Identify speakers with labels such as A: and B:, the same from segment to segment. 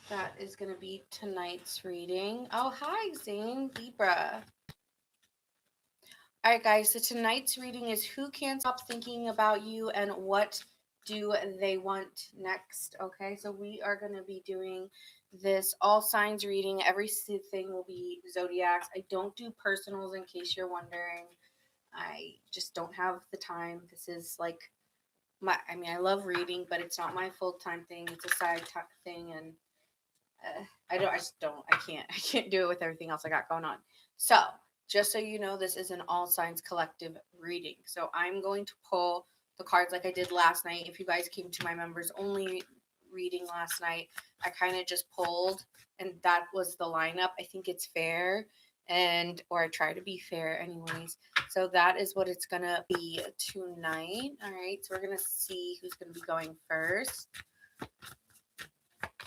A: That is going to be tonight's reading. Oh, hi, Zane, Libra. All right, guys, so tonight's reading is who can't stop thinking about you and what do they want next? Okay, so we are going to be doing this all signs reading. Every thing will be zodiacs. I don't do personals in case you're wondering. I just don't have the time. This is like I love reading, but it's not my full time thing. It's a side thing, and I can't do it with everything else I got going on. So, just so you know, this is an all signs collective reading. So, I'm going to pull the cards like I did last night. If you guys came to my members only reading last night, I kind of just pulled, and that was the lineup. I think it's fair, or I try to be fair, anyways. So, that is what it's gonna be tonight. All right, so we're gonna see who's gonna be going first.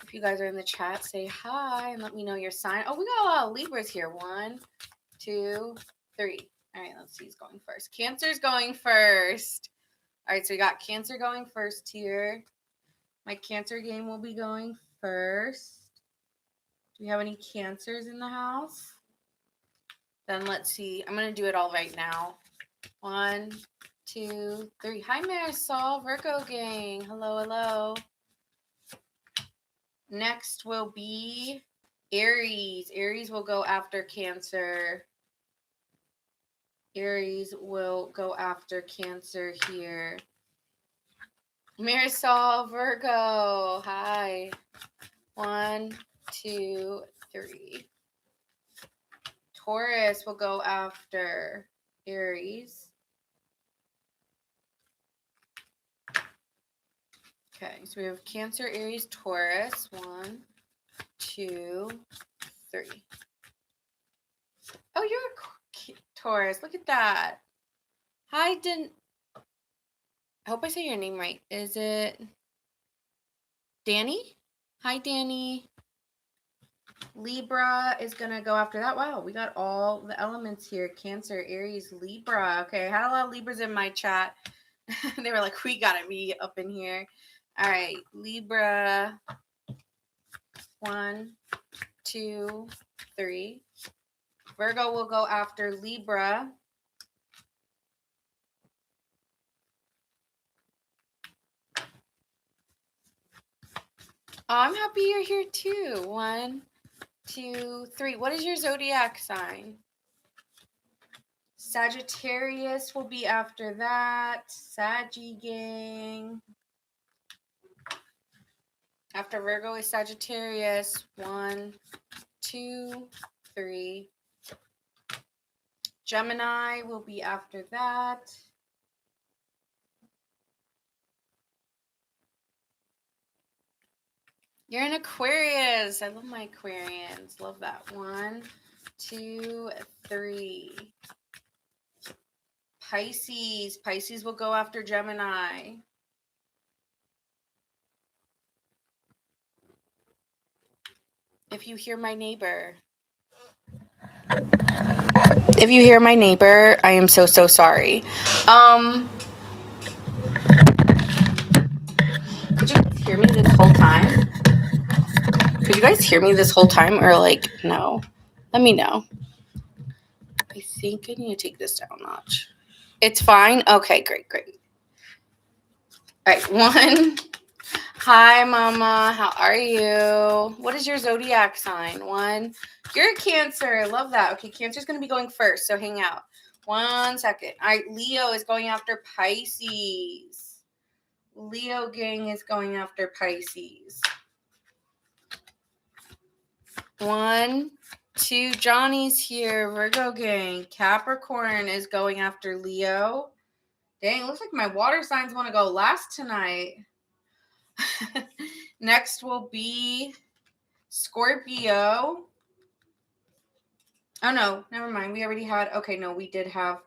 A: If you guys are in the chat, say hi and let me know your sign. Oh, we got a lot of Libras here. 1, 2, 3. All right, let's see who's going first. Cancer's going first. All right, so we got Cancer going first here. My Cancer game will be going first. Do we have any Cancers in the house? Then let's see. I'm going to do it all right now. 1, 2, 3. Hi, Marisol, Virgo gang. Hello, hello. Next will be Aries. Aries will go after Cancer. Aries will go after Cancer here. Marisol, Virgo. Hi. 1, 2, 3. Taurus will go after Aries. Okay, so we have Cancer, Aries, Taurus. 1, 2, 3. Oh, you're a Taurus. Look at that. Hi, I hope I say your name right. Is it Danny? Hi, Danny. Libra is going to go after that. Wow, we got all the elements here. Cancer, Aries, Libra. Okay, I had a lot of Libras in my chat. They were like, we got to be up in here. All right, Libra. 1, 2, 3. Virgo will go after Libra. Oh, I'm happy you're here too. 1, 2, 3. What is your zodiac sign? Sagittarius will be after that. Saggy gang. After Virgo is Sagittarius. 1, 2, 3. Gemini will be after that. You're an Aquarius. I love my Aquarians. Love that. 1, 2, 3. Pisces. Pisces will go after Gemini. If you hear my neighbor. If you hear my neighbor, I am so sorry. Could you guys hear me this whole time? Could you guys hear me this whole time or like no? Let me know. I think I need to take this down a notch. It's fine? Okay, great. All right, 1. Hi, Mama. How are you? What is your zodiac sign? 1. You're a Cancer. Love that. Okay, Cancer's going to be going first, so hang out. 1 second. All right, Leo is going after Pisces. Leo gang is going after Pisces. 1, 2. Johnny's here. Virgo gang. Capricorn is going after Leo. Dang, looks like my water signs want to go last tonight. Next will be Scorpio. Oh, no, never mind. We already had, okay, no, we did have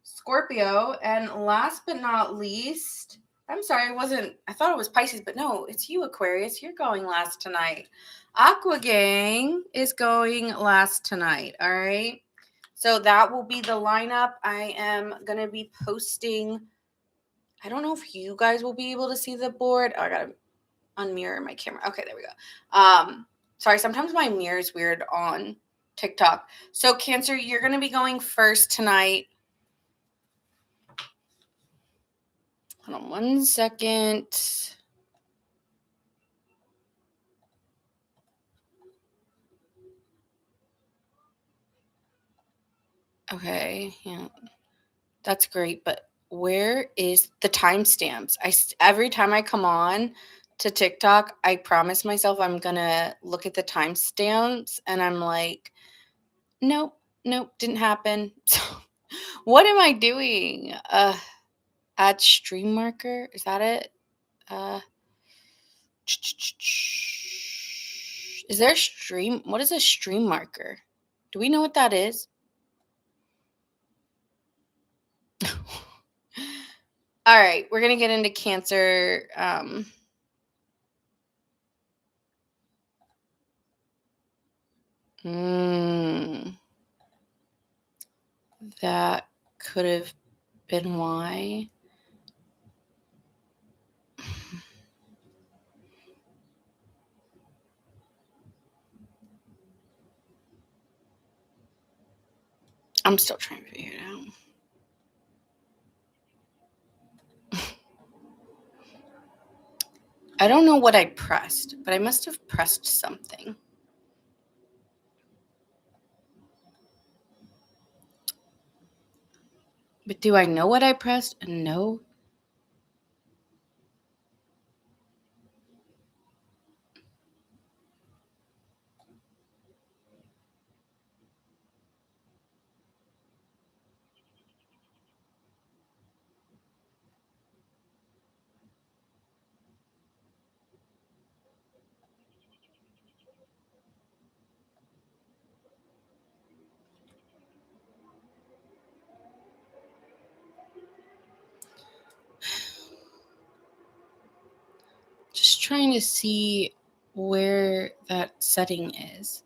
A: Scorpio. And last but not least, I'm sorry, I thought it was Pisces, but no, it's you, Aquarius. You're going last tonight. Aqua Gang is going last tonight, all right? So that will be the lineup. I am going to be posting. I don't know if you guys will be able to see the board. Oh, I got to unmirror my camera. Okay, there we go. Sorry, sometimes my mirror is weird on TikTok. So Cancer, you're going to be going first tonight. Hold on 1 second. Okay, yeah, that's great. But where is the timestamps? Every time I come on to TikTok, I promise myself I'm gonna look at the timestamps, and I'm like, nope, nope, didn't happen. So, what am I doing? Add stream marker. Is that it? Uh, is there a stream? What is a stream marker? Do we know what that is? All right, we're gonna get into Cancer. That could have been why. I'm still trying to figure it out. I don't know what I pressed, but I must have pressed something. But do I know what I pressed? No. Just trying to see where that setting is.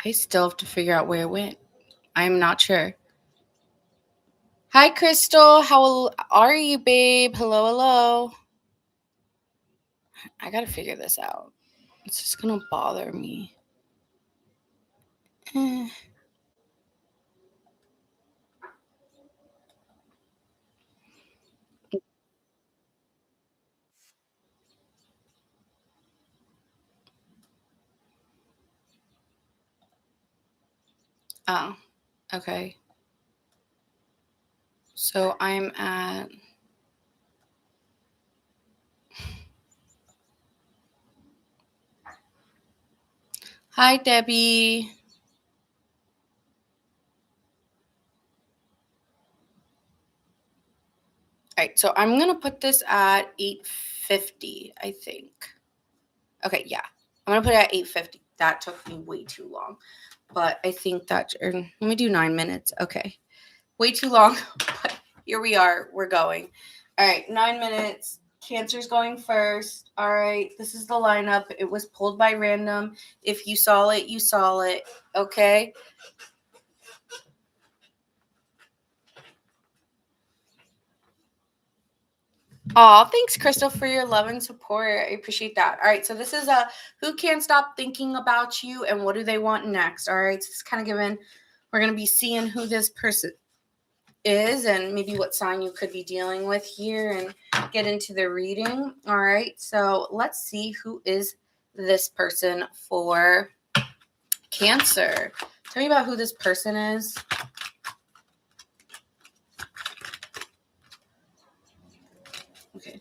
A: I still have to figure out where it went. I'm not sure. Hi, Crystal. How are you, babe? Hello, hello. I gotta figure this out. It's just gonna bother me. Oh, okay. So I'm at. Hi, Debbie. All right, so I'm gonna put this at 8:50, I think. Okay, yeah, I'm gonna put it at 8:50. That took me way too long, but I think that let me do 9 minutes. Okay, way too long, but here we are. We're going. All right, 9 minutes. Cancer's going first. All right, this is the lineup. It was pulled by random. If you saw it, you saw it. Okay. Oh, thanks, Crystal, for your love and support. I appreciate that. All right, so this is a who can't stop thinking about you and what do they want next. All right, so it's kind of given. We're gonna be seeing who this person is and maybe what sign you could be dealing with here and get into the reading. All right, so let's see who is this person for Cancer. Tell me about who this person is. Okay.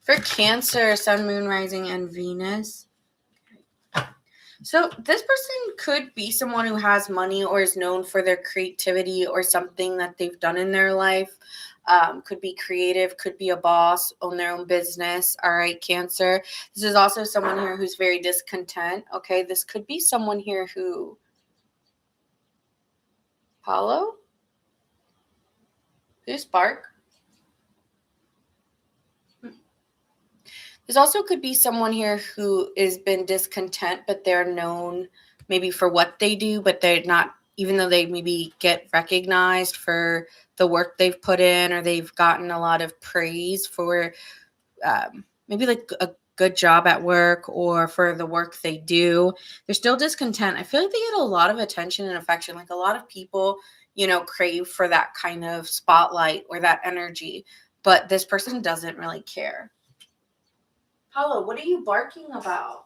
A: For Cancer, Sun, Moon, Rising, and Venus. So this person could be someone who has money or is known for their creativity or something that they've done in their life. Could be creative, could be a boss, own their own business. All right, Cancer. This is also someone here who's very discontent. Okay, this could be someone here who. Paulo? Who's Spark? This also could be someone here who has been discontent, but they're known maybe for what they do, but they're not even though they maybe get recognized for the work they've put in, or they've gotten a lot of praise for maybe like a good job at work or for the work they do, they're still discontent. I feel like they get a lot of attention and affection. Like a lot of people, crave for that kind of spotlight or that energy, but this person doesn't really care. Hello, what are you barking about?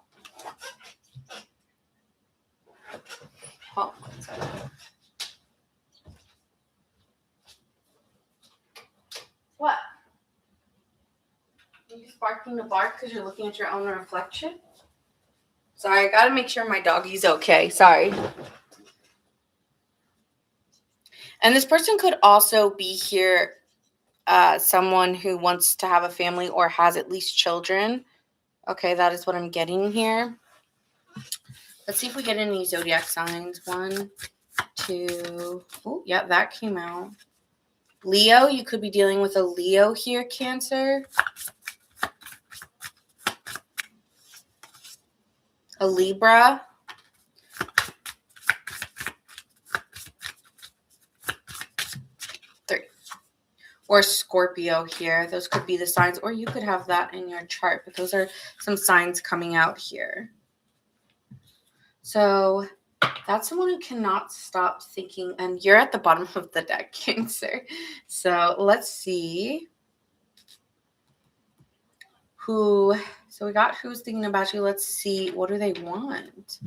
A: Oh, what? Are you just barking to bark because you're looking at your own reflection? Sorry, I gotta make sure my doggy's okay. Sorry. And this person could also be here, someone who wants to have a family or has at least children. Okay, that is what I'm getting here. Let's see if we get any zodiac signs. 1, 2. Oh, yeah, that came out. Leo, you could be dealing with a Leo here, Cancer. A Libra. Or Scorpio here. Those could be the signs, or you could have that in your chart, but those are some signs coming out here. So that's someone who cannot stop thinking, and you're at the bottom of the deck, Cancer. So let's see so we got who's thinking about you. Let's see, what do they want?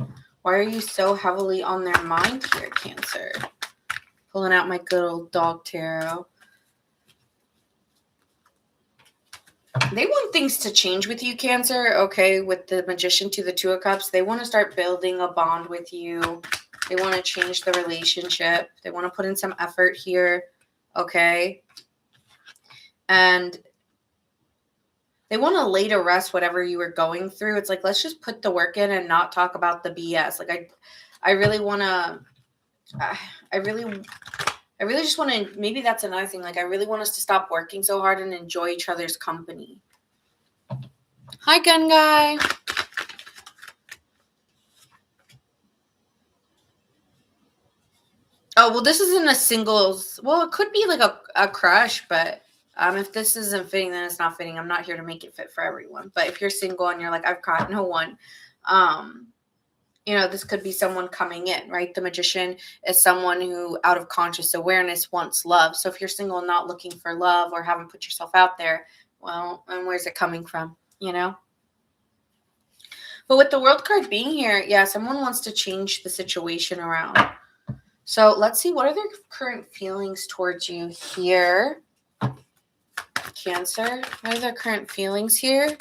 A: Why are you so heavily on their mind here, Cancer? Pulling out my good old dog tarot. They want things to change with you, Cancer, okay? With the Magician to the Two of Cups, they want to start building a bond with you. They want to change the relationship. They want to put in some effort here, okay? And they want to lay to rest whatever you were going through. It's like, let's just put the work in and not talk about the BS. Like, I really want to, I really just want to, maybe that's another thing. Like, I really want us to stop working so hard and enjoy each other's company. Hi, Gun Guy. Oh, well, this isn't a singles. Well, it could be like a crush, but if this isn't fitting, then it's not fitting. I'm not here to make it fit for everyone. But if you're single and you're like, I've got no one, this could be someone coming in, right? The Magician is someone who, out of conscious awareness, wants love. So if you're single and not looking for love or haven't put yourself out there, well, and where's it coming from, But with the World card being here, yeah, someone wants to change the situation around. So let's see, what are their current feelings towards you here, Cancer? What are their current feelings here?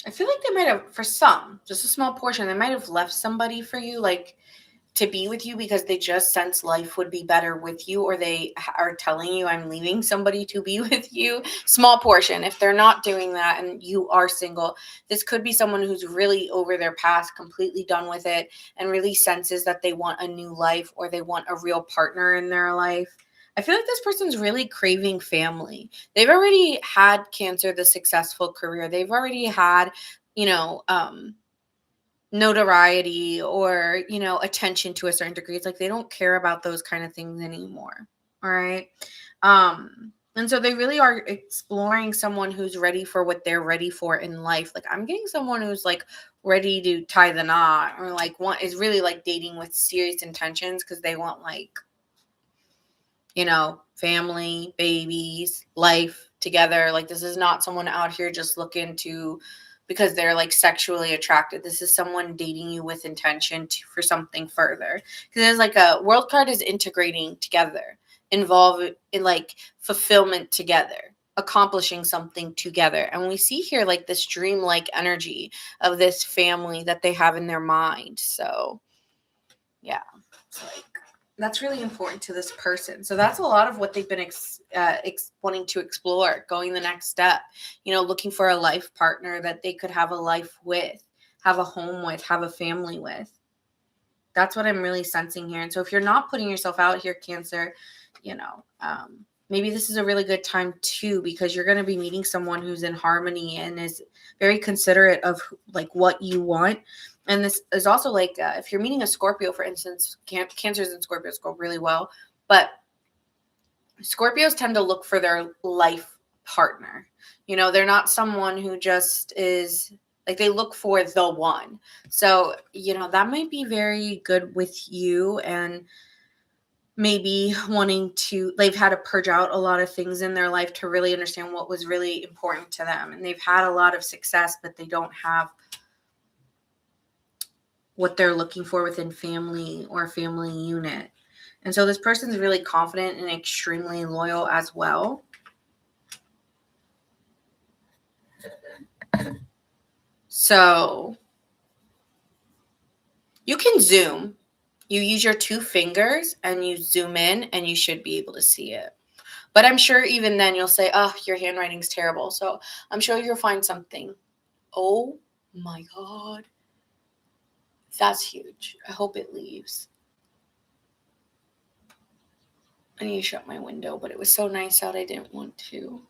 A: I feel like they might have, for some, just a small portion, they might have left somebody for you, like, to be with you because they just sense life would be better with you, or they are telling you, I'm leaving somebody to be with you. Small portion. If they're not doing that and you are single, this could be someone who's really over their past, completely done with it, and really senses that they want a new life or they want a real partner in their life. I feel like this person's really craving family. They've already had, Cancer, the successful career. They've already had, notoriety or, attention to a certain degree. It's like they don't care about those kind of things anymore. All right. And so they really are exploring someone who's ready for what they're ready for in life. Like, I'm getting someone who's like ready to tie the knot, or like is really like dating with serious intentions because they want like, family, babies, life together. Like, this is not someone out here just looking to, because they're like sexually attracted. This is someone dating you with intention for something further. Because there's like a World card is integrating together, involved in like fulfillment together, accomplishing something together. And we see here like this dreamlike energy of this family that they have in their mind. So yeah, it's like, that's really important to this person. So that's a lot of what they've been wanting to explore, going the next step, looking for a life partner that they could have a life with, have a home with, have a family with. That's what I'm really sensing here. And so if you're not putting yourself out here, Cancer, maybe this is a really good time too, because you're going to be meeting someone who's in harmony and is very considerate of like what you want. And this is also like, if you're meeting a Scorpio, for instance, Cancers and Scorpios go really well, but Scorpios tend to look for their life partner. They're not someone who just is like, they look for the one. So, that might be very good with you, and maybe they've had to purge out a lot of things in their life to really understand what was really important to them. And they've had a lot of success, but they don't have what they're looking for within family or family unit. And so this person's really confident and extremely loyal as well. So you can zoom. You use your 2 fingers and you zoom in and you should be able to see it. But I'm sure even then you'll say, oh, your handwriting's terrible. So I'm sure you'll find something. Oh my God. That's huge. I hope it leaves. I need to shut my window, but it was so nice out I didn't want to.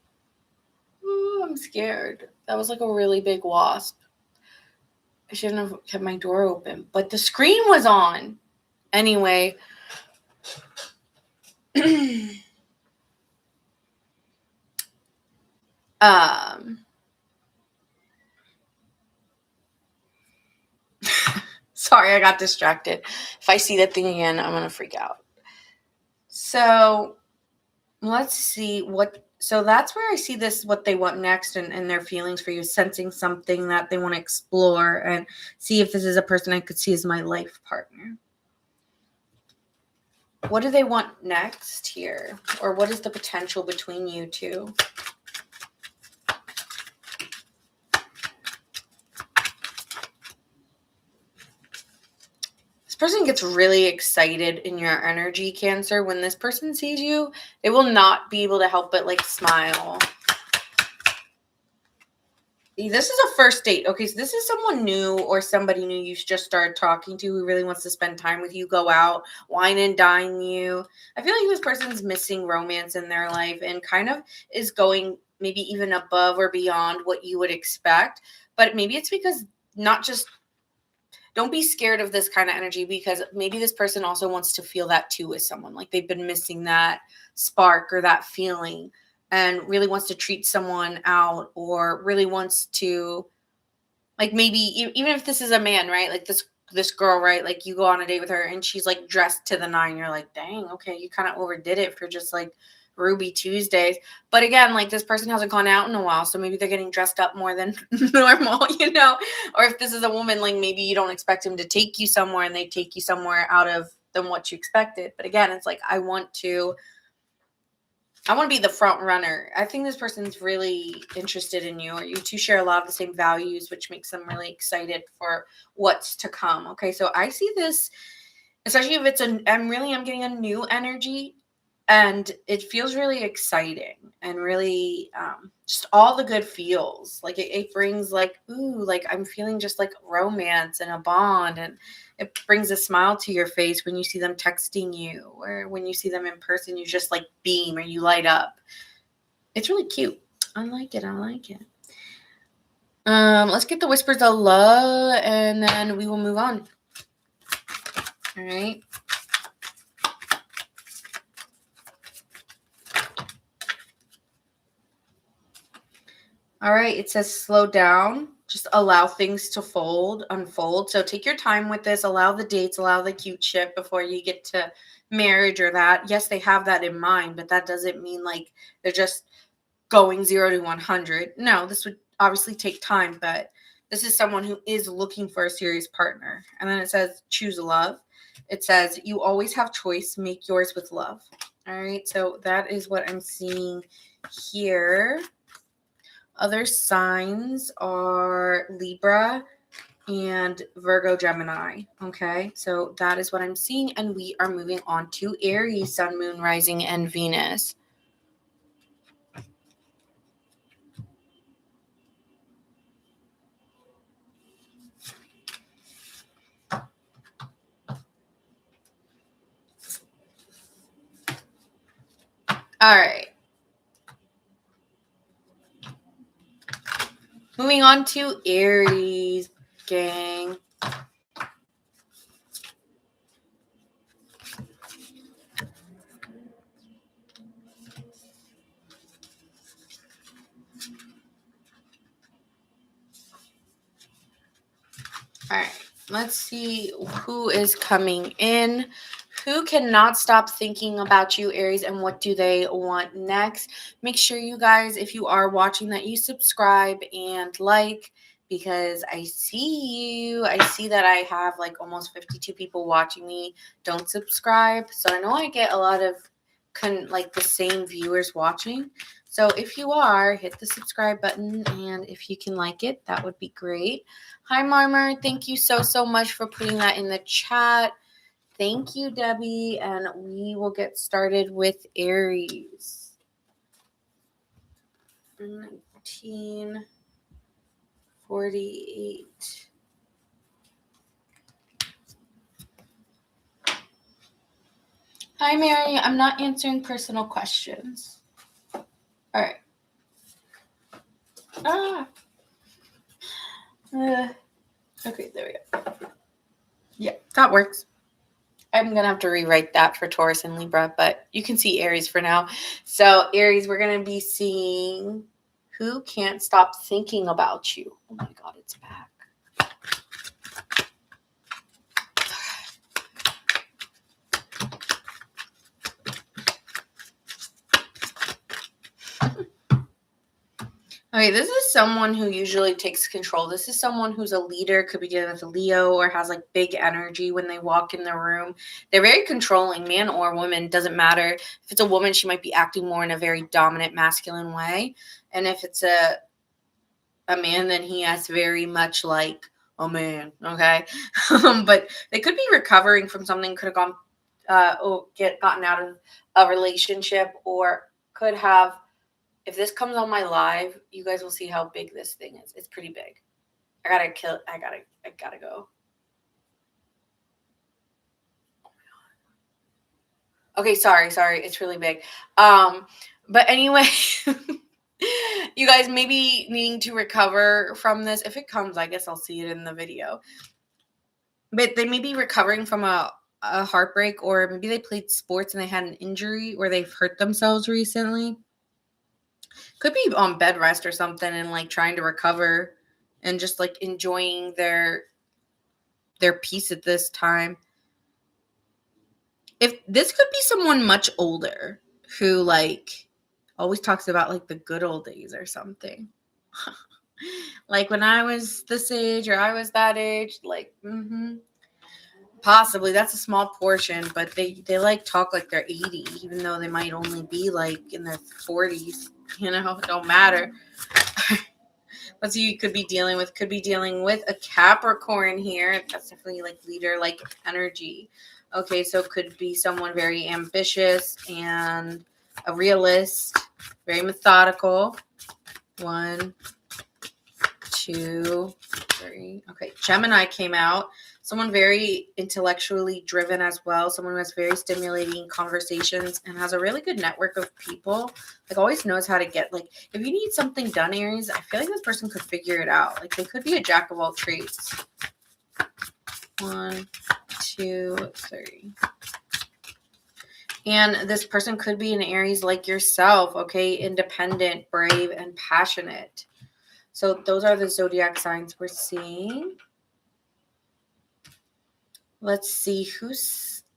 A: Ooh, I'm scared. That was like a really big wasp. I shouldn't have kept my door open, but the screen was on. Anyway. Sorry, I got distracted. If I see that thing again, I'm going to freak out. So let's see so that's where I see this, what they want next, and their feelings for you, sensing something that they want to explore and see if this is a person I could see as my life partner. What do they want next here? Or what is the potential between you two? This person gets really excited in your energy, Cancer. When this person sees you, they will not be able to help but like smile. This is a first date. Okay, so this is someone new or somebody new you just started talking to who really wants to spend time with you, go out, wine and dine you. I feel like this person's missing romance in their life and kind of is going maybe even above or beyond what you would expect. But maybe it's because don't be scared of this kind of energy, because maybe this person also wants to feel that too with someone. Like they've been missing that spark or that feeling, and really wants to treat someone out, or really wants to, like, maybe even if this is a man, right? Like this girl, right? Like you go on a date with her and she's like dressed to the nine. You're like, dang, okay, you kind of overdid it for just like Ruby Tuesdays. But again, like this person hasn't gone out in a while, so maybe they're getting dressed up more than normal, Or if this is a woman, like maybe you don't expect him to take you somewhere and they take you somewhere out of than what you expected. But again, it's like, I want to be the front runner. I think this person's really interested in you, or you two share a lot of the same values, which makes them really excited for what's to come. Okay, so I see this, especially if I'm getting a new energy, and it feels really exciting and really just all the good feels. Like it brings like, ooh, like I'm feeling just like romance and a bond, and it brings a smile to your face when you see them texting you, or when you see them in person, you just like beam or you light up. It's really cute. I like it. Let's get the whispers of love and then we will move on. All right. All right, it says slow down. Just allow things to unfold. So take your time with this. Allow the dates, allow the cute shit before you get to marriage or that. Yes, they have that in mind, but that doesn't mean like they're just going 0 to 100. No, this would obviously take time, but this is someone who is looking for a serious partner. And then it says choose love. It says you always have choice. Make yours with love. All right, so that is what I'm seeing here. Other signs are Libra and Virgo, Gemini. Okay, so that is what I'm seeing. And we are moving on to Aries, Sun, Moon, Rising, and Venus. All right. Moving on to Aries, gang. All right, let's see who is coming in. Who cannot stop thinking about you, Aries, and what do they want next? Make sure you guys, if you are watching, that you subscribe and like, because I see you. I see that I have like almost 52 people watching me. Don't subscribe. So I know I get a lot of like the same viewers watching. So if you are, hit the subscribe button, and if you can like it, that would be great. Hi, Marmer. Thank you so much for putting that in the chat. Thank you, Debbie. And we will get started with Aries. 1948. Hi, Mary. I'm not answering personal questions. All right. Okay, there we go. Yeah, that works. I'm going to have to rewrite that for Taurus and Libra, but you can see Aries for now. So, Aries, we're going to be seeing who can't stop thinking about you. Oh my God, it's back. Okay, this is someone who usually takes control. This is someone who's a leader, could be dealing with a Leo, or has like big energy when they walk in the room. They're very controlling, man or woman, doesn't matter. If it's a woman, she might be acting more in a very dominant, masculine way. And if it's a man, then he has very much like a man, okay? But they could be recovering from something, could have gotten out of a relationship, or could have. If this comes on my live, you guys will see how big this thing is. It's pretty big. I gotta go. Okay, sorry. It's really big. But anyway, you guys may be needing to recover from this. If it comes, I guess I'll see it in the video. But they may be recovering from a heartbreak, or maybe they played sports and they had an injury, or they've hurt themselves recently. Could be on bed rest or something, and like trying to recover and just like enjoying their peace at this time. If this could be someone much older who like always talks about like the good old days or something. Like when I was this age, or I was that age, like possibly. That's a small portion, but they like talk like they're 80, even though they might only be like in their 40s. It don't matter. Let's see, you could be dealing with a Capricorn here. That's definitely like leader, like energy. Okay, so it could be someone very ambitious and a realist, very methodical. 1, 2, 3. Okay, Gemini came out. Someone very intellectually driven as well. Someone who has very stimulating conversations and has a really good network of people. Like always knows how to get, like, if you need something done, Aries, I feel like this person could figure it out. Like they could be a jack of all trades. 1, 2, 3. And this person could be an Aries like yourself, okay? Independent, brave, and passionate. So those are the zodiac signs we're seeing. Let's see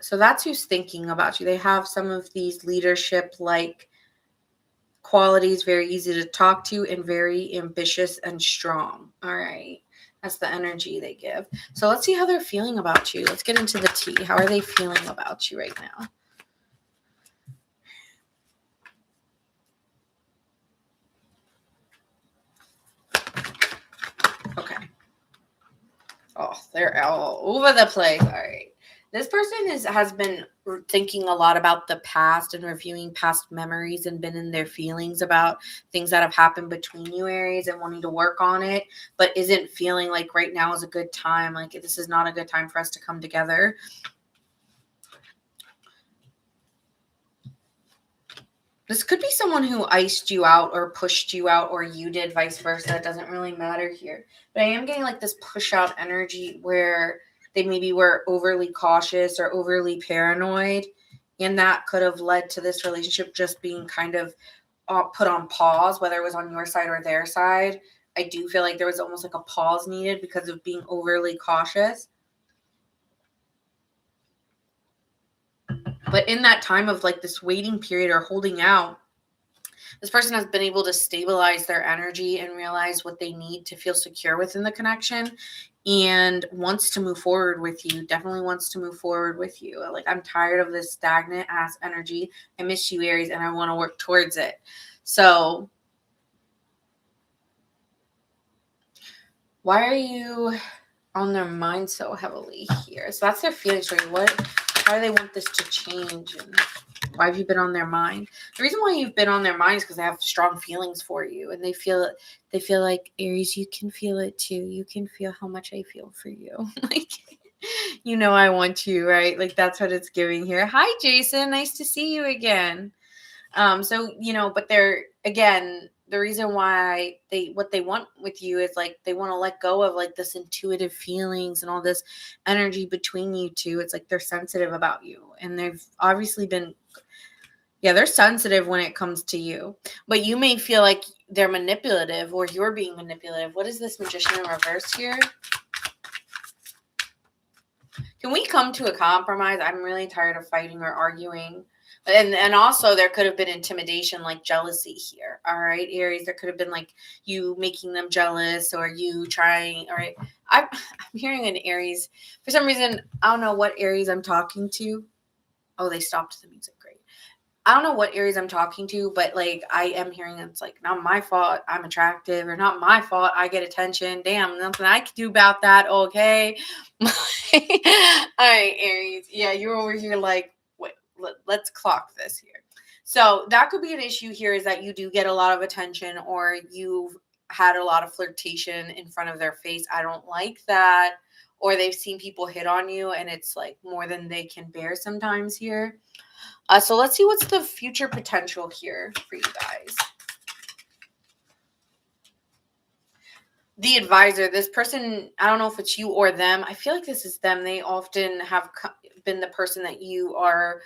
A: so that's who's thinking about you. They have some of these leadership-like qualities, very easy to talk to, and very ambitious and strong. All right. That's the energy they give. So let's see how they're feeling about you. Let's get into the tea. How are they feeling about you right now? Okay. Oh, they're all over the place. All right. This person has been thinking a lot about the past and reviewing past memories, and been in their feelings about things that have happened between you, Aries, and wanting to work on it, but isn't feeling like right now is a good time. Like this is not a good time for us to come together. This could be someone who iced you out or pushed you out, or you did vice versa. It doesn't really matter here. But I am getting like this push out energy where they maybe were overly cautious or overly paranoid. And that could have led to this relationship just being kind of put on pause, whether it was on your side or their side. I do feel like there was almost like a pause needed because of being overly cautious. But in that time of like this waiting period or holding out, this person has been able to stabilize their energy and realize what they need to feel secure within the connection, and wants to move forward with you. Definitely wants to move forward with you. Like, I'm tired of this stagnant ass energy. I miss you, Aries, and I want to work towards it. So why are you on their mind so heavily here? So that's their feelings for you. How do they want this to change? And why have you been on their mind? The reason why you've been on their mind is because they have strong feelings for you, and they feel like, Aries, you can feel it too. You can feel how much I feel for you. Like, I want you, right? Like, that's what it's giving here. Hi, Jason. Nice to see you again. So, but they're, again, the reason why what they want with you is like, they want to let go of like this intuitive feelings and all this energy between you two. It's like they're sensitive about you, and they've obviously been, they're sensitive when it comes to you, but you may feel like they're manipulative or you're being manipulative. What is this Magician in reverse here? Can we come to a compromise? I'm really tired of fighting or arguing. And also there could have been intimidation, like jealousy here. All right, Aries, there could have been like you making them jealous or you trying. All right, I'm hearing an Aries. For some reason, I don't know what Aries I'm talking to. Oh, they stopped the music. Great. I don't know what Aries I'm talking to, but like I am hearing it's like, not my fault I'm attractive, or not my fault I get attention. Damn, nothing I can do about that. Okay. All right, Aries. Yeah, you're over here like, wait, let's clock this here. So that could be an issue here, is that you do get a lot of attention, or you've had a lot of flirtation in front of their face. I don't like that. Or they've seen people hit on you and it's like more than they can bear sometimes here. So let's see what's the future potential here for you guys. The advisor, this person, I don't know if it's you or them. I feel like this is them. They often have been the person that you are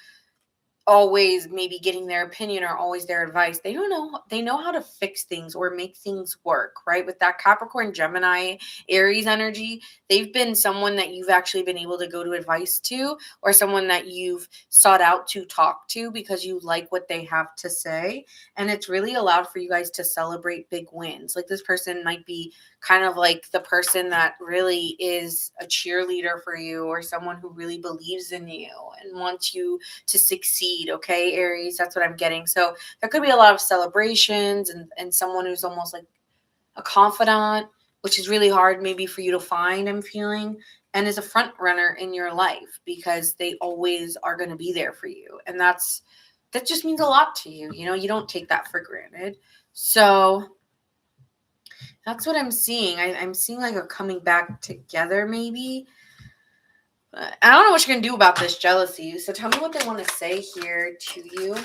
A: always maybe getting their opinion or always their advice. They know how to fix things or make things work, right? With that Capricorn, Gemini, Aries energy, they've been someone that you've actually been able to go to advice to, or someone that you've sought out to talk to because you like what they have to say. And it's really allowed for you guys to celebrate big wins. Like, this person might be kind of like the person that really is a cheerleader for you, or someone who really believes in you and wants you to succeed. Okay, Aries, that's what I'm getting. So there could be a lot of celebrations and someone who's almost like a confidant, which is really hard maybe for you to find, I'm feeling, and is a front runner in your life because they always are going to be there for you. And that just means a lot to you. You don't take that for granted. So that's what I'm seeing. I'm seeing like a coming back together maybe. I don't know what you're going to do about this jealousy. So tell me what they want to say here to you.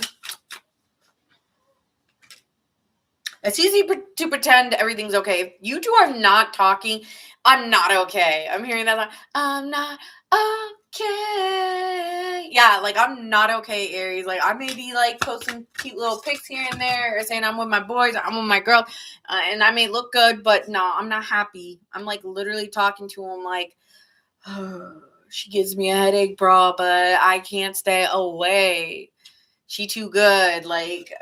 A: It's easy to pretend everything's okay. If you two are not talking, I'm not okay. I'm hearing that. I'm not okay. Yeah, like, I'm not okay, Aries. Like, I may be like posting cute little pics here and there, or saying I'm with my boys, I'm with my girl, and I may look good, but no, I'm not happy. I'm like literally talking to him like, oh, she gives me a headache, bro, but I can't stay away. She too good. Like,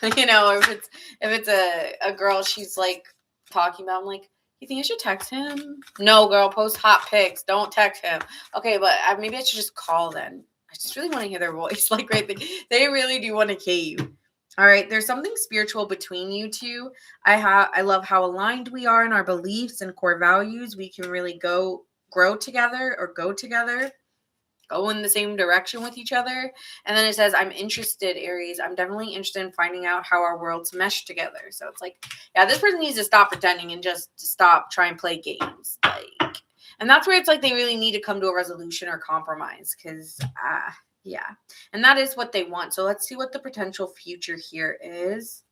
A: if it's a girl she's like talking about, I'm like, you think I should text him? No, girl, post hot pics. Don't text him. Okay, but maybe I should just call then. I just really want to hear their voice. Like, right, they really do want to cave. All right, there's something spiritual between you two. I love how aligned we are in our beliefs and core values. We can really grow together, or go together, go in the same direction with each other. And then it says, I'm interested, Aries. I'm definitely interested in finding out how our worlds mesh together. So it's like, yeah, this person needs to stop pretending and just stop trying to play games. Like, and that's where it's like they really need to come to a resolution or compromise, because Yeah. And that is what they want. So let's see what the potential future here is.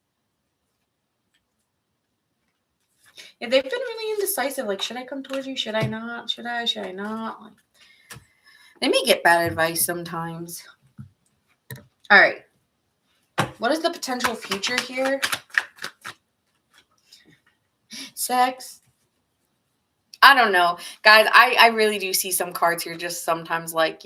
A: Yeah, they've been really indecisive. Like, should I come towards you? Should I not? Should I? Should I not? Like, they may get bad advice sometimes. All right. What is the potential future here? Sex. I don't know. Guys, I really do see some cards here just sometimes like,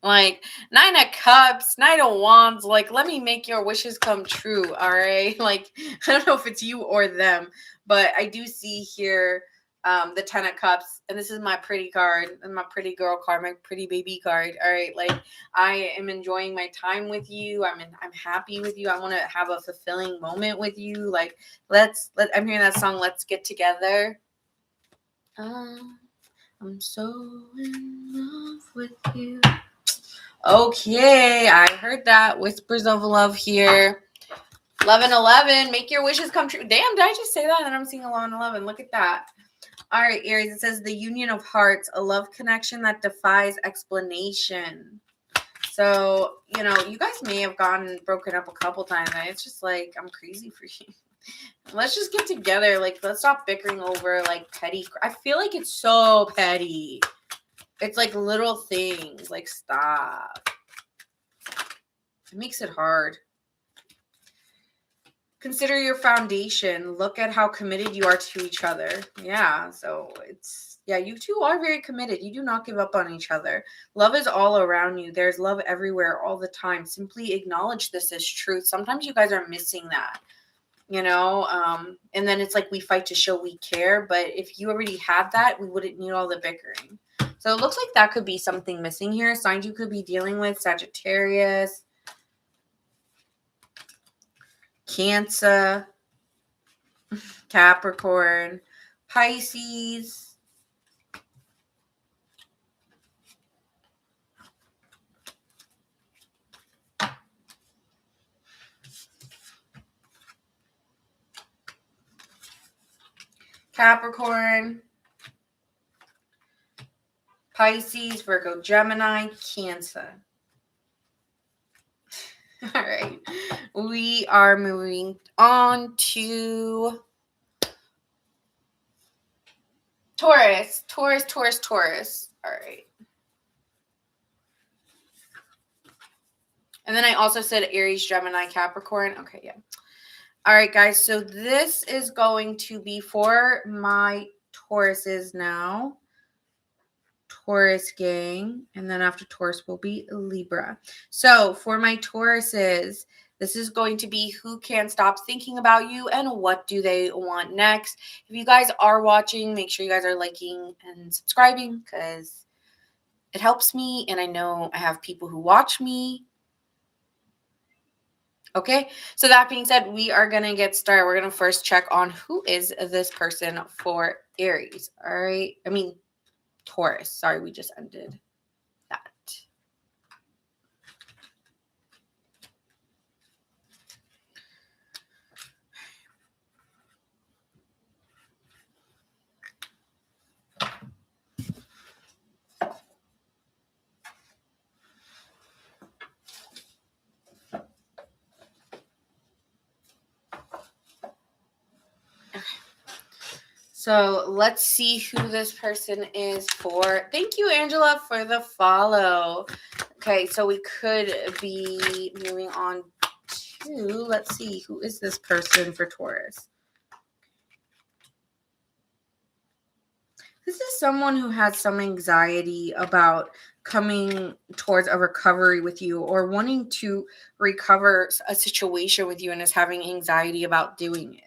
A: like Nine of Cups, Knight of Wands, like let me make your wishes come true, all right? Like I don't know if it's you or them, but I do see here the Ten of Cups, and this is my pretty card, and my pretty girl card, my pretty baby card. All right, like I am enjoying my time with you. I'm happy with you. I want to have a fulfilling moment with you. Like I'm hearing that song, Let's Get Together. I'm so in love with you. Okay, I heard that. Whispers of love here. 1111, make your wishes come true. Damn, did I just say that? And then I'm seeing 1111. Look at that. All right, Aries, it says the union of hearts, a love connection that defies explanation. So, you guys may have gotten broken up a couple times. And it's just like, I'm crazy for you. Let's just get together. Like, let's stop bickering over, like, petty. I feel like it's so petty. It's like little things. Like, stop. It makes it hard. Consider your foundation. Look at how committed you are to each other. Yeah, so you two are very committed. You do not give up on each other. Love is all around you. There's love everywhere all the time. Simply acknowledge this as truth. Sometimes you guys are missing that, and then it's like we fight to show we care. But if you already had that, we wouldn't need all the bickering. So it looks like that could be something missing here. Signs you could be dealing with: Sagittarius, Cancer, Capricorn, Pisces. Capricorn, Pisces, Virgo, Gemini, Cancer. All right. We are moving on to Taurus. All right. And then I also said Aries, Gemini, Capricorn. Okay, yeah. All right, guys. So this is going to be for my Tauruses now. Taurus gang. And then after Taurus will be Libra. So for my Tauruses, this is going to be who can't stop thinking about you and what do they want next. If you guys are watching, make sure you guys are liking and subscribing because it helps me. And I know I have people who watch me. Okay, so that being said, we are going to get started. We're going to first check on who is this person for Aries. All right. Taurus. Sorry, we just ended that. So let's see who this person is for. Thank you, Angela, for the follow. Okay, so we could be moving on to, let's see, who is this person for Taurus? This is someone who has some anxiety about coming towards a recovery with you or wanting to recover a situation with you and is having anxiety about doing it.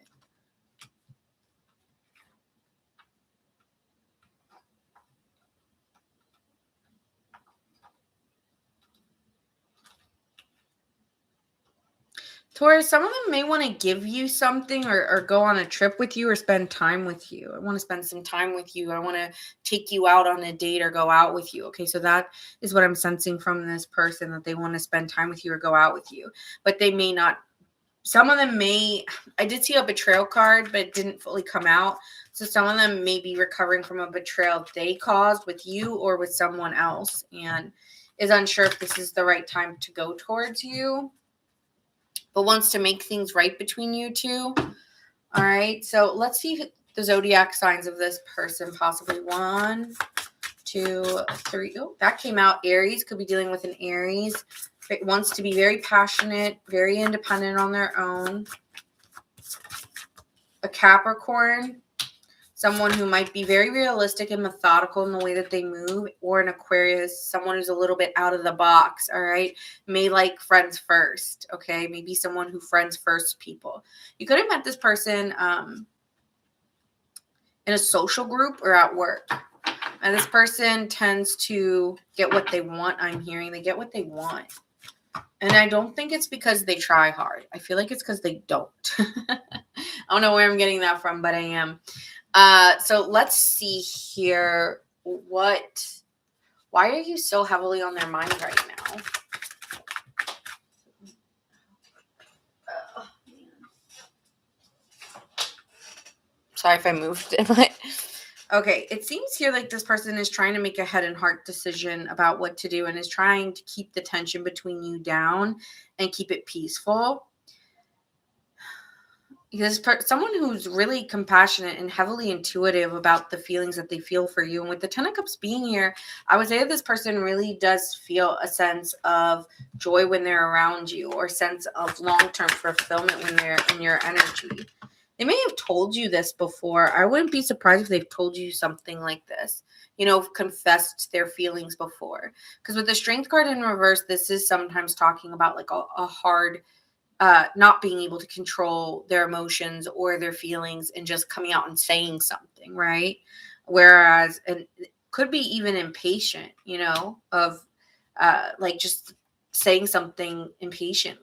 A: Taurus, some of them may want to give you something or go on a trip with you or spend time with you. I want to spend some time with you. I want to take you out on a date or go out with you. Okay, so that is what I'm sensing from this person, that they want to spend time with you or go out with you. But they may not. Some of them may. I did see a betrayal card, but it didn't fully come out. So some of them may be recovering from a betrayal they caused with you or with someone else. And is unsure if this is the right time to go towards you, but wants to make things right between you two. All right, so let's see the zodiac signs of this person, possibly 1, 2, 3. Oh, that came out. Aries, could be dealing with an Aries. It wants to be very passionate, very independent on their own. A Capricorn, someone who might be very realistic and methodical in the way that they move, or an Aquarius, someone who's a little bit out of the box, all right? May like friends first, okay? Maybe someone who friends first people. You could have met this person in a social group or at work. And this person tends to get what they want, I'm hearing. They get what they want. And I don't think it's because they try hard. I feel like it's because they don't. I don't know where I'm getting that from, but I am. So let's see here. Why are you so heavily on their mind right now? Sorry if I moved it, but okay, it seems here like this person is trying to make a head and heart decision about what to do and is trying to keep the tension between you down and keep it peaceful. Because someone who's really compassionate and heavily intuitive about the feelings that they feel for you. And with the 10 of Cups being here, I would say that this person really does feel a sense of joy when they're around you, or sense of long-term fulfillment when they're in your energy. They may have told you this before. I wouldn't be surprised if they've told you something like this, confessed their feelings before. Because with the Strength card in reverse, this is sometimes talking about like a hard not being able to control their emotions or their feelings and just coming out and saying something, right? Whereas, and it could be even impatient, of like just saying something impatiently.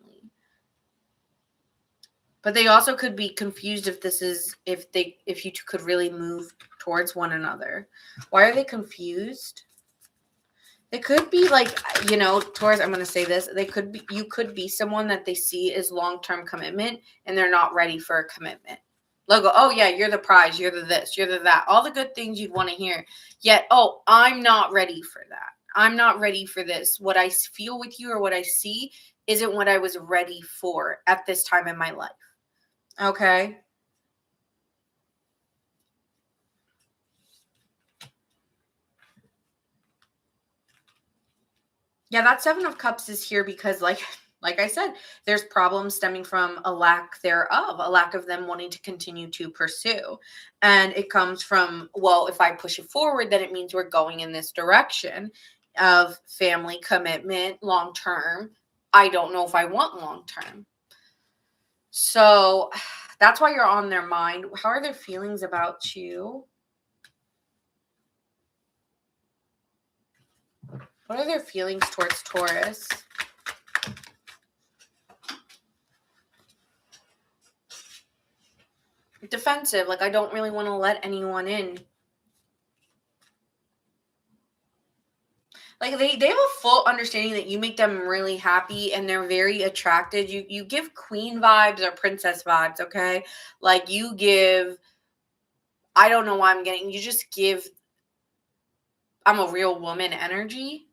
A: But they also could be confused if you two could really move towards one another. Why are they confused? They could be like, Taurus, I'm going to say this. You could be someone that they see as long-term commitment and they're not ready for a commitment. Logo, oh yeah, you're the prize, you're the this, you're the that. All the good things you'd want to hear. Yet, oh, I'm not ready for that. I'm not ready for this. What I feel with you or what I see isn't what I was ready for at this time in my life. Okay? Yeah, that 7 of Cups is here because like I said, there's problems stemming from a lack thereof, a lack of them wanting to continue to pursue. And it comes from, well, if I push it forward, then it means we're going in this direction of family commitment, long term. I don't know if I want long term. So that's why you're on their mind. How are their feelings about you? What are their feelings towards Taurus? Defensive, like I don't really want to let anyone in. Like they have a full understanding that you make them really happy and they're very attracted. You give queen vibes or princess vibes, okay? Like you give, I don't know why you just give I'm a real woman energy.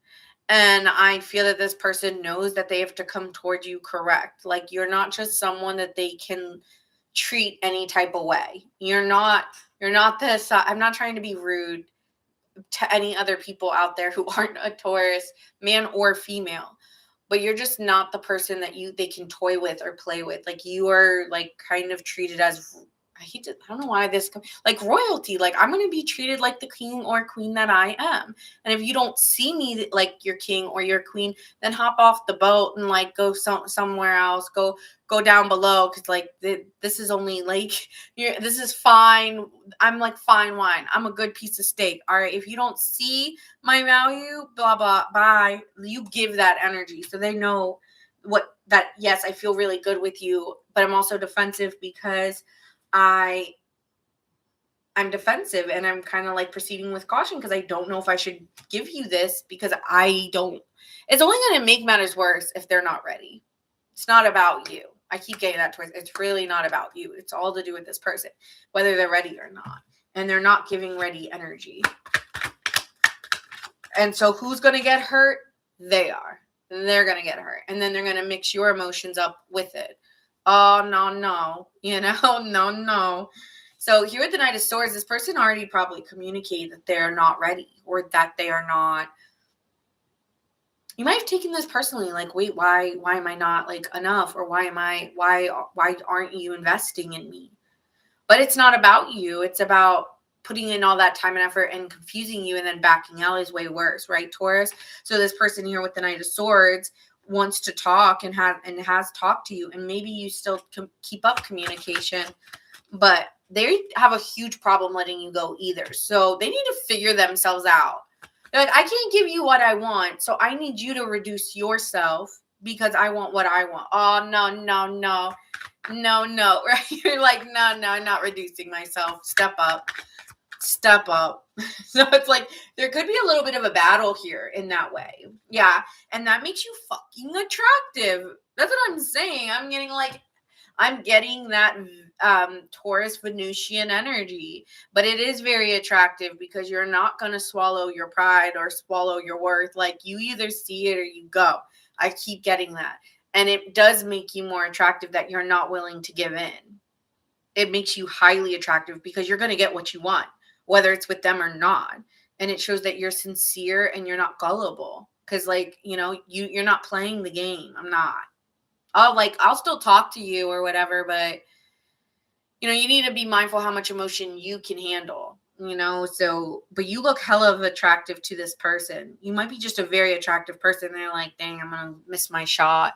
A: And I feel that this person knows that they have to come toward you correct. Like you're not just someone that they can treat any type of way. You're not this. I'm not trying to be rude to any other people out there who aren't a Taurus, man or female. But you're just not the person that they can toy with or play with. Like you are like kind of treated as I don't know why like royalty. Like I'm going to be treated like the king or queen that I am. And if you don't see me like your king or your queen, then hop off the boat and like go somewhere else. Go down below because like this is only like this is fine. I'm like fine wine. I'm a good piece of steak. All right. If you don't see my value, blah blah, bye. You give that energy so they know yes, I feel really good with you, but I'm also defensive because I'm defensive and I'm kind of like proceeding with caution because I don't know if I should give you this because it's only going to make matters worse if they're not ready. It's not about you. I keep getting that towards, it's really not about you. It's all to do with this person, whether they're ready or not. And they're not giving ready energy. And so who's going to get hurt? they are. They're going to get hurt. And then they're going to mix your emotions up with it. Oh, no. No. So here with the Knight of Swords, this person already probably communicated that they're not ready, or that they are not. You might have taken this personally, like, wait, why am I not like enough? Or why aren't you investing in me? But it's not about you. It's about putting in all that time and effort and confusing you, and then backing out is way worse, right, Taurus? So this person here with the Knight of Swords wants to talk and has talked to you, and maybe you still keep up communication, but they have a huge problem letting you go either. So they need to figure themselves out. They're like, I can't give you what I want, so I need you to reduce yourself because I want what I want. Oh, no. No, right? You're like, no, I'm not reducing myself. Step up. So it's like, there could be a little bit of a battle here in that way. Yeah. And that makes you fucking attractive. That's what I'm saying. I'm getting that Taurus Venusian energy, but it is very attractive because you're not going to swallow your pride or swallow your worth. Like, you either see it or you go. I keep getting that. And it does make you more attractive that you're not willing to give in. It makes you highly attractive because you're going to get what you want, whether it's with them or not. And it shows that you're sincere and you're not gullible. Because, like, you're not playing the game. I'm not. I'll still talk to you or whatever, but, you need to be mindful how much emotion you can handle. So, but you look hella attractive to this person. You might be just a very attractive person. They're like, dang, I'm going to miss my shot.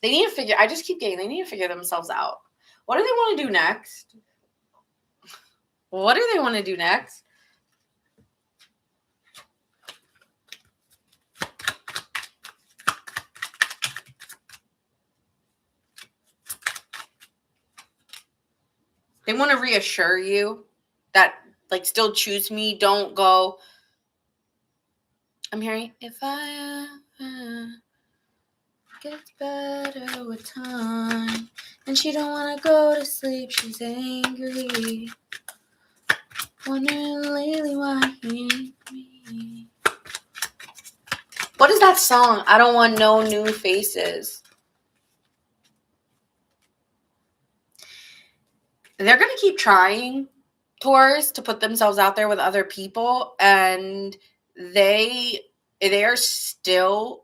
A: They need to figure themselves out. What do they want to do next? They want to reassure you that, like, still choose me. Don't go. I'm hearing, if I ever gets better with time, and she don't want to go to sleep, she's angry, wondering lately why he ain't me. What is that song? I don't want no new faces. They're going to keep trying, Taurus, to put themselves out there with other people, and they're still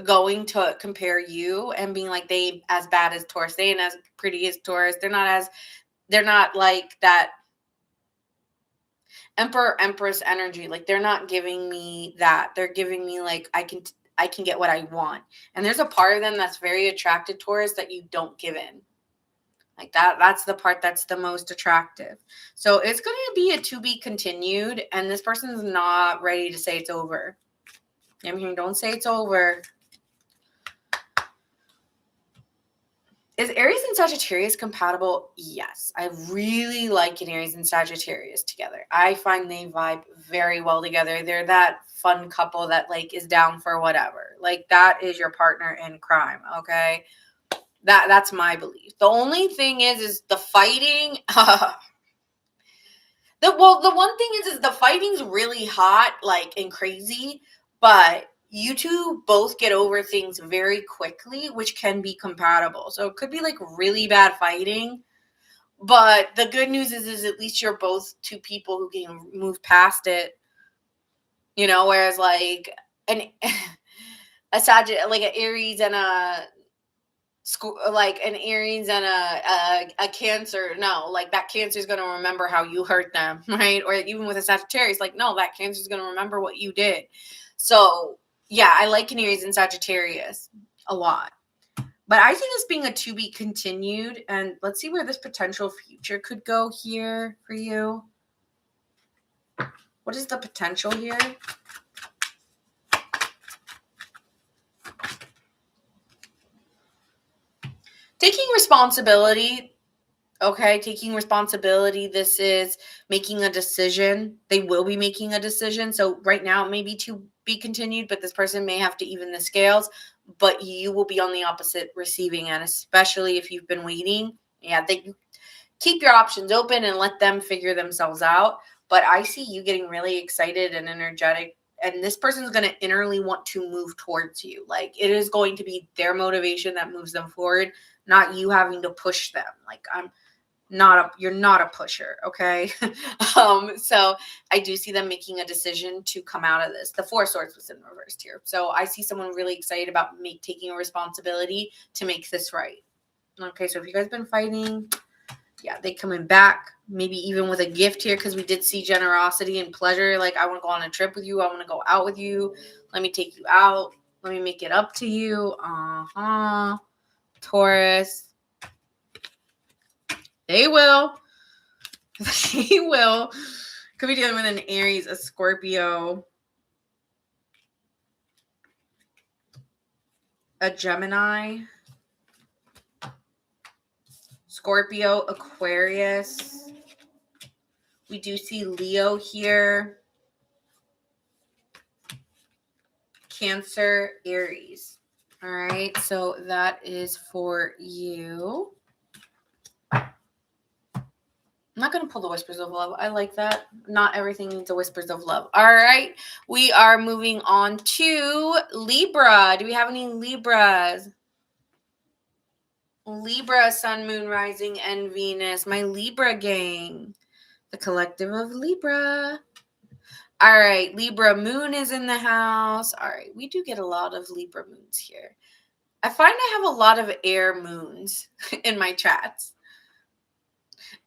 A: going to compare you and being like, they as bad as Taurus, they ain't as pretty as Taurus, they're not like that Emperor Empress energy. Like, they're not giving me that. They're giving me, like, I can get what I want. And there's a part of them that's very attracted, Taurus, that you don't give in. Like, that's the part that's the most attractive. So it's going to be a to be continued, and this person's not ready to say it's over. I'm hearing, don't say it's over. Is Aries and Sagittarius compatible? Yes. I really like an Aries and Sagittarius together. I find they vibe very well together. They're that fun couple that, like, is down for whatever. Like, that is your partner in crime, okay? That's my belief. The only thing is the fighting. The one thing is the fighting's really hot, like, and crazy, but you two both get over things very quickly, which can be compatible. So it could be, like, really bad fighting, but the good news is at least you're both two people who can move past it. Whereas, like, an Aries and an Aries and a Cancer, no, like, that Cancer is going to remember how you hurt them, right? Or even with a Sagittarius, like, no, that Cancer is going to remember what you did. So yeah, I like an Aries and Sagittarius a lot, but I see this being a to be continued. And let's see where this potential future could go here for you. What is the potential here? Taking responsibility. Okay, taking responsibility. This is making a decision. They will be making a decision. So right now it may be to be continued, but this person may have to even the scales, but you will be on the opposite receiving end, especially if you've been waiting. Yeah, you keep your options open and let them figure themselves out. But I see you getting really excited and energetic and this person's going to innerly want to move towards you. Like, it is going to be their motivation that moves them forward, not you having to push them. Like, you're not a pusher, okay? So I do see them making a decision to come out of this. The Four of Swords was in reversed here. So I see someone really excited about taking a responsibility to make this right. Okay, so if you guys been fighting, yeah, they coming back, maybe even with a gift here, because we did see generosity and pleasure. Like, I want to go on a trip with you. I want to go out with you. Let me take you out. Let me make it up to you. Taurus. They will. They will. Could be dealing with an Aries, a Scorpio, a Gemini, Scorpio, Aquarius. We do see Leo here. Cancer, Aries. All right, so that is for you. I'm not going to pull the Whispers of Love. I like that. Not everything needs a Whispers of Love. All right. We are moving on to Libra. Do we have any Libras? Libra, Sun, Moon, Rising, and Venus. My Libra gang. The collective of Libra. All right. Libra Moon is in the house. All right. We do get a lot of Libra moons here. I find I have a lot of air moons in my chats.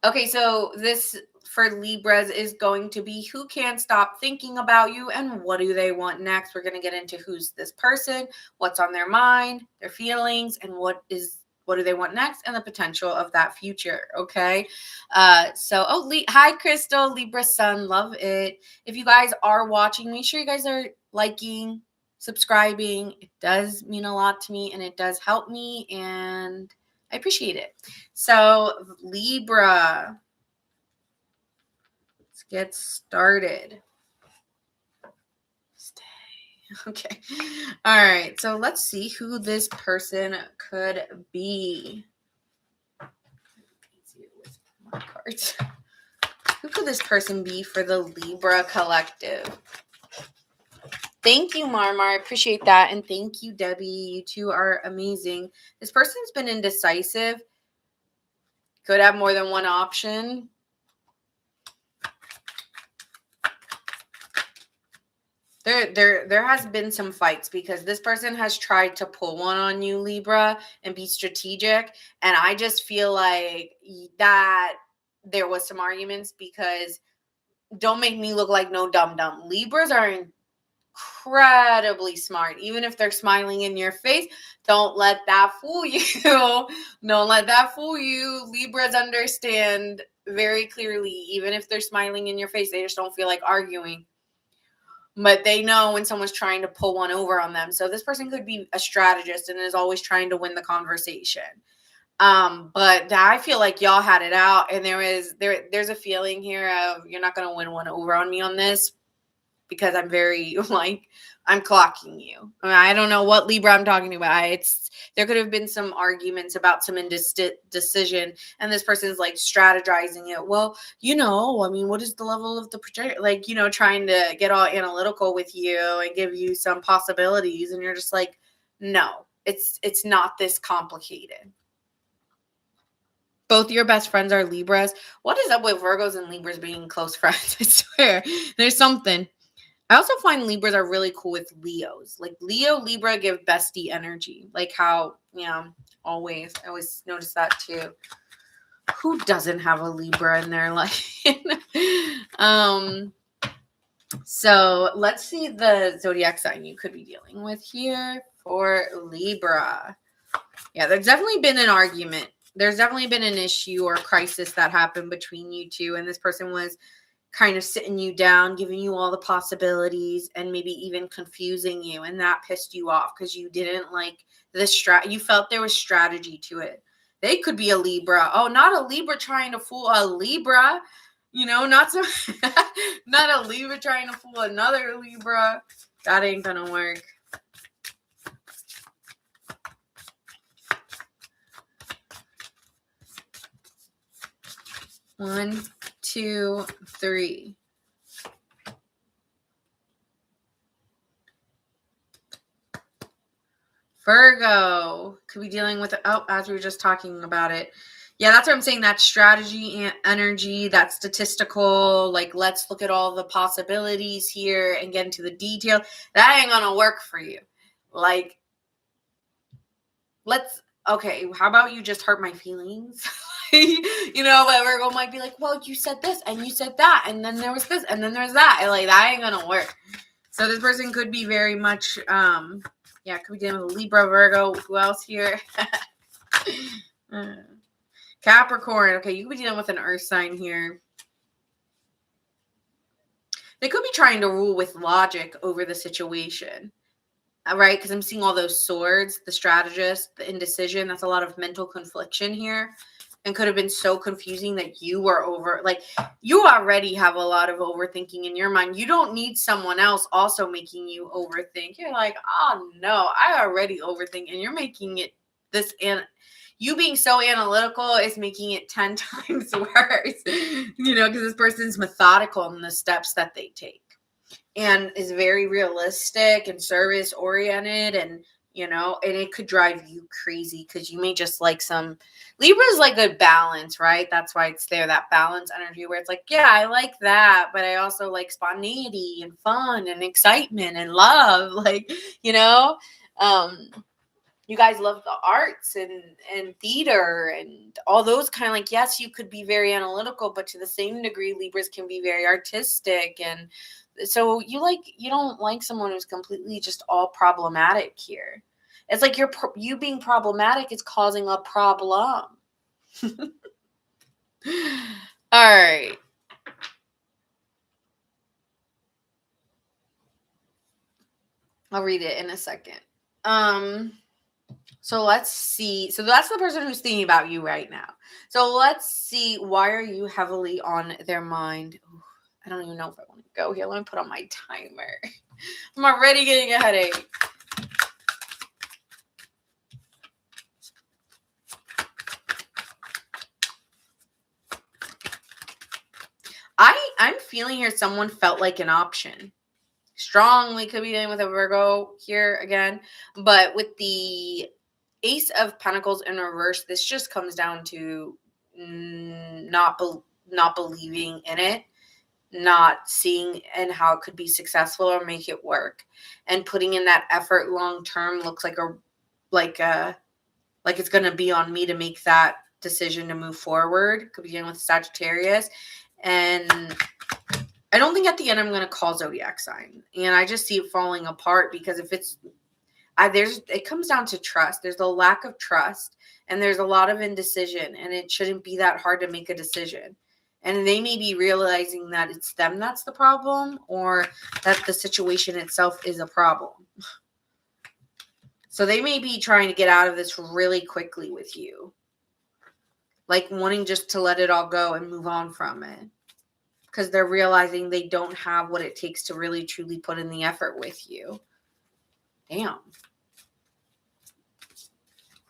A: Okay, so this for Libras is going to be who can't stop thinking about you and what do they want next. We're going to get into who's this person, what's on their mind, their feelings, and what do they want next and the potential of that future, okay? Hi, Crystal, Libra Sun, love it. If you guys are watching, make sure you guys are liking, subscribing. It does mean a lot to me and it does help me and I appreciate it. So, Libra, let's get started. Stay. Okay. All right. So, let's see who this person could be. With my cards. Who could this person be for the Libra collective? Thank you, Marmar. I appreciate that. And thank you, Debbie. You two are amazing. This person's been indecisive. Could have more than one option. There has been some fights because this person has tried to pull one on you, Libra, and be strategic. And I just feel like that there was some arguments because don't make me look like no dum-dum. Libras are incredibly smart. Even if they're smiling in your face, don't let that fool you. Don't let that fool you. Libras understand very clearly, even if they're smiling in your face, they just don't feel like arguing. But they know when someone's trying to pull one over on them. So this person could be a strategist and is always trying to win the conversation. But I feel like y'all had it out, and there's a feeling here of you're not gonna win one over on me on this because I'm very like I'm clocking you. I don't know what Libra I'm talking about. There could have been some arguments about some indecision, and this person's like strategizing it. Well, I mean, what is the level of the project? Like, trying to get all analytical with you and give you some possibilities, and you're just like, no, it's not this complicated. Both your best friends are Libras. What is up with Virgos and Libras being close friends? I swear, there's something. I also find Libras are really cool with Leos. Like Libra give bestie energy. Like how, I always notice that too. Who doesn't have a Libra in their life? So let's see the zodiac sign you could be dealing with here for Libra. Yeah, there's definitely been an argument. There's definitely been an issue or crisis that happened between you two, and this person was kind of sitting you down, giving you all the possibilities, and maybe even confusing you, and that pissed you off because you didn't like the you felt there was strategy to it. They could be a Libra. Oh, not a Libra trying to fool a Libra. Not a Libra trying to fool another Libra. That ain't gonna work. One, 2, 3. Virgo could be dealing with, as we were just talking about it. Yeah, that's what I'm saying. That strategy and energy, that statistical, like, let's look at all the possibilities here and get into the detail. That ain't gonna work for you. Like, okay, how about you just hurt my feelings? But Virgo might be like, well, you said this and you said that, and then there was this and then there's that. And like, that ain't gonna work. So this person could be very much, could be dealing with Libra, Virgo. Who else here? Capricorn. Okay, you could be dealing with an earth sign here. They could be trying to rule with logic over the situation, right? Because I'm seeing all those swords, the strategist, the indecision. That's a lot of mental confliction here, and could have been so confusing that you were you already have a lot of overthinking in your mind. You don't need someone else also making you overthink. You're like, oh no, I already overthink, and you're making it this, and you being so analytical is making it 10 times worse, because this person's methodical in the steps that they take and is very realistic and service oriented, and it could drive you crazy because you may just like some Libra's like a balance, right? That's why it's there, that balance energy where it's like, yeah, I like that, but I also like spontaneity and fun and excitement and love, you guys love the arts and theater and all those kind of, yes, you could be very analytical, but to the same degree, Libras can be very artistic. And so you don't like someone who's completely just all problematic here. It's like you being problematic is causing a problem. All right. I'll read it in a second. So let's see. So that's the person who's thinking about you right now. So let's see. Why are you heavily on their mind? Ooh, I don't even know if I want to go here. Let me put on my timer. I'm already getting a headache. I'm feeling here someone felt like an option. Strongly could be dealing with a Virgo here again. But with the Ace of Pentacles in reverse, this just comes down to not believing in it, not seeing and how it could be successful or make it work, and putting in that effort long term looks like it's going to be on me to make that decision to move forward. Could be dealing with Sagittarius, and I don't think at the end I'm going to call zodiac sign, and I just see it falling apart because if it's it comes down to trust. There's a lack of trust, and there's a lot of indecision, and it shouldn't be that hard to make a decision. And they may be realizing that it's them that's the problem, or that the situation itself is a problem. So they may be trying to get out of this really quickly with you, like wanting just to let it all go and move on from it, because they're realizing they don't have what it takes to really truly put in the effort with you. Damn.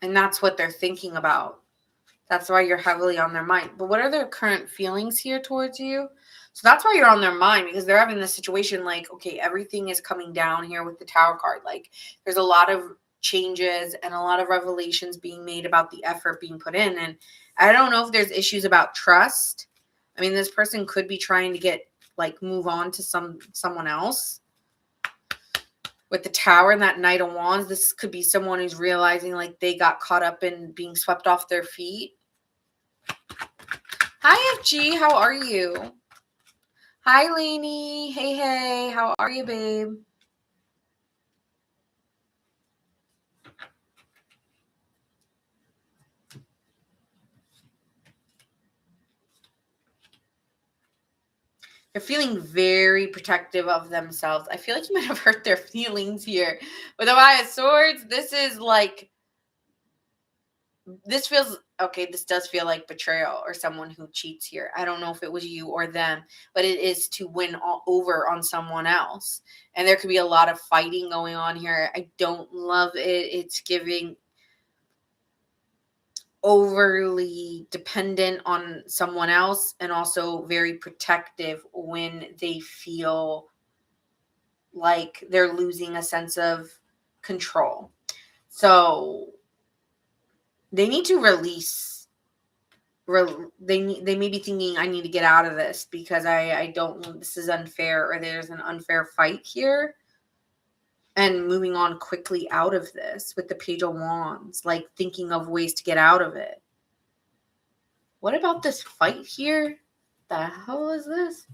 A: And that's what they're thinking about. That's why you're heavily on their mind. But what are their current feelings here towards you? So that's why you're on their mind, because they're having this situation like, okay, everything is coming down here with the Tower card. Like, there's a lot of changes and a lot of revelations being made about the effort being put in. And I don't know if there's issues about trust. I mean, this person could be trying to move on to someone else. With the Tower and that Knight of Wands, this could be someone who's realizing they got caught up in being swept off their feet. Hi, FG. How are you? Hi, Lainey. Hey. How are you, babe? They're feeling very protective of themselves. I feel like you might have hurt their feelings here. With the Five of Swords, this does feel like betrayal or someone who cheats here. I don't know if it was you or them, but it is to win over on someone else. And there could be a lot of fighting going on here. I don't love it. It's giving overly dependent on someone else, and also very protective when they feel like they're losing a sense of control. So they need to release. They may be thinking, I need to get out of this because I don't, this is unfair, or there's an unfair fight here. And moving on quickly out of this with the Page of Wands, like thinking of ways to get out of it. What about this fight here? The hell is this?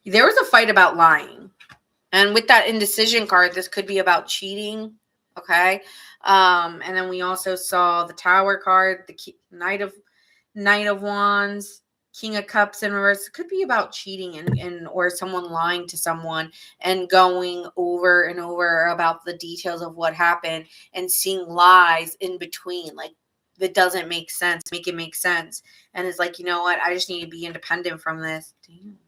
A: There was a fight about lying. And with that indecision card, this could be about cheating. Okay. And then we also saw the Tower card, the Knight of Wands, King of Cups in reverse. It could be about cheating and or someone lying to someone and going over and over about the details of what happened and seeing lies in between. Like, that doesn't make sense. Make it make sense. And it's like, you know what? I just need to be independent from this. Damn.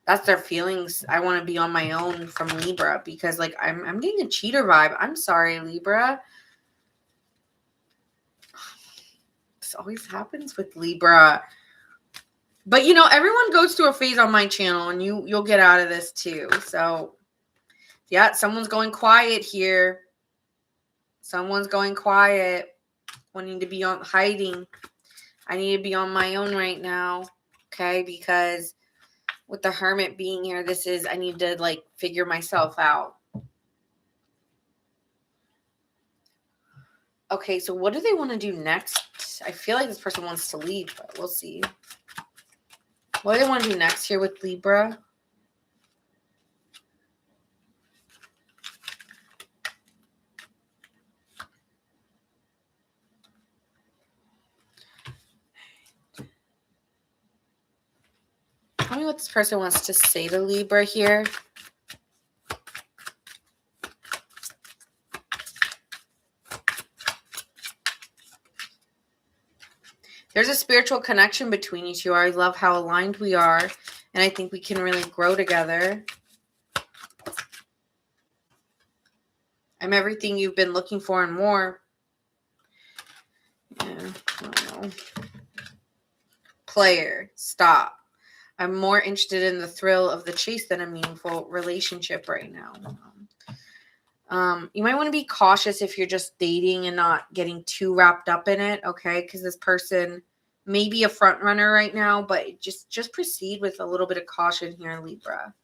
A: That's their feelings. I want to be on my own from Libra because, like, I'm getting a cheater vibe. I'm sorry, Libra. This always happens with Libra. But, you know, everyone goes through a phase on my channel, and you'll get out of this too. So, yeah, someone's going quiet here. Someone's going quiet, wanting to be on hiding. I need to be on my own right now, okay? Because with the Hermit being here, I need to, like, figure myself out. Okay, so what do they want to do next? I feel like this person wants to leave, but we'll see. What do they want to do next here with Libra? Tell me what this person wants to say to Libra here. There's a spiritual connection between you two. I love how aligned we are, and I think we can really grow together. I'm everything you've been looking for and more. Yeah, I don't know. Player, stop. I'm more interested in the thrill of the chase than a meaningful relationship right now. You might want to be cautious if you're just dating and not getting too wrapped up in it, okay? Because this person may be a front runner right now, but just proceed with a little bit of caution here, Libra.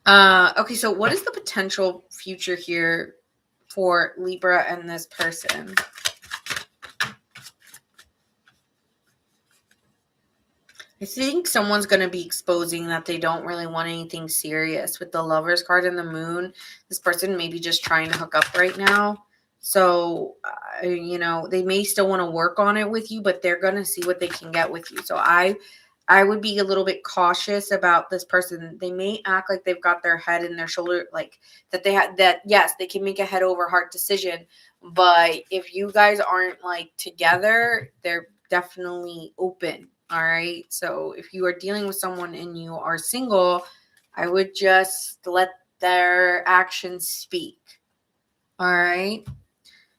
A: Okay, so what is the potential future here for Libra and this person? I think someone's going to be exposing that they don't really want anything serious. With the Lovers card and the Moon, this person may be just trying to hook up right now. So, you know, they may still want to work on it with you, but they're going to see what they can get with you. So I would be a little bit cautious about this person. They may act like they've got their head in their shoulder, like that they had that, yes, they can make a head over heart decision. But if you guys aren't like together, they're definitely open. All right. So if you are dealing with someone and you are single, I would just let their actions speak. All right.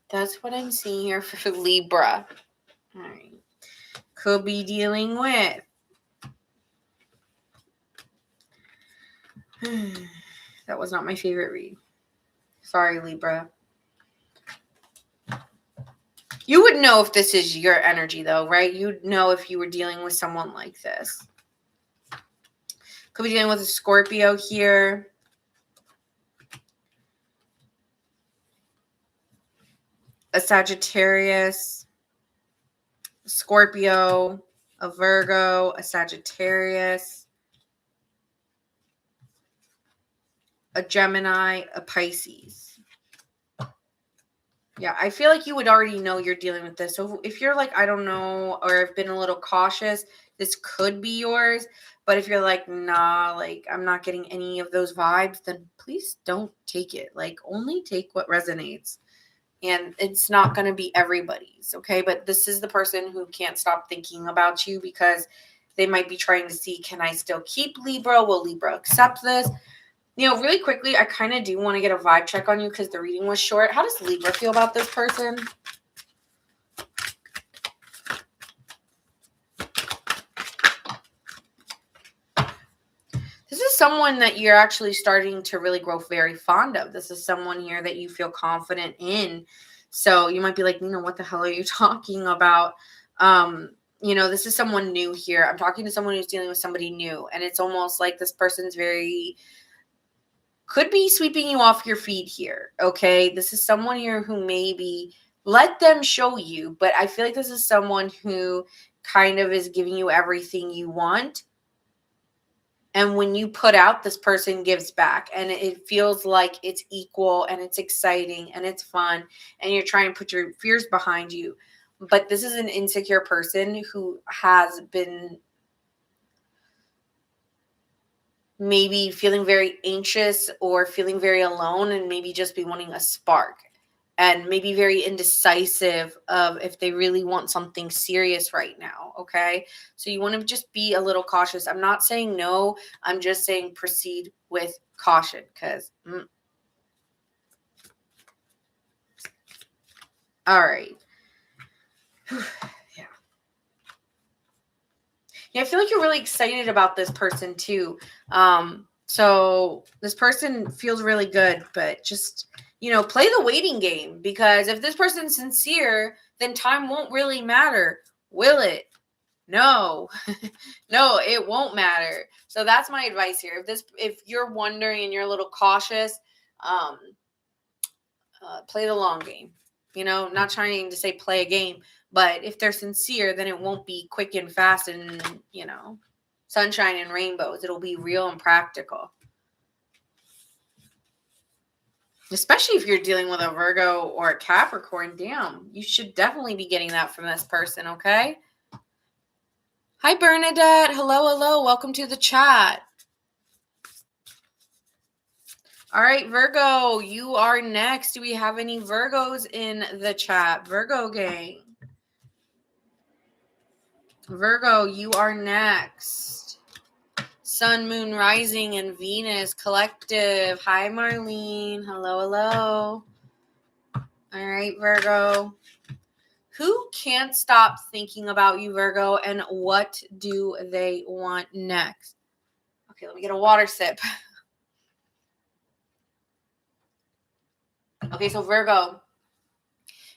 A: That's what I'm seeing here for Libra. All right. Could be dealing with. That was not my favorite read. Sorry, Libra. You would know if this is your energy, though, right? You'd know if you were dealing with someone like this. Could be dealing with a Scorpio here. A Sagittarius. A Scorpio. A Virgo. A Sagittarius. A Gemini. A Pisces. Yeah, I feel like you would already know you're dealing with this. So if you're like, I don't know, or have been a little cautious, this could be yours. But if you're like, nah, like I'm not getting any of those vibes, then please don't take it. Like only take what resonates. And it's not going to be everybody's, okay? But this is the person who can't stop thinking about you because They might be trying to see, can I still keep Libra? Will Libra accept this? Really quickly, I kind of do want to get a vibe check on you because the reading was short. How does Libra feel about this person? This is someone that you're actually starting to really grow very fond of. This is someone here that you feel confident in. So you might be like, what the hell are you talking about? This is someone new here. I'm talking to someone who's dealing with somebody new. And it's almost like this person's could be sweeping you off your feet here. Okay. This is someone here who maybe let them show you. But I feel like this is someone who kind of is giving you everything you want. And when you put out, this person gives back, and it feels like it's equal and it's exciting and it's fun, and you're trying to put your fears behind you. But this is an insecure person who has been maybe feeling very anxious or feeling very alone, and maybe just be wanting a spark, and maybe very indecisive of if they really want something serious right now. Okay. So you want to just be a little cautious. I'm not saying no. I'm just saying proceed with caution because. All right. Yeah. I feel like you're really excited about this person too. So this person feels really good, but just, play the waiting game, because if this person's sincere, then time won't really matter. Will it? No. No, it won't matter. So that's my advice here. If you're wondering and you're a little cautious, play the long game. Not trying to say play a game, but if they're sincere, then it won't be quick and fast and, sunshine and rainbows. It'll be real and practical. Especially if you're dealing with a Virgo or a Capricorn. Damn, you should definitely be getting that from this person, okay? Hi, Bernadette. Hello. Welcome to the chat. All right, Virgo, you are next. Do we have any Virgos in the chat? Virgo gang. Virgo, you are next. Sun, Moon, Rising, and Venus Collective. Hi, Marlene. Hello. All right, Virgo. Who can't stop thinking about you, Virgo, and what do they want next? Okay, let me get a water sip. Okay, so Virgo,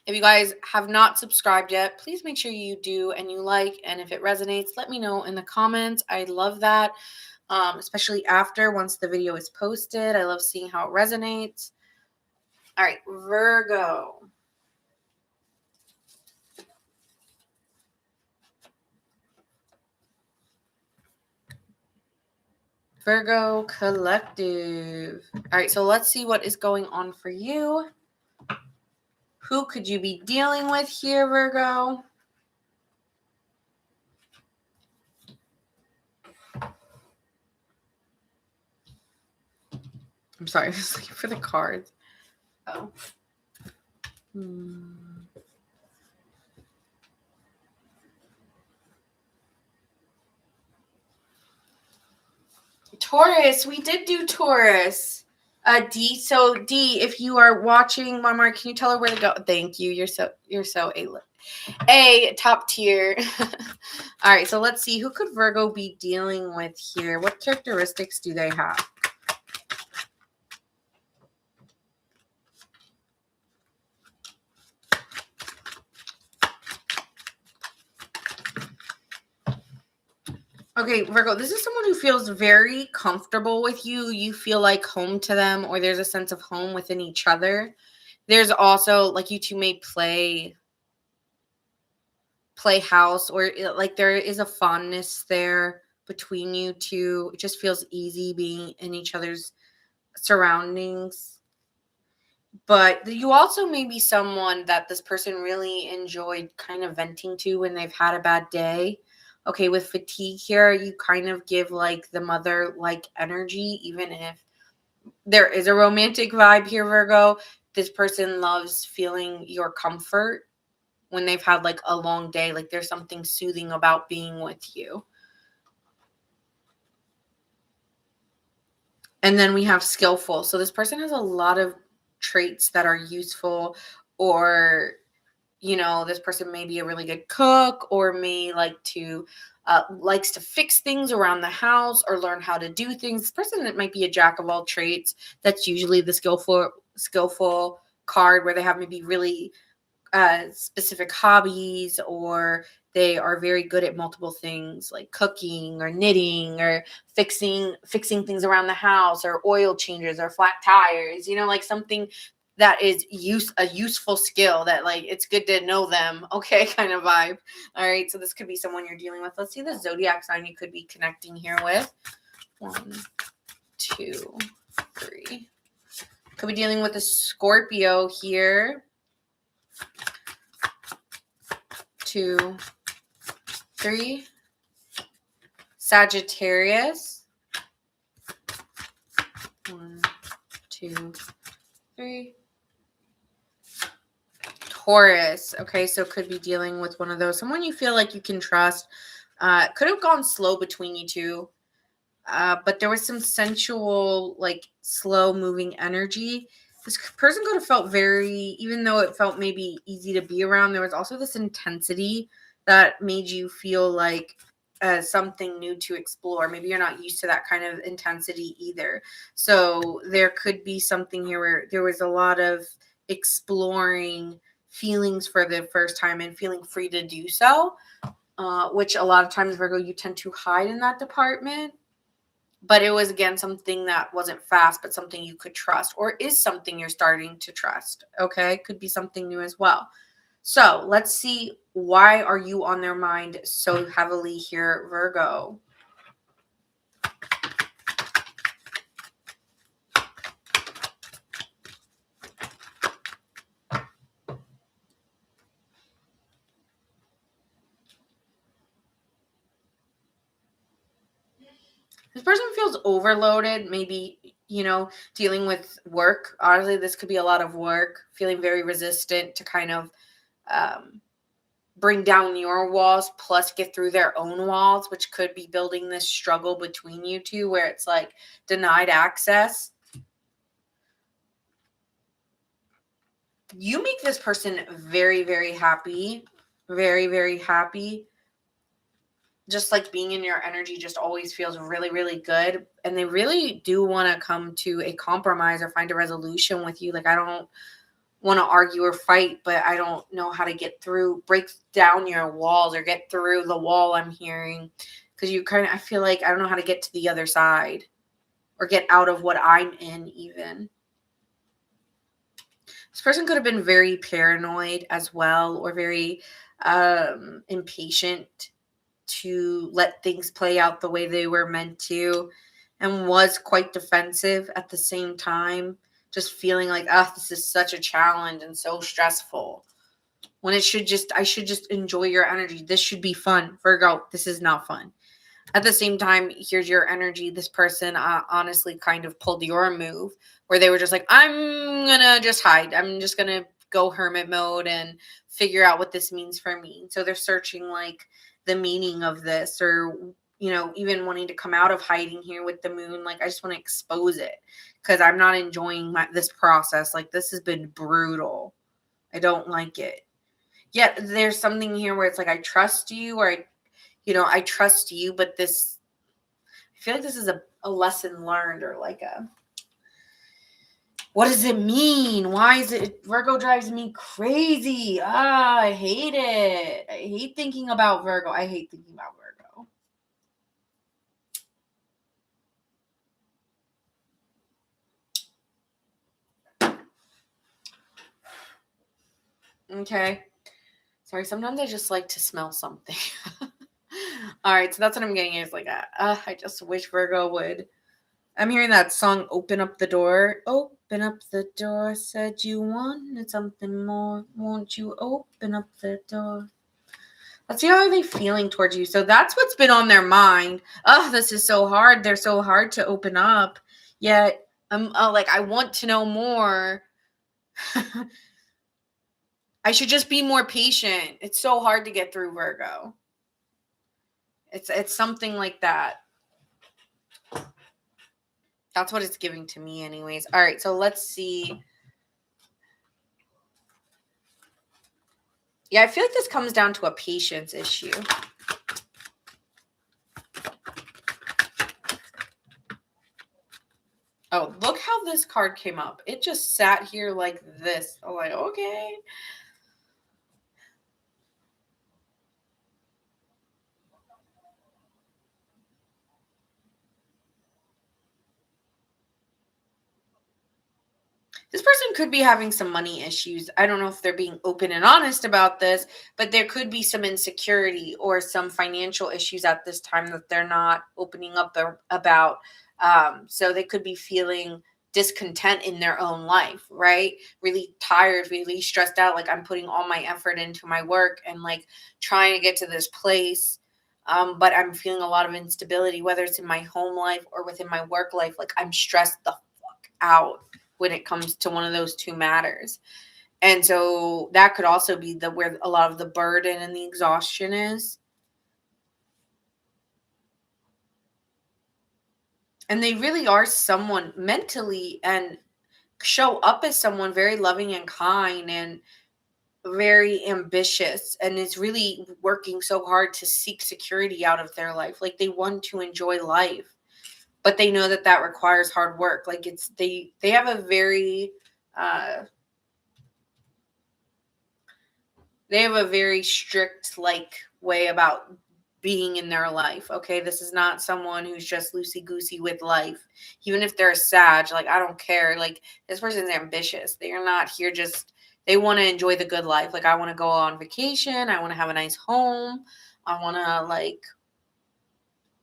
A: if you guys have not subscribed yet, please make sure you do and you like. And if it resonates, let me know in the comments. I love that, especially once the video is posted. I love seeing how it resonates. All right, Virgo. Virgo Collective. All right, so let's see what is going on for you. Who could you be dealing with here, Virgo? I'm sorry, I was looking for the cards. Oh. Taurus, we did do Taurus. D. So D, if you are watching, Mama, can you tell her where to go? Thank you. You're so A top tier. All right, so let's see, who could Virgo be dealing with here? What characteristics do they have? Okay, Virgo, this is someone who feels very comfortable with you. You feel like home to them, or there's a sense of home within each other. There's also, like, you two may play house, or like there is a fondness there between you two. It just feels easy being in each other's surroundings. But you also may be someone that this person really enjoyed kind of venting to when they've had a bad day. Okay, with fatigue here, you kind of give like the mother like energy, even if there is a romantic vibe here, Virgo. This person loves feeling your comfort when they've had like a long day. Like there's something soothing about being with you. And then we have skillful. So this person has a lot of traits that are useful, or, this person may be a really good cook, or may likes to fix things around the house or learn how to do things. This person that might be a jack of all trades. That's usually the skillful card, where they have maybe really specific hobbies, or they are very good at multiple things like cooking or knitting or fixing things around the house, or oil changes or flat tires, like something that is a useful skill that, like, it's good to know them, okay, kind of vibe. All right, so this could be someone you're dealing with. Let's see the zodiac sign you could be connecting here with. 1, 2, 3. Could be dealing with a Scorpio here. 2, 3. Sagittarius. 1, 2, 3. Taurus. Okay, so could be dealing with one of those. Someone you feel like you can trust. Could have gone slow between you two. But there was some sensual, like, slow moving energy. This person could have felt even though it felt maybe easy to be around, there was also this intensity that made you feel like something new to explore. Maybe you're not used to that kind of intensity either. So there could be something here where there was a lot of exploring feelings for the first time and feeling free to do so, which a lot of times, Virgo, you tend to hide in that department. But it was, again, something that wasn't fast, but something you could trust, or is something you're starting to trust. Okay, could be something new as well. So let's see, why are you on their mind so heavily here, Virgo? This person feels overloaded, maybe, dealing with work. Honestly, this could be a lot of work, feeling very resistant to kind of bring down your walls, plus get through their own walls, which could be building this struggle between you two, where it's like denied access. You make this person very, very happy. Very, very happy. Just like being in your energy just always feels really, really good. And they really do want to come to a compromise or find a resolution with you. Like, I don't want to argue or fight, but I don't know how to break down your walls or get through the wall, I'm hearing. Because I feel like I don't know how to get to the other side or get out of what I'm in even. This person could have been very paranoid as well, or very impatient to let things play out the way they were meant to, and was quite defensive at the same time, just feeling like, this is such a challenge and so stressful, when I should just enjoy your energy. This should be fun. Virgo, this is not fun. At the same time, here's your energy. This person honestly kind of pulled your move, where they were just like, I'm gonna just hide. I'm just gonna go hermit mode and figure out what this means for me. So they're searching, like, the meaning of this, or, even wanting to come out of hiding here with the moon. Like, I just want to expose it, because I'm not enjoying this process. Like, this has been brutal. I don't like it. Yet there's something here where it's like, I trust you, or I trust you, but I feel like this is a lesson learned, or like what does it mean? Why is it? Virgo drives me crazy. I hate it. I hate thinking about Virgo. I hate thinking about Virgo. Okay. Sorry, sometimes I just like to smell something. All right, so that's what I'm getting is like, I just wish Virgo would. I'm hearing that song, Open Up the Door. Open up the door, said you wanted something more. Won't you open up the door? Let's see, how are they feeling towards you? So that's what's been on their mind. This is so hard. They're so hard to open up. Yet, I'm like, I want to know more. I should just be more patient. It's so hard to get through, Virgo. It's something like that. That's what it's giving to me anyways. All right, so let's see. Yeah, I feel like this comes down to a patience issue. Oh, look how this card came up. It just sat here like this. I'm like, okay. This person could be having some money issues. I don't know if they're being open and honest about this, but there could be some insecurity or some financial issues at this time that they're not opening up about. So they could be feeling discontent in their own life, right? Really tired, really stressed out. Like, I'm putting all my effort into my work and like trying to get to this place. But I'm feeling a lot of instability, whether it's in my home life or within my work life. Like, I'm stressed the fuck out when it comes to one of those two matters. And so that could also be where a lot of the burden and the exhaustion is. And they really are someone mentally and show up as someone very loving and kind and very ambitious, and is really working so hard to seek security out of their life. Like, they want to enjoy life, but they know that that requires hard work. Like, they have a very they have a very strict like way about being in their life. Okay, this is not someone who's just loosey goosey with life. Even if they're a Sag, like, I don't care. Like, this person's ambitious. They are not here just. They want to enjoy the good life. Like, I want to go on vacation. I want to have a nice home. I want to like.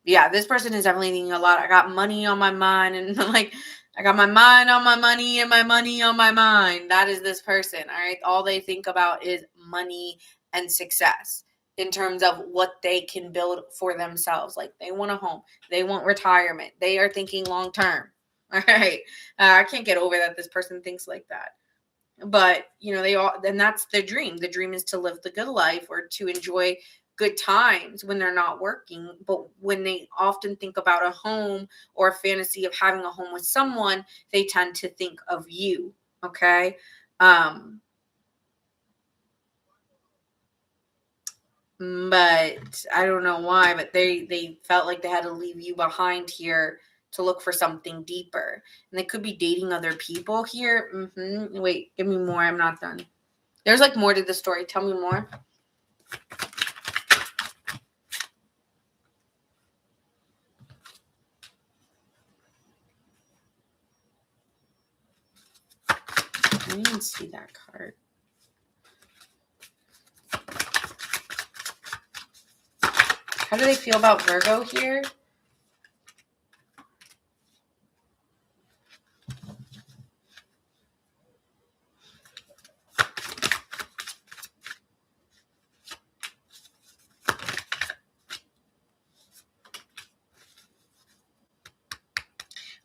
A: Yeah, this person is definitely thinking a lot. I got money on my mind, and like, I got my mind on my money and my money on my mind. That is this person. All right. All they think about is money and success in terms of what they can build for themselves. Like, they want a home, they want retirement, they are thinking long term. All right. I can't get over that this person thinks like that. But, they all, and that's their dream. The dream is to live the good life or to enjoy good times when they're not working. But when they often think about a home or a fantasy of having a home with someone, they tend to think of you. Okay. But I don't know why, but they felt like they had to leave you behind here to look for something deeper. And they could be dating other people here. Wait, give me more. I'm not done. There's like more to the story. Tell me more. I didn't even see that card. How do they feel about Virgo here?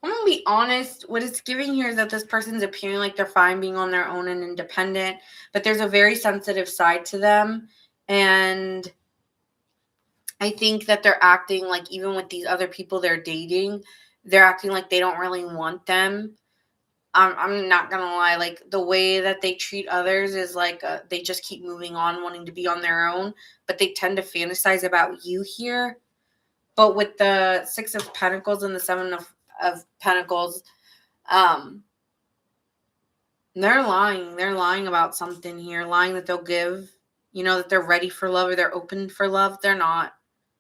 A: I'm gonna be honest. What it's giving here is that this person's appearing like they're fine being on their own and independent, but there's a very sensitive side to them. And I think that they're acting like, even with these other people they're dating, they're acting like they don't really want them. I'm not gonna lie, like, the way that they treat others is like they just keep moving on, wanting to be on their own, but they tend to fantasize about you here. But with the Six of Pentacles and the Seven of Pentacles, um, they're lying. They're lying about something here, lying that they'll give, that they're ready for love or they're open for love. They're not.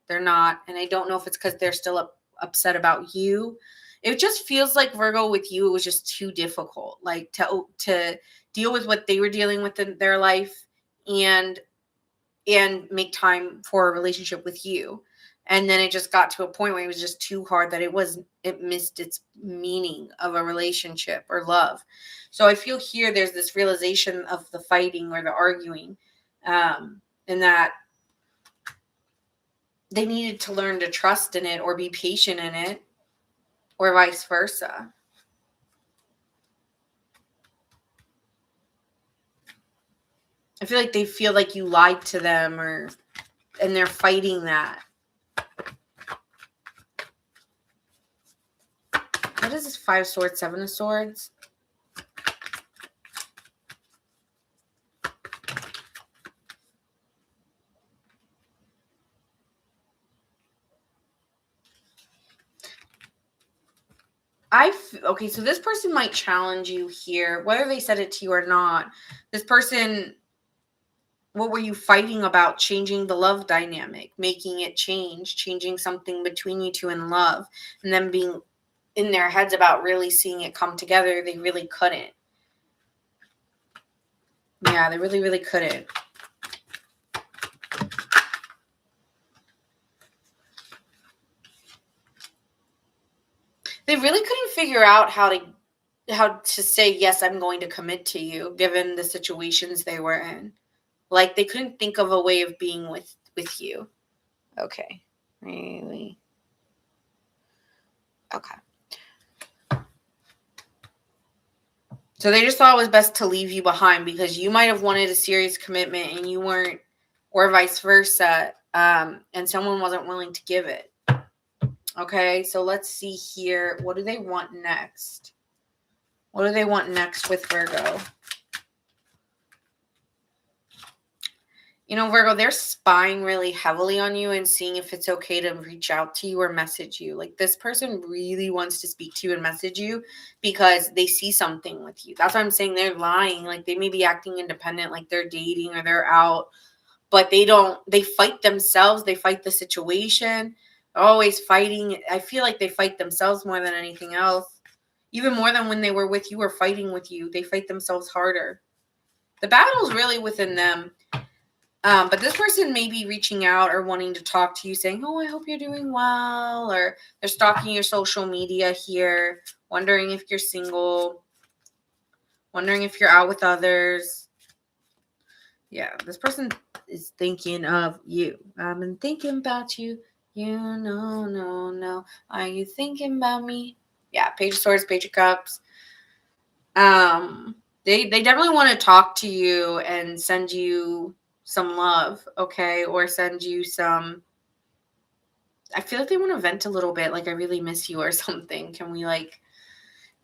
A: They're not. And I don't know if it's because they're still upset about you. It just feels like, Virgo, with you, it was just too difficult, like to deal with what they were dealing with in their life and make time for a relationship with you. And then it just got to a point where it was just too hard, that it missed its meaning of a relationship or love. So I feel here there's this realization of the fighting or the arguing, and that they needed to learn to trust in it or be patient in it, or vice versa. I feel like they feel like you lied to them, and they're fighting that. What what is this? 5 of Swords, 7 of Swords. Okay, so this person might challenge you here, whether they said it to you or not. This person, what were you fighting about? Changing the love dynamic, making it change, changing something between you two in love, and then being in their heads about really seeing it come together. They really couldn't. Yeah, they really, really couldn't. They really couldn't figure out how to say, yes, I'm going to commit to you, given the situations they were in. Like, they couldn't think of a way of being with you. Okay. Really? Okay. So they just thought it was best to leave you behind because you might have wanted a serious commitment and you weren't, or vice versa, and someone wasn't willing to give it. Okay, so let's see here. What do they want next? What do they want next with Virgo? You know, Virgo, they're spying really heavily on you and seeing if it's okay to reach out to you or message you. Like, this person really wants to speak to you and message you because they see something with you. That's why I'm saying they're lying. Like, they may be acting independent, like they're dating or they're out, but they fight themselves. They fight the situation. They're always fighting. I feel like they fight themselves more than anything else. Even more than when they were with you or fighting with you. They fight themselves harder. The battle's really within them. But this person may be reaching out or wanting to talk to you saying, oh, I hope you're doing well. Or they're stalking your social media here, wondering if you're single, wondering if you're out with others. Yeah, this person is thinking of you. I've been thinking about you. You know, no. Are you thinking about me? Yeah, Page of Swords, Page of Cups. They definitely want to talk to you and send you some love, okay, or send you some. I feel like they want to vent a little bit, like I really miss you or something. Can we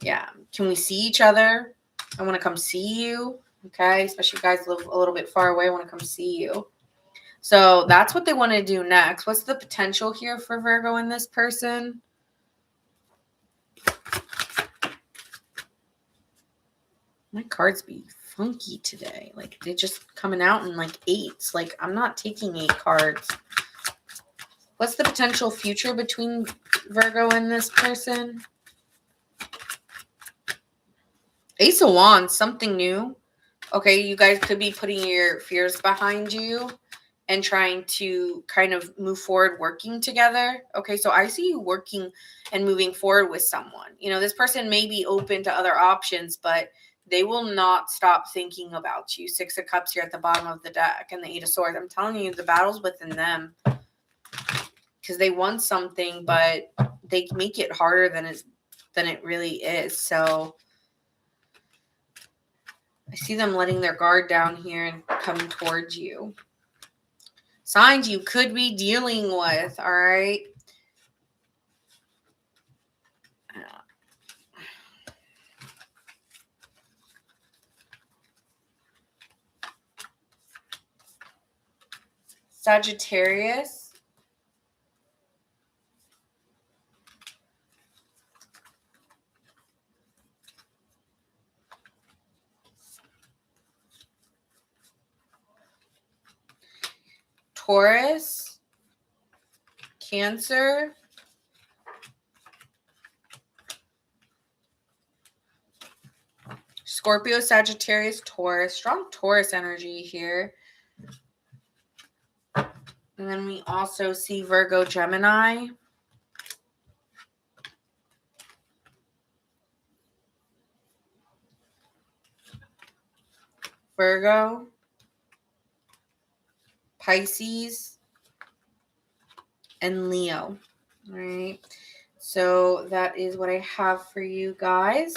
A: can we see each other? I want to come see you, okay, especially if you guys live a little bit far away. I want to come see you. So that's what they want to do next. What's the potential here for Virgo and this person? My cards be funky today. Like, they're just coming out in like 8s. Like, I'm not taking 8 cards. What's the potential future between Virgo and this person? Ace of Wands, something new. Okay, you guys could be putting your fears behind you and trying to kind of move forward, working together. Okay, so I see you working and moving forward with someone. You know, this person may be open to other options, but they will not stop thinking about you. 6 of Cups here at the bottom of the deck and the 8 of Swords. I'm telling you, the battle's within them because they want something, but they make it harder than it really is. So I see them letting their guard down here and coming towards you. Signs you could be dealing with, all right? Sagittarius. Taurus. Cancer. Scorpio, Sagittarius, Taurus. Strong Taurus energy here. And then we also see Virgo, Gemini. Virgo. Pisces. And Leo. All right. So that is what I have for you guys.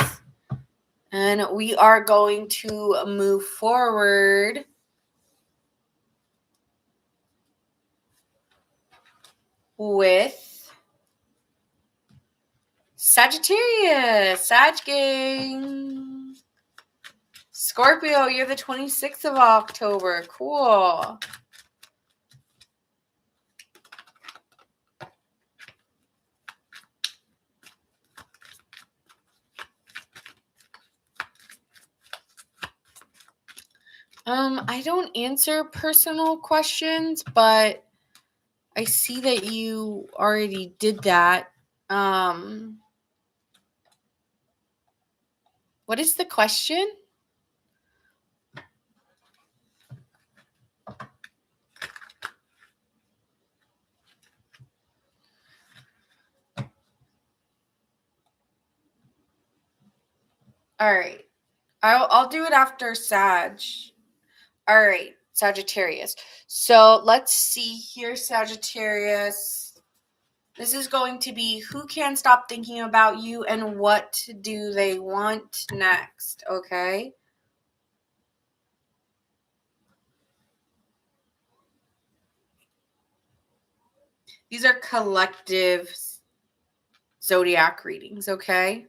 A: And we are going to move forward with Sagittarius, Sag Gang. Scorpio, you're the 26th of October. Cool. I don't answer personal questions, but I see that you already did that. What is the question? All right. I'll do it after Sag. All right, Sagittarius. So let's see here, Sagittarius. This is going to be who can't stop thinking about you and what do they want next, okay? These are collective zodiac readings, okay?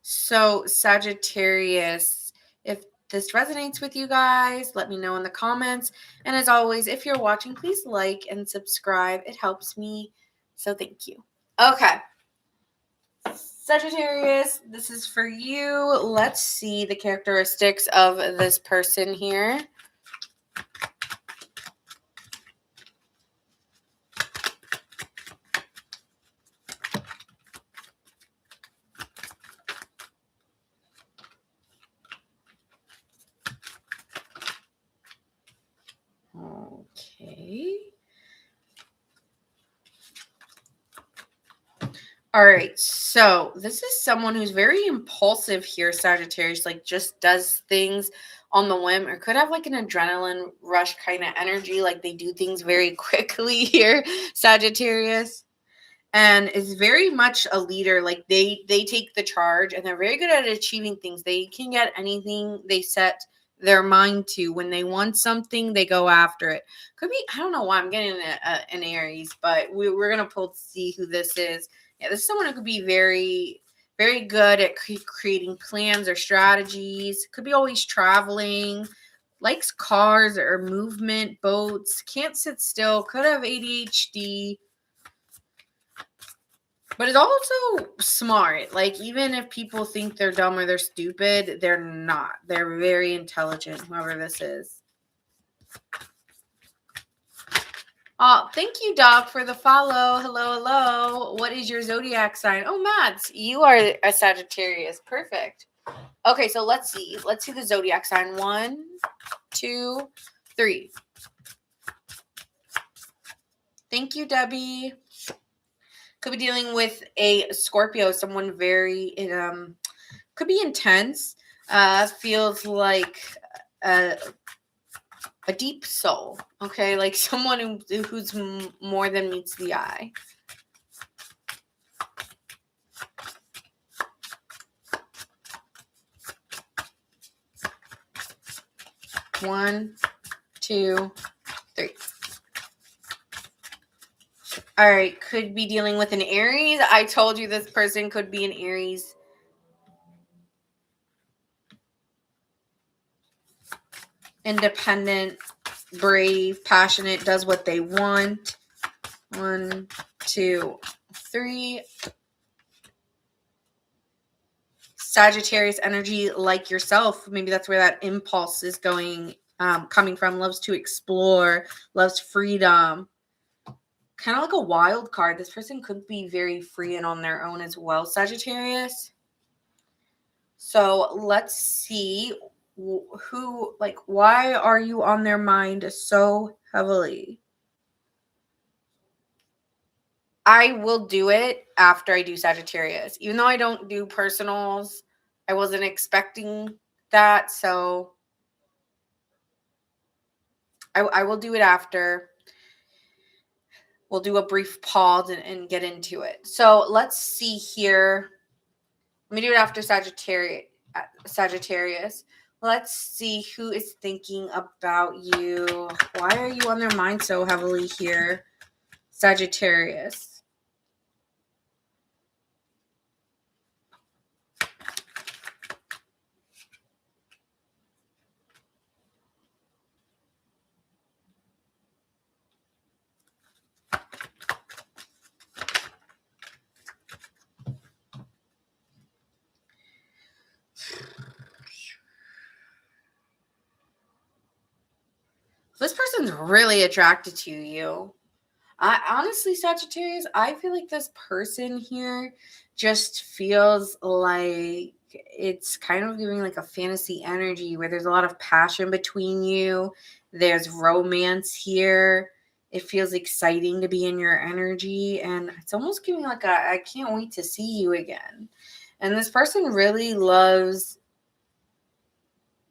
A: So, Sagittarius, if this resonates with you guys, let me know in the comments. And as always, if you're watching, please like and subscribe. It helps me. So, thank you. Okay. Sagittarius, this is for you. Let's see the characteristics of this person here. Okay. All right. So this is someone who's very impulsive here, Sagittarius, like just does things on the whim or could have like an adrenaline rush kind of energy. Like they do things very quickly here, Sagittarius. And is very much a leader. Like they take the charge and they're very good at achieving things. They can get anything they set their mind to. When they want something, they go after it. Could be, I don't know why I'm getting an Aries, but we're gonna pull to see who this is. Yeah, this is someone who could be very very good at creating plans or strategies. Could be always traveling, likes cars or movement, boats, can't sit still, could have ADHD, but it's also smart. Like, even if people think they're dumb or they're stupid, they're not. They're very intelligent, whoever this is. Thank you, Doc, for the follow. Hello, hello. What is your zodiac sign? Oh, Mads, you are a Sagittarius. Perfect. Okay, so let's see. Let's see the zodiac sign. 1, 2, 3. Thank you, Debbie. Could be dealing with a Scorpio, someone very could be intense. Feels like a deep soul. Okay, like someone who's more than meets the eye. One, 2, 3. All right, could be dealing with an Aries. I told you this person could be an Aries. Independent, brave, passionate, does what they want. 1, 2, 3. Sagittarius energy, like yourself. Maybe that's where that impulse is coming from. Loves to explore, loves freedom. Kind of like a wild card. This person could be very free and on their own as well, Sagittarius. So let's see who, like, why are you on their mind so heavily? I will do it after I do Sagittarius. Even though I don't do personals, I wasn't expecting that. So I will do it after. We'll do a brief pause and get into it. So let's see here. Let me do it after Sagittarius. Let's see who is thinking about you. Why are you on their mind so heavily here, Sagittarius. This person's really attracted to you. I honestly, Sagittarius, I feel like this person here just feels like it's kind of giving like a fantasy energy where there's a lot of passion between you. There's romance here. It feels exciting to be in your energy, and it's almost giving like a I can't wait to see you again. And this person really loves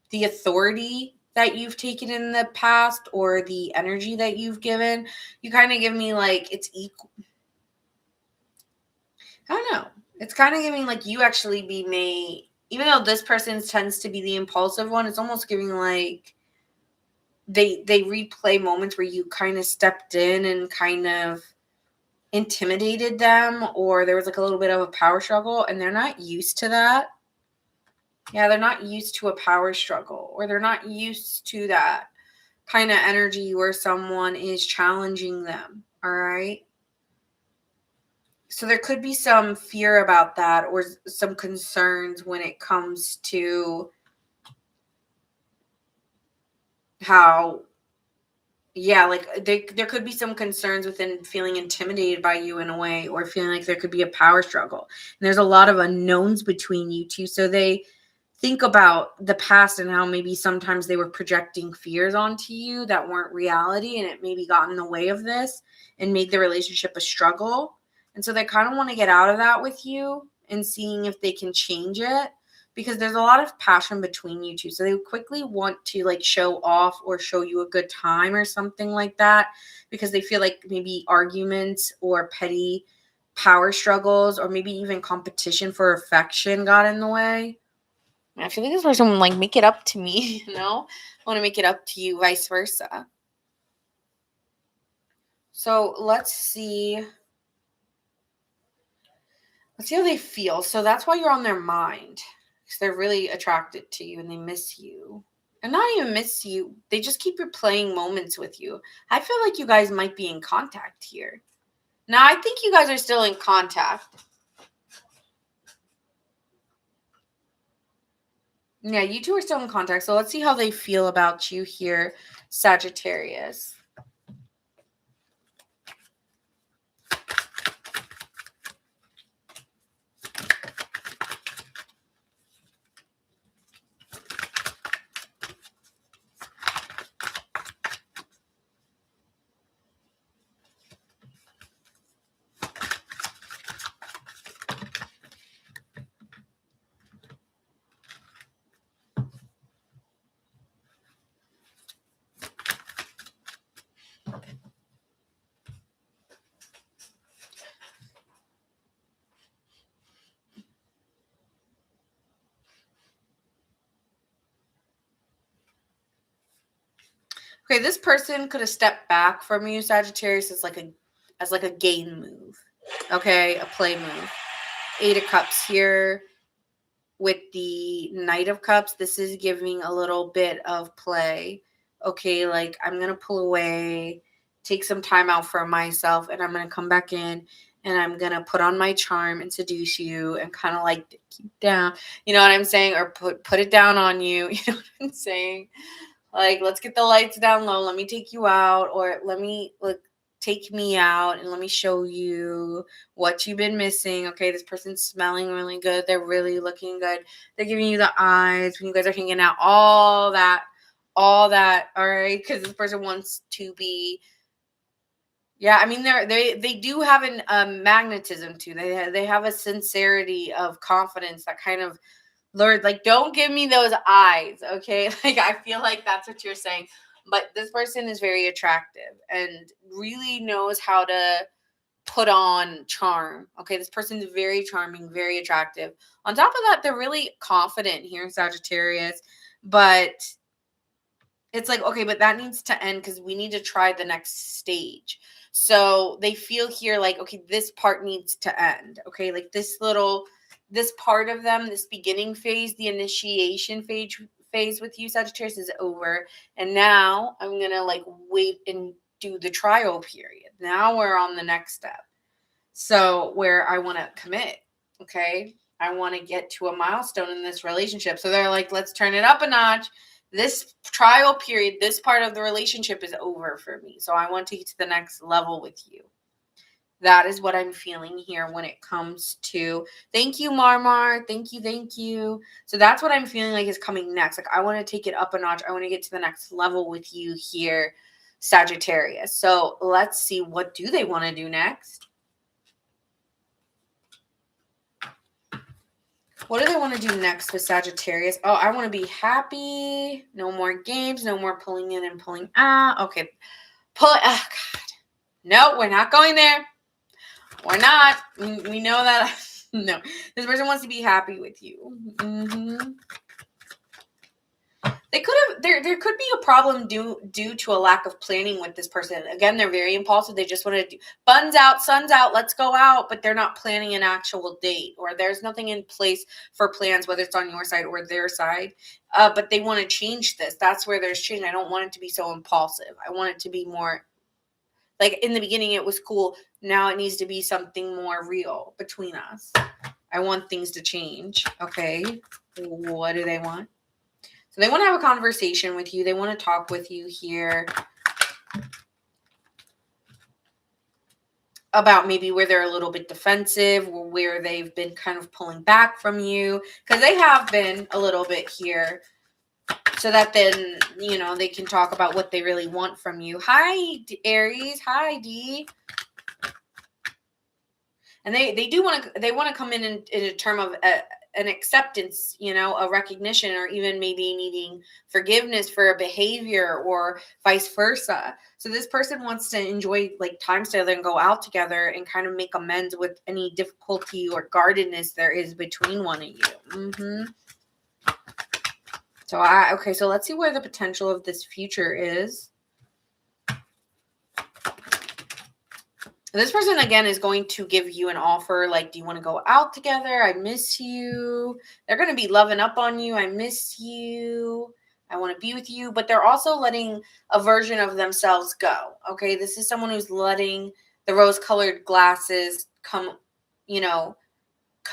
A: the authority that you've taken in the past or the energy that you've given. You kind of give me like it's equal. I don't know. It's kind of giving like you actually be made, even though this person tends to be the impulsive one, it's almost giving like they replay moments where you kind of stepped in and kind of intimidated them, or there was like a little bit of a power struggle and they're not used to that. Yeah, they're not used to a power struggle, or they're not used to that kind of energy where someone is challenging them. All right. So there could be some fear about that, or some concerns when it comes to how, yeah, like there could be some concerns within feeling intimidated by you in a way, or feeling like there could be a power struggle. And there's a lot of unknowns between you two. So they think about the past and how maybe sometimes they were projecting fears onto you that weren't reality, and it maybe got in the way of this and made the relationship a struggle. And so they kind of want to get out of that with you and seeing if they can change it, because there's a lot of passion between you two. So they quickly want to like show off or show you a good time or something like that, because they feel like maybe arguments or petty power struggles or maybe even competition for affection got in the way. I feel like this person would like make it up to me, I want to make it up to you, vice versa. So let's see. Let's see how they feel. So that's why you're on their mind. Because they're really attracted to you and they miss you. And not even miss you. They just keep replaying moments with you. I feel like you guys might be in contact here. Now, I think you guys are still in contact. Yeah, you two are still in contact. So let's see how they feel about you here, Sagittarius. Okay, this person could have stepped back from you, Sagittarius, as like a game move. Okay, a play move. 8 of Cups here with the Knight of Cups. This is giving a little bit of play. Okay, like I'm gonna pull away, take some time out for myself, and I'm gonna come back in and I'm gonna put on my charm and seduce you and kind of like keep down. You know what I'm saying? Or put it down on you. You know what I'm saying? Like, let's get the lights down low. Let me take you out, or let me take me out and let me show you what you've been missing. Okay, this person's smelling really good. They're really looking good. They're giving you the eyes when you guys are hanging out. All that. All right, because this person wants to be. Yeah, I mean they do have an magnetism too. They have a sincerity of confidence that kind of Lord, like, don't give me those eyes, okay? Like, I feel like that's what you're saying. But this person is very attractive and really knows how to put on charm. Okay, this person is very charming, very attractive. On top of that, they're really confident here in Sagittarius, but it's like, okay, but that needs to end because we need to try the next stage. So they feel here like, okay, this part needs to end. Okay, like this part of them, this beginning phase, the initiation phase with you, Sagittarius, is over. And now I'm gonna like wait and do the trial period. Now we're on the next step. So where I want to commit. Okay. I want to get to a milestone in this relationship. So they're like, let's turn it up a notch. This trial period, this part of the relationship is over for me. So I want to get to the next level with you. That is what I'm feeling here when it comes to, thank you, Marmar. Thank you. Thank you. So that's what I'm feeling like is coming next. Like I want to take it up a notch. I want to get to the next level with you here, Sagittarius. So let's see, what do they want to do next? What do they want to do next with Sagittarius? Oh, I want to be happy. No more games. No more pulling in and pulling out. Okay. Pull it. Oh, God. No, we're not going there. We're not. We know that. No. This person wants to be happy with you. Mm-hmm. They could have, there could be a problem due to a lack of planning with this person. Again, they're very impulsive. They just want to do buns out, suns out, let's go out, but they're not planning an actual date, or there's nothing in place for plans, whether it's on your side or their side. But they want to change this. That's where there's change. I don't want it to be so impulsive. I want it to be more like in the beginning it was cool. Now it needs to be something more real between us. I want things to change. Okay. What do they want? So they want to have a conversation with you. They want to talk with you here about maybe where they're a little bit defensive, or where they've been kind of pulling back from you, because they have been a little bit here, so that then, you know, they can talk about what they really want from you. Hi, Aries. Hi, D. And they do want to come in a term of an acceptance, you know, a recognition, or even maybe needing forgiveness for a behavior, or vice versa. So this person wants to enjoy like time together and go out together and kind of make amends with any difficulty or guardedness there is between one of you. Mm-hmm. So okay, so let's see where the potential of this future is. This person, again, is going to give you an offer like, do you want to go out together? I miss you. They're going to be loving up on you. I miss you. I want to be with you. But they're also letting a version of themselves go. Okay, this is someone who's letting the rose-colored glasses come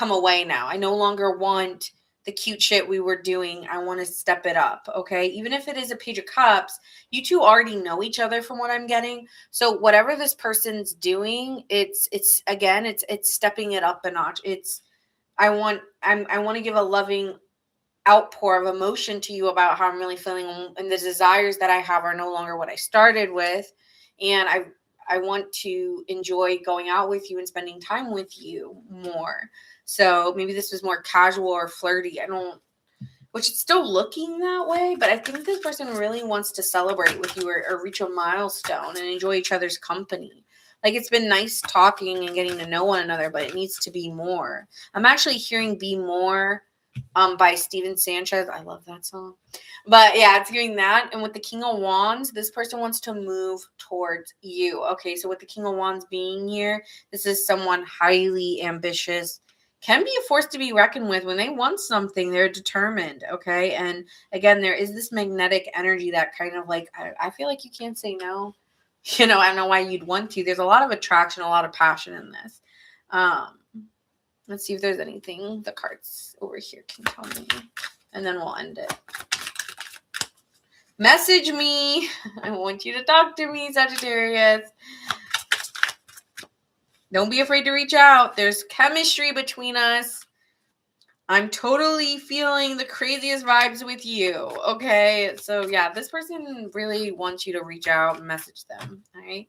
A: away now. I no longer want the cute shit we were doing. I want to step it up, okay? Even if it is a Page of Cups, you two already know each other from what I'm getting. So whatever this person's doing, it's stepping it up a notch. I want to give a loving outpour of emotion to you about how I'm really feeling, and the desires that I have are no longer what I started with, and I want to enjoy going out with you and spending time with you more. So maybe this was more casual or flirty. Which it's still looking that way, but I think this person really wants to celebrate with you, or reach a milestone and enjoy each other's company. Like, it's been nice talking and getting to know one another, but it needs to be more. I'm actually hearing Be More by Steven Sanchez. I love that song. But yeah, it's doing that. And with the King of Wands, this person wants to move towards you. Okay, so with the King of Wands being here, this is someone highly ambitious, can be a force to be reckoned with. When they want something, they're determined. Okay, and again, there is this magnetic energy that kind of like, I feel like you can't say no. You know, I don't know why you'd want to. There's a lot of attraction, a lot of passion in this. Let's see if there's anything the cards over here can tell me, and then we'll end it. Message me. I want you to talk to me, Sagittarius. Don't be afraid to reach out. There's chemistry between us. I'm totally feeling the craziest vibes with you. Okay, so yeah, this person really wants you to reach out and message them. All right.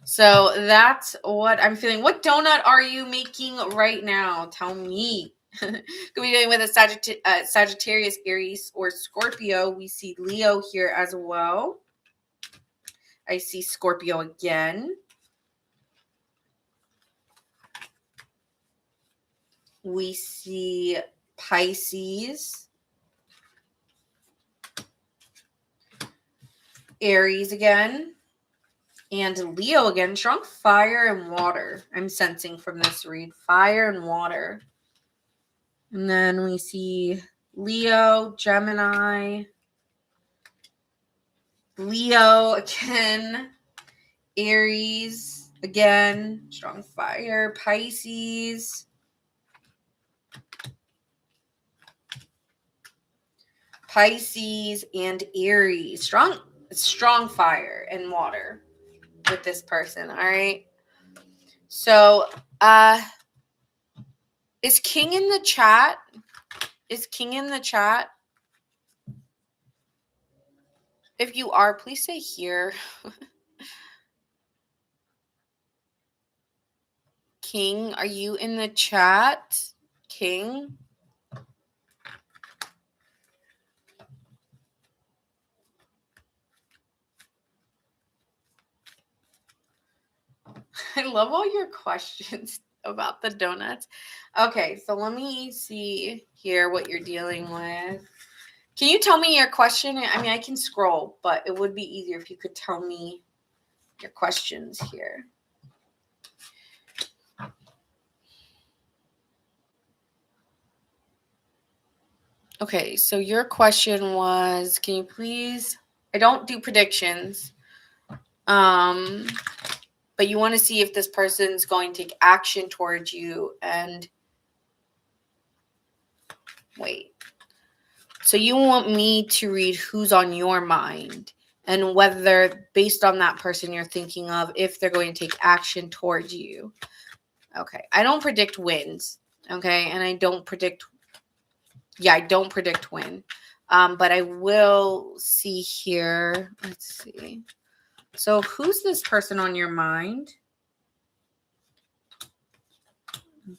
A: So that's what I'm feeling. What donut are you making right now? Tell me. Could be dealing with a Sagittarius, Aries, or Scorpio. We see Leo here as well. I see Scorpio again. We see Pisces, Aries again, and Leo again. Strong fire and water. I'm sensing from this read. Fire and water. And then we see Leo, Gemini, Leo again, Aries again, strong fire, Pisces, and Aries. Strong fire and water with this person, all right? So, is King in the chat? Is King in the chat? If you are, please say here. King, are you in the chat? King? I love all your questions about the donuts. Okay, so let me see here what you're dealing with. Can you tell me your question? I mean, I can scroll, but it would be easier if you could tell me your questions here. Okay, so your question was, can you please, I don't do predictions, but you want to see if this person's going to take action towards you and wait. So you want me to read who's on your mind and whether based on that person you're thinking of, if they're going to take action towards you. Okay. I don't predict wins. Okay. And I don't predict win. But I will see here. Let's see. So who's this person on your mind? Okay.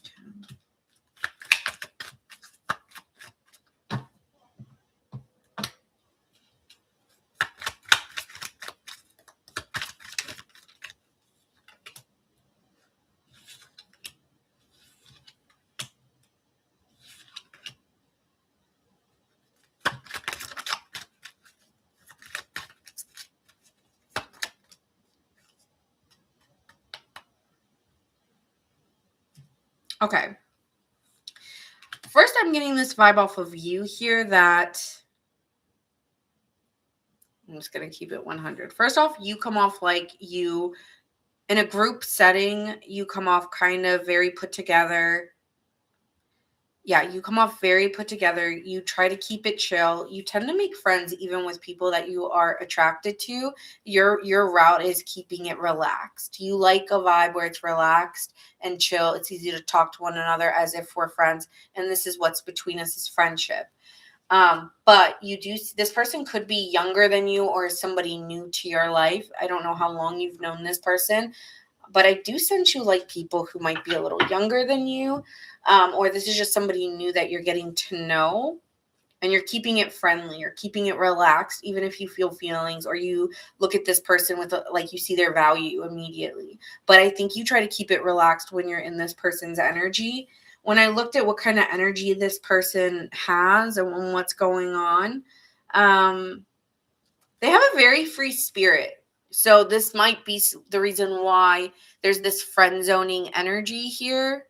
A: Okay. First, I'm getting this vibe off of you here that I'm just going to keep it 100. First off, you come off like you, in a group setting, you come off kind of very put together. Yeah, you come off very put together. You try to keep it chill. You tend to make friends even with people that you are attracted to. Your route is keeping it relaxed. You like a vibe where it's relaxed and chill. It's easy to talk to one another as if we're friends. And this is what's between us is friendship. But this person could be younger than you or somebody new to your life. I don't know how long you've known this person, but I do sense you like people who might be a little younger than you, or this is just somebody new that you're getting to know, and you're keeping it friendly, you're keeping it relaxed, even if you feel feelings or you look at this person with like you see their value immediately. But I think you try to keep it relaxed when you're in this person's energy. When I looked at what kind of energy this person has and what's going on, they have a very free spirit. So this might be the reason why there's this friend zoning energy here.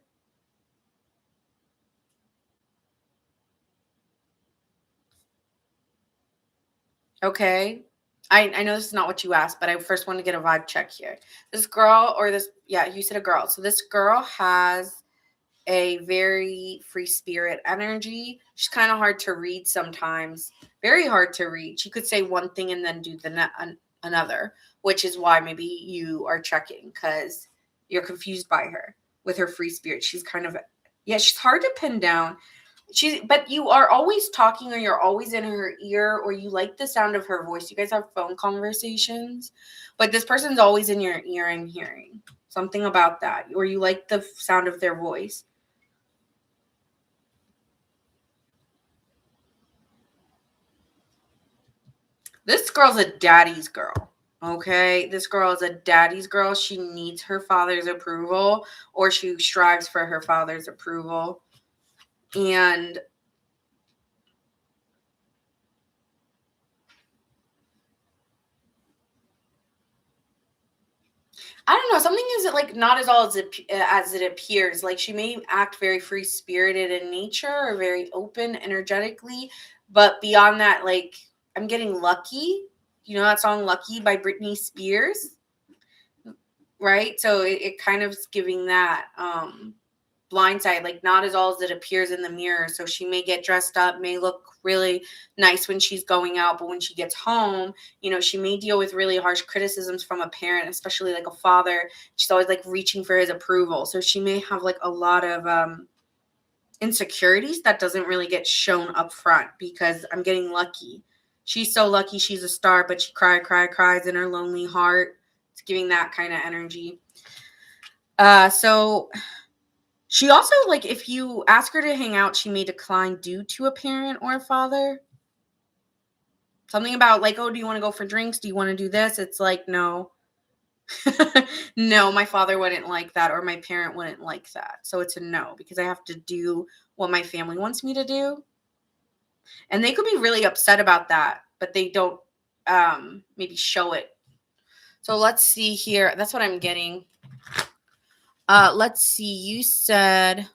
A: Okay. I know this is not what you asked, but I first want to get a vibe check here. This girl you said a girl. So this girl has a very free spirit energy. She's kind of hard to read sometimes. Very hard to read. She could say one thing and then do another, which is why maybe you are checking because you're confused by her with her free spirit. She's kind of, she's hard to pin down. But you are always talking or you're always in her ear or you like the sound of her voice. You guys have phone conversations, but this person's always in your ear and hearing something about that, or you like the sound of their voice. This girl's a daddy's girl. Okay, this girl is a daddy's girl. She needs her father's approval, or she strives for her father's approval. And I don't know. Something is like not as all as it appears. Like she may act very free spirited in nature or very open energetically, but beyond that, like I'm getting lucky. You know that song "Lucky" by Britney Spears, right? So it kind of is giving that blindside, like not as all as it appears in the mirror. So she may get dressed up, may look really nice when she's going out, but when she gets home, you know, she may deal with really harsh criticisms from a parent, especially like a father. She's always like reaching for his approval. So she may have like a lot of insecurities that doesn't really get shown up front because I'm getting lucky. She's so lucky she's a star, but she cries in her lonely heart. It's giving that kind of energy. So she also, like, if you ask her to hang out, she may decline due to a parent or a father. Something about, like, oh, do you want to go for drinks? Do you want to do this? It's like, no. No, my father wouldn't like that, or my parent wouldn't like that. So it's a no, because I have to do what my family wants me to do. And they could be really upset about that, but they don't maybe show it. So let's see here. That's what I'm getting. Let's see. You said,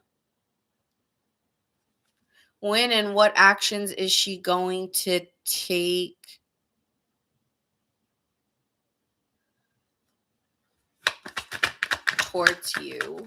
A: when and what actions is she going to take towards you?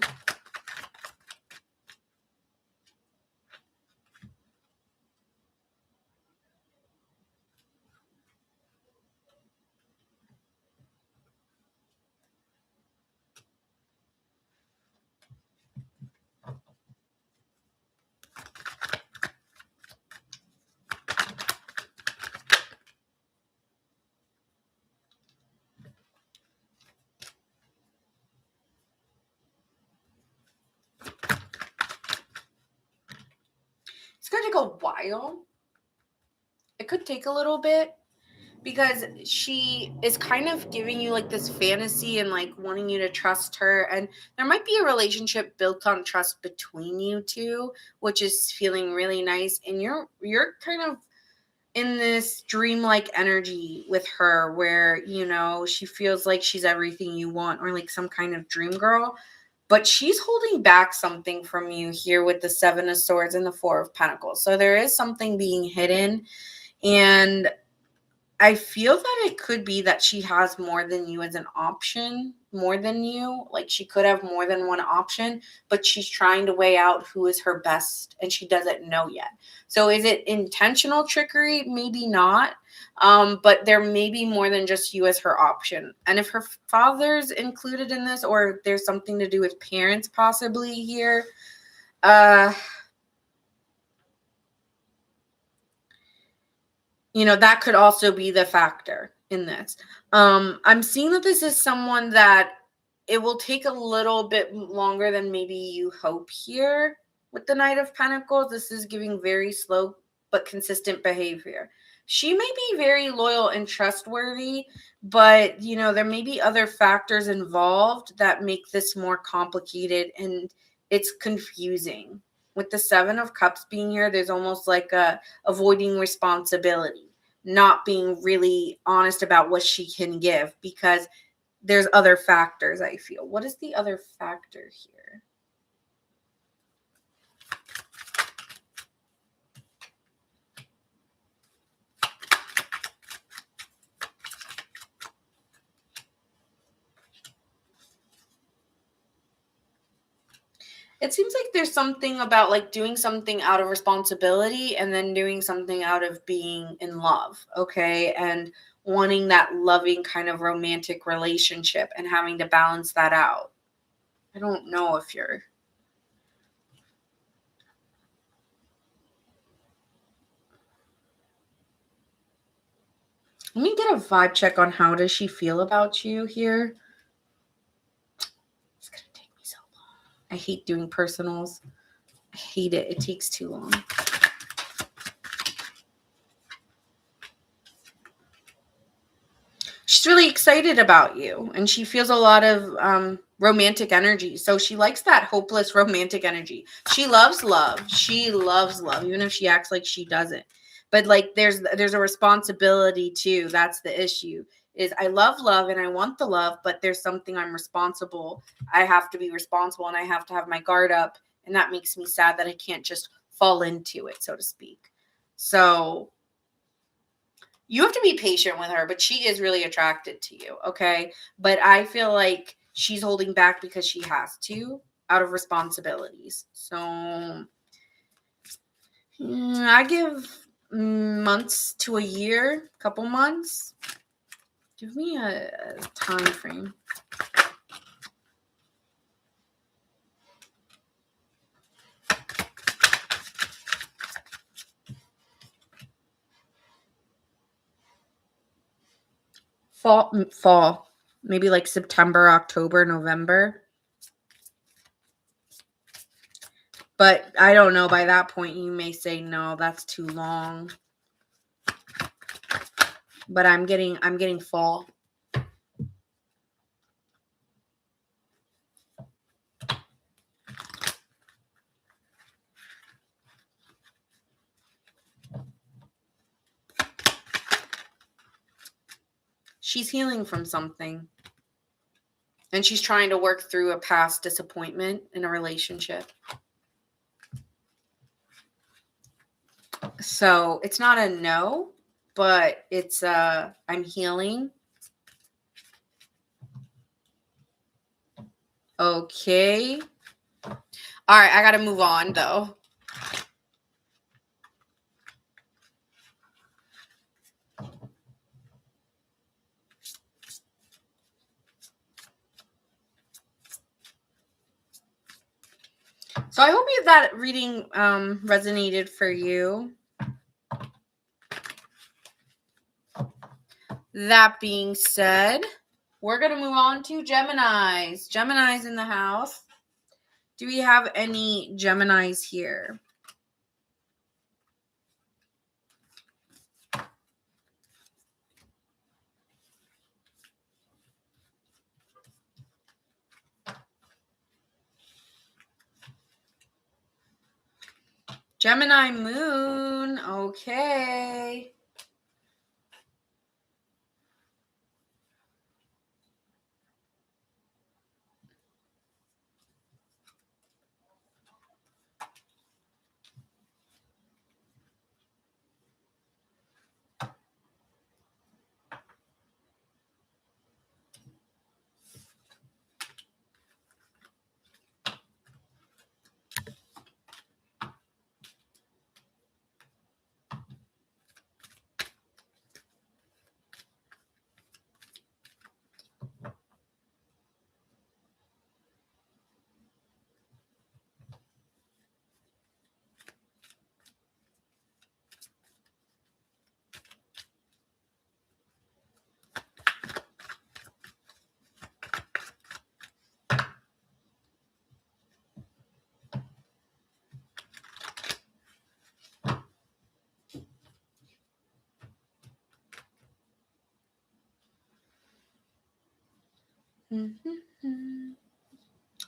A: It's going to take a while. It could take a little bit because she is kind of giving you like this fantasy and like wanting you to trust her. And there might be a relationship built on trust between you two, which is feeling really nice. And you're kind of in this dreamlike energy with her where, you know, she feels like she's everything you want, or like some kind of dream girl. But she's holding back something from you here with the Seven of Swords and the Four of Pentacles. So there is something being hidden. And I feel that it could be that she has more than you as an option, more than you. Like she could have more than one option, but she's trying to weigh out who is her best and she doesn't know yet. So is it intentional trickery? Maybe not. But there may be more than just you as her option. And if her father's included in this, or there's something to do with parents possibly here, you know, that could also be the factor in this. I'm seeing that this is someone that it will take a little bit longer than maybe you hope here with the Knight of Pentacles. This is giving very slow but consistent behavior. She may be very loyal and trustworthy, but, you know, there may be other factors involved that make this more complicated and it's confusing. With the Seven of Cups being here, there's almost like a avoiding responsibility, not being really honest about what she can give because there's other factors, I feel. What is the other factor here? It seems like there's something about like doing something out of responsibility and then doing something out of being in love, okay? And wanting that loving kind of romantic relationship and having to balance that out. I don't know if you're... Let me get a vibe check on how does she feel about you here. It's going to take me so long. I hate doing personals. I hate it. It takes too long. She's really excited about you and she feels a lot of romantic energy. So she likes that hopeless romantic energy. She loves love. She loves love, even if she acts like she doesn't. But like there's a responsibility too. That's the issue. is I love love and I want the love, but there's something I'm responsible. I have to be responsible and I have to have my guard up. And that makes me sad that I can't just fall into it, so to speak. So you have to be patient with her, but she is really attracted to you, okay? But I feel like she's holding back because she has to out of responsibilities. So I give months to a year, couple months. Give me a time frame. Fall. Maybe like September, October, November. But I don't know. By that point, you may say, no, that's too long. But I'm getting fall. She's healing from something. And she's trying to work through a past disappointment in a relationship. So it's not a no, but it's I'm healing. Okay. All right, I got to move on though. So I hope that reading resonated for you. That being said, we're going to move on to Geminis. Geminis in the house. Do we have any Geminis here? Gemini moon. Okay.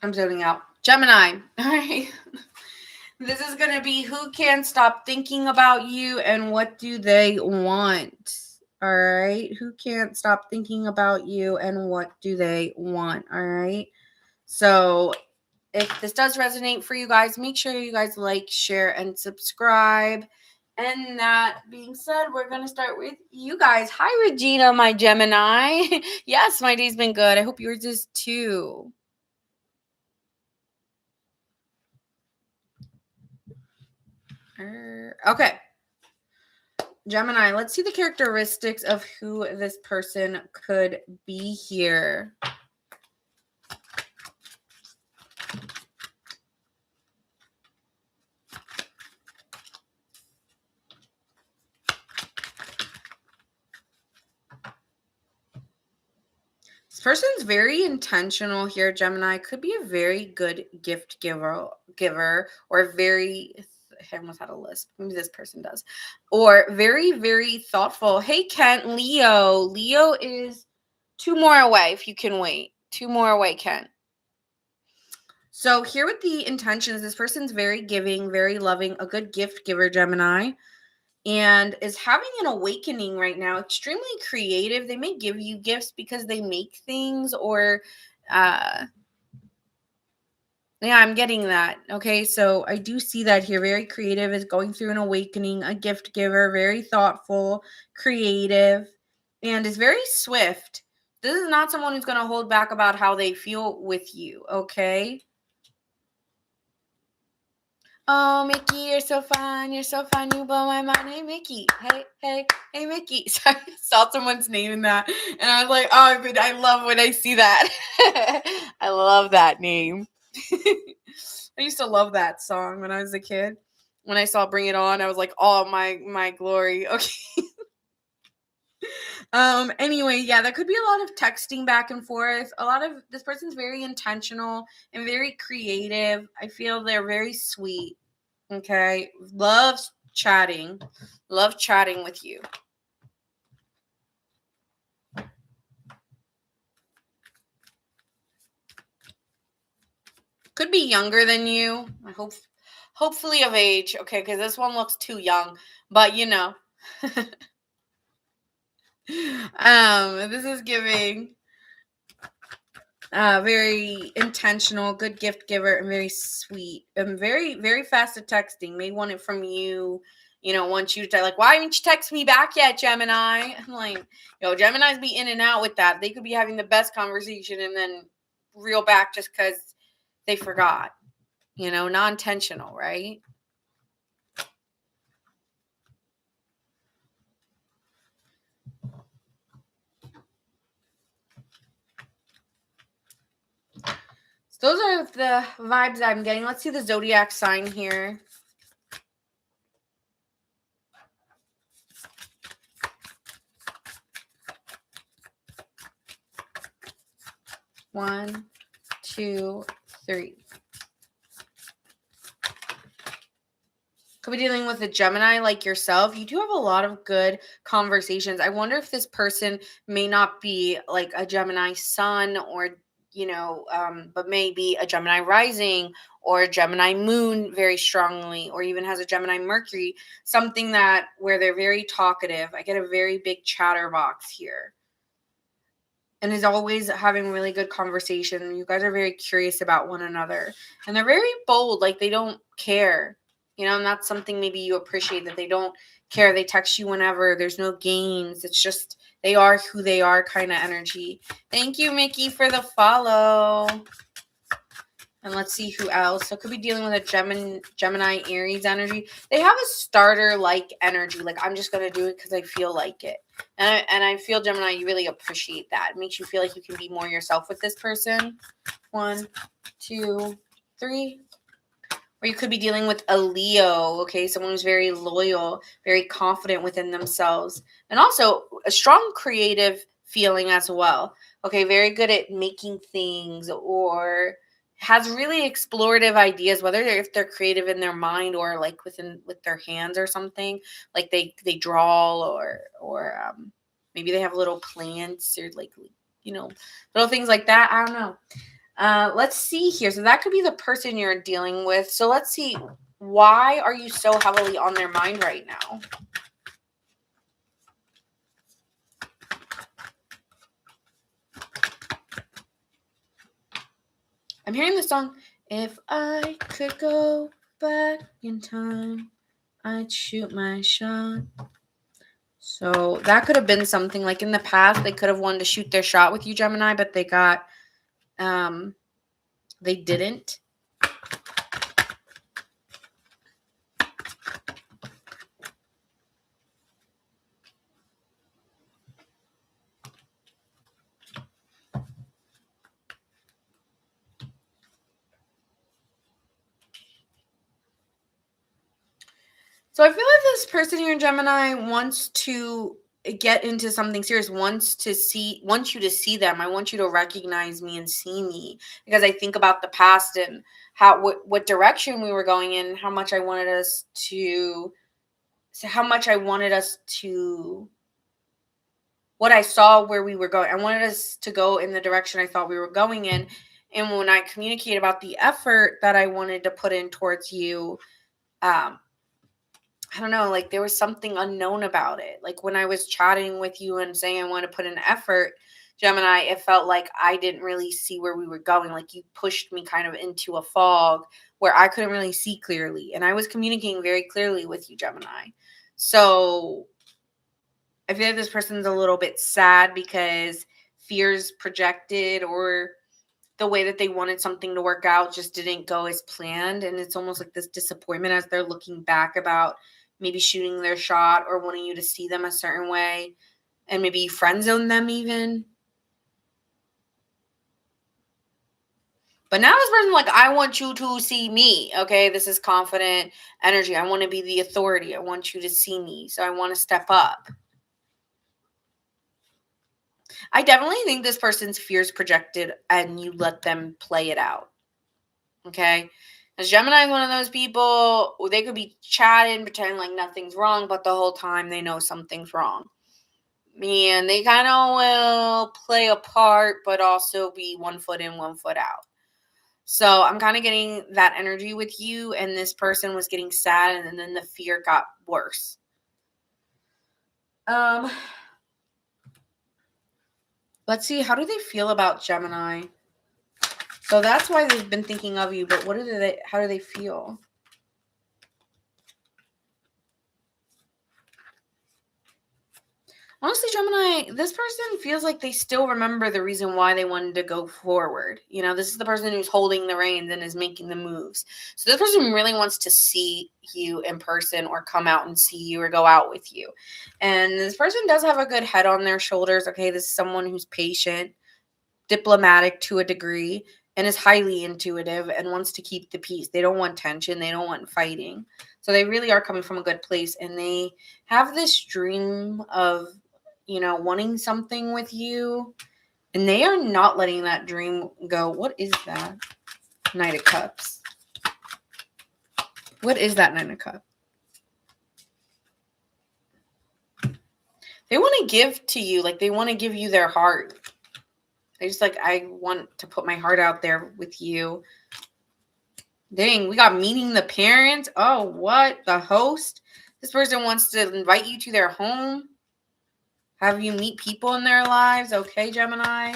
A: I'm zoning out. Gemini. All right. This is going to be who can't stop thinking about you and what do they want? All right. Who can't stop thinking about you and what do they want? All right. So if this does resonate for you guys, make sure you guys like, share, and subscribe. And that being said, we're going to start with you guys. Hi, Regina, my Gemini. Yes, my day's been good. I hope yours is too. Okay. Gemini, let's see the characteristics of who this person could be here. This person's very intentional here, Gemini. Could be a very good gift giver or very, I almost had a list. Maybe this person does. Or very, very thoughtful. Hey, Kent, Leo. Leo is 2 more away if you can wait. 2 more away, Kent. So here with the intentions, this person's very giving, very loving, a good gift giver, Gemini. and is having an awakening right now. Extremely creative. They may give you gifts because they make things, or yeah, I'm getting that. Okay, so I do see that here. Very creative, is going through an awakening, a gift giver, very thoughtful, creative, and is very swift. This is not someone who's going to hold back about how they feel with you, okay? Oh, Mickey, you're so fun. You're so fun. You blow my mind. Hey, Mickey. Hey, Mickey. Sorry, I saw someone's name in that. And I was like, oh, but I love when I see that. I love that name. I used to love that song when I was a kid. When I saw Bring It On, I was like, oh, my glory. Okay. Anyway, yeah, there could be a lot of texting back and forth. A lot of this person's very intentional and very creative. I feel they're very sweet. Okay. Love chatting with you. Could be younger than you. I hope, hopefully of age. Okay, because this one looks too young, but you know. This is giving very intentional, good gift giver, and very sweet, and very, very fast at texting. May want it from you, want you to like, why didn't you text me back yet, Gemini? I'm like, Geminis be in and out with that. They could be having the best conversation and then reel back just because they forgot, non-intentional, right? So those are the vibes I'm getting. Let's see the zodiac sign here. One, two, three. Could be dealing with a Gemini like yourself. You do have a lot of good conversations. I wonder if this person may not be like a Gemini sun, or but maybe a Gemini rising or a Gemini moon very strongly, or even has a Gemini Mercury, something that where they're very talkative. I get a very big chatterbox here. And is always having really good conversation. You guys are very curious about one another. And they're very bold, like they don't care. And that's something maybe you appreciate, that they don't care. They text you whenever. There's no games. It's just they are who they are kind of energy. Thank you, Mickey, for the follow. And let's see who else. So could be dealing with a Gemini Aries energy. They have a starter-like energy. Like, I'm just going to do it because I feel like it. And I feel, Gemini, you really appreciate that. It makes you feel like you can be more yourself with this person. 1, 2, 3. Or you could be dealing with a Leo, okay? Someone who's very loyal, very confident within themselves. And also a strong creative feeling as well. Okay, very good at making things, or has really explorative ideas, whether if they're creative in their mind or like with their hands or something. Like they draw, or maybe they have little plants, or like little things like that. I don't know. Let's see here. So that could be the person you're dealing with. So let's see. Why are you so heavily on their mind right now? I'm hearing the song, If I Could Go Back in Time, I'd Shoot My Shot. So that could have been something like in the past. They could have wanted to shoot their shot with you, Gemini, but they didn't. So I feel like this person here in Gemini wants to get into something serious, wants you to see them. I want you to recognize me and see me, because I think about the past and what direction we were going in, how much I wanted us to what I saw where we were going. I wanted us to go in the direction I thought we were going in. And when I communicate about the effort that I wanted to put in towards you, I don't know, like there was something unknown about it. Like when I was chatting with you and saying I want to put in effort, Gemini, it felt like I didn't really see where we were going. Like you pushed me kind of into a fog where I couldn't really see clearly. And I was communicating very clearly with you, Gemini. So I feel like this person's a little bit sad because fears projected, or the way that they wanted something to work out just didn't go as planned. And it's almost like this disappointment as they're looking back about maybe shooting their shot or wanting you to see them a certain way, and maybe you friend zone them even. But now this person like, I want you to see me. Okay, this is confident energy. I want to be the authority. I want you to see me. So I want to step up. I definitely think this person's fears projected and you let them play it out. Okay. As Gemini is one of those people, they could be chatting, pretending like nothing's wrong, but the whole time they know something's wrong. And they kind of will play a part, but also be 1 foot in, 1 foot out. So I'm kind of getting that energy with you, and this person was getting sad, and then the fear got worse. Let's see, how do they feel about Gemini? So that's why they've been thinking of you, but how do they feel? Honestly, Gemini, this person feels like they still remember the reason why they wanted to go forward. You know, this is the person who's holding the reins and is making the moves. So this person really wants to see you in person or come out and see you or go out with you. And this person does have a good head on their shoulders. Okay, this is someone who's patient, diplomatic to a degree, and is highly intuitive and wants to keep the peace. They don't want tension. They don't want fighting. So they really are coming from a good place, and they have this dream of, you know, wanting something with you, and they are not letting that dream go. What is that? Knight of Cups. What is that Knight of Cups? They want to give to you, like they want to give you their heart. They just like, I want to put my heart out there with you. Dang, we got meeting the parents. Oh, what? The host? This person wants to invite you to their home. Have you meet people in their lives. Okay, Gemini.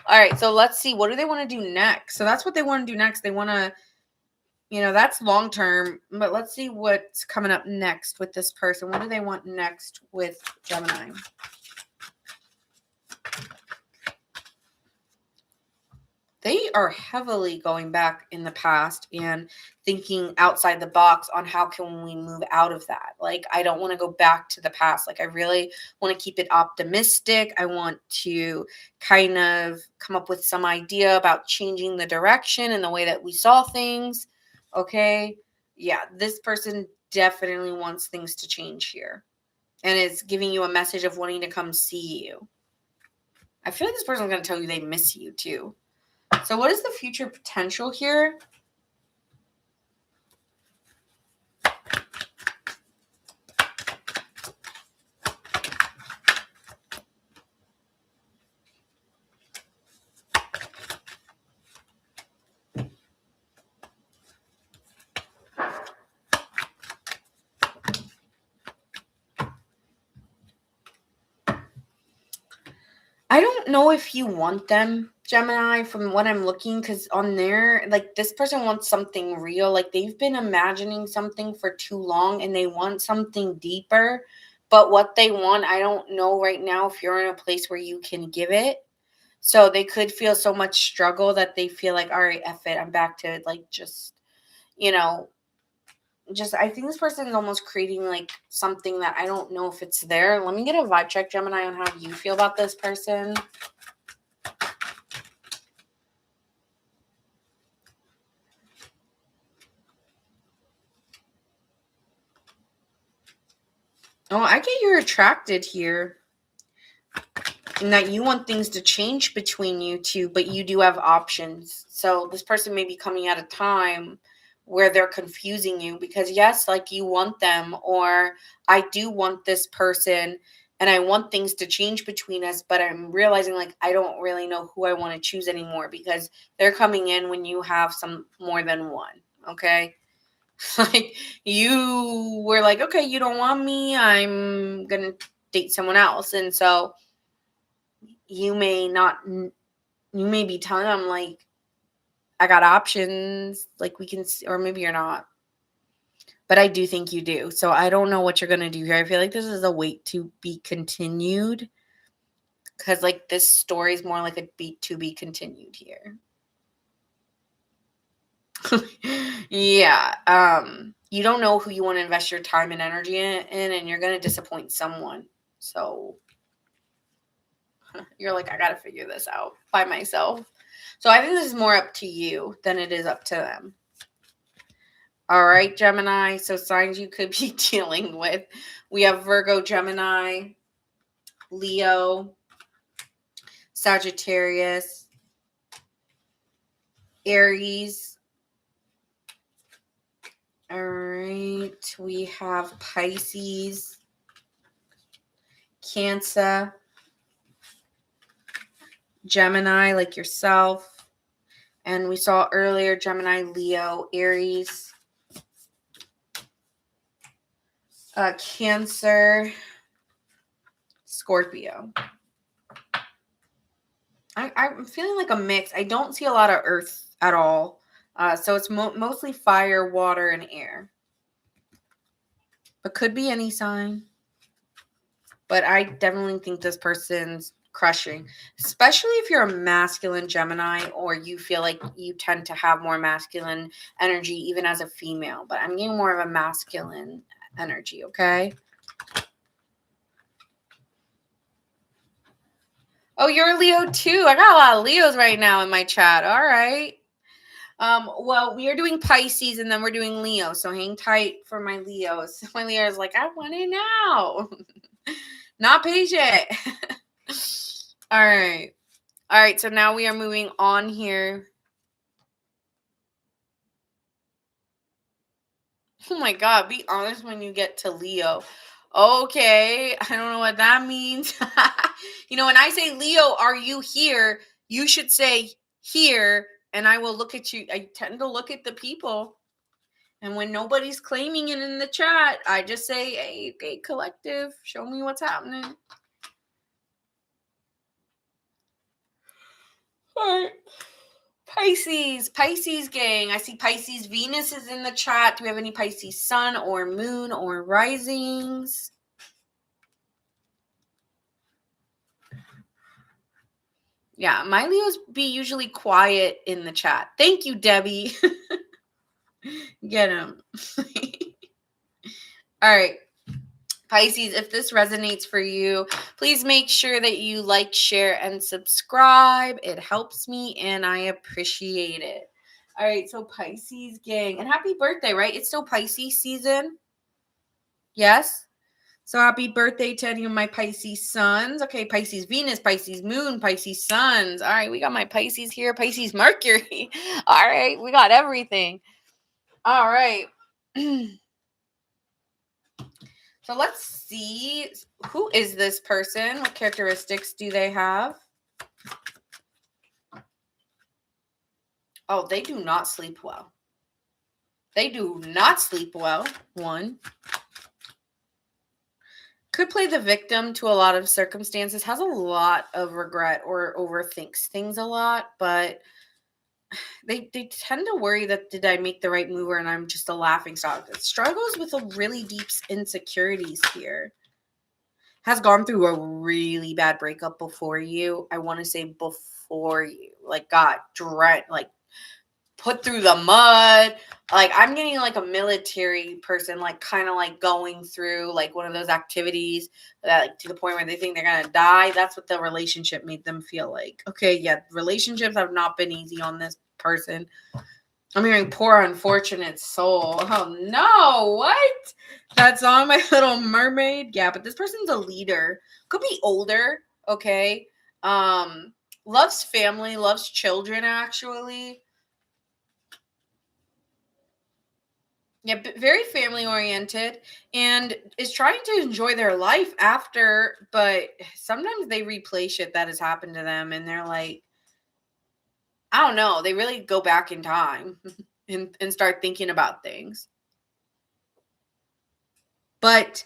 A: All right, so let's see. What do they want to do next? So that's what they want to do next. They want to, you know, that's long term. But let's see what's coming up next with this person. What do they want next with Gemini? They are heavily going back in the past and thinking outside the box on how can we move out of that. Like, I don't want to go back to the past. Like, I really want to keep it optimistic. I want to kind of come up with some idea about changing the direction and the way that we saw things. Okay. Yeah, this person definitely wants things to change here and is giving you a message of wanting to come see you. I feel like this person is going to tell you they miss you too. So what is the future potential here? I don't know if you want them, Gemini, from what I'm looking, because on there, like this person wants something real. Like they've been imagining something for too long and they want something deeper. But what they want, I don't know right now if you're in a place where you can give it. So they could feel so much struggle that they feel like, all right, F it, I'm back to like just, you know, just I think this person is almost creating like something that I don't know if it's there. Let me get a vibe check, Gemini, on how you feel about this person. Oh, I get you're attracted here. And that you want things to change between you two, but you do have options. So this person may be coming at a time where they're confusing you because yes, like you want them, or I do want this person and I want things to change between us, but I'm realizing like I don't really know who I want to choose anymore because they're coming in when you have some more than one. Okay. Like you were like, okay, you don't want me, I'm gonna date someone else. And so you may not, you may be telling them like, I got options, like we can, or maybe you're not. But I do think you do. So I don't know what you're going to do here. I feel like this is a wait to be continued. Because like this story is more like a beat to be continued here. Yeah. You don't know who you want to invest your time and energy in, and you're going to disappoint someone. So you're like, I got to figure this out by myself. So I think this is more up to you than it is up to them. All right, Gemini. So signs you could be dealing with. We have Virgo, Gemini, Leo, Sagittarius, Aries. All right. We have Pisces, Cancer, Gemini, like yourself. And we saw earlier Gemini, Leo, Aries, Cancer, Scorpio. I'm feeling like a mix. I don't see a lot of earth at all. So it's mostly fire, water, and air. But could be any sign. But I definitely think this person's crushing, especially if you're a masculine Gemini or you feel like you tend to have more masculine energy even as a female. But I'm getting more of a masculine energy, okay? Oh, you're a Leo too. I got a lot of Leos right now in my chat. All right. Well, we are doing Pisces and then we're doing Leo. So hang tight for my Leos. My Leo is like, I want it now. Not patient. All right. All right. So now we are moving on here. Oh my God. Be honest when you get to Leo. Okay. I don't know what that means. When I say Leo, are you here? You should say here. And I will look at you. I tend to look at the people. And when nobody's claiming it in the chat, I just say, hey, okay, collective, show me what's happening. All right. Pisces gang. I see Pisces Venus is in the chat. Do we have any Pisces sun or moon or risings? Yeah, my Leos be usually quiet in the chat. Thank you, Debbie. Get him. All right. Pisces, if this resonates for you, please make sure that you like, share, and subscribe. It helps me and I appreciate it. All right, so Pisces gang. And happy birthday, right? It's still Pisces season. Yes? So happy birthday to any of my Pisces sons. Okay, Pisces Venus, Pisces Moon, Pisces Suns. All right, we got my Pisces here, Pisces Mercury. All right, we got everything. All right. So let's see, who is this person? What characteristics do they have? Oh, they do not sleep well. They do not sleep well. One. Could play the victim to a lot of circumstances, has a lot of regret or overthinks things a lot, but they tend to worry that did I make the right move or and I'm just a laughing stock. Struggles with a really deep insecurities here. Has gone through a really bad breakup before you. I want to say before you. Like got like put through the mud. Like I'm getting like a military person, like kind of like going through like one of those activities that like to the point where they think they're gonna die. That's what the relationship made them feel like. Okay, yeah, relationships have not been easy on this person. I'm hearing poor unfortunate soul. Oh no, what? That song, My Little Mermaid. Yeah, but this person's a leader. Could be older, okay? Loves family, loves children actually. Yeah, very family oriented and is trying to enjoy their life after, but sometimes they replay shit that has happened to them and they're like, I don't know, they really go back in time and start thinking about things. But,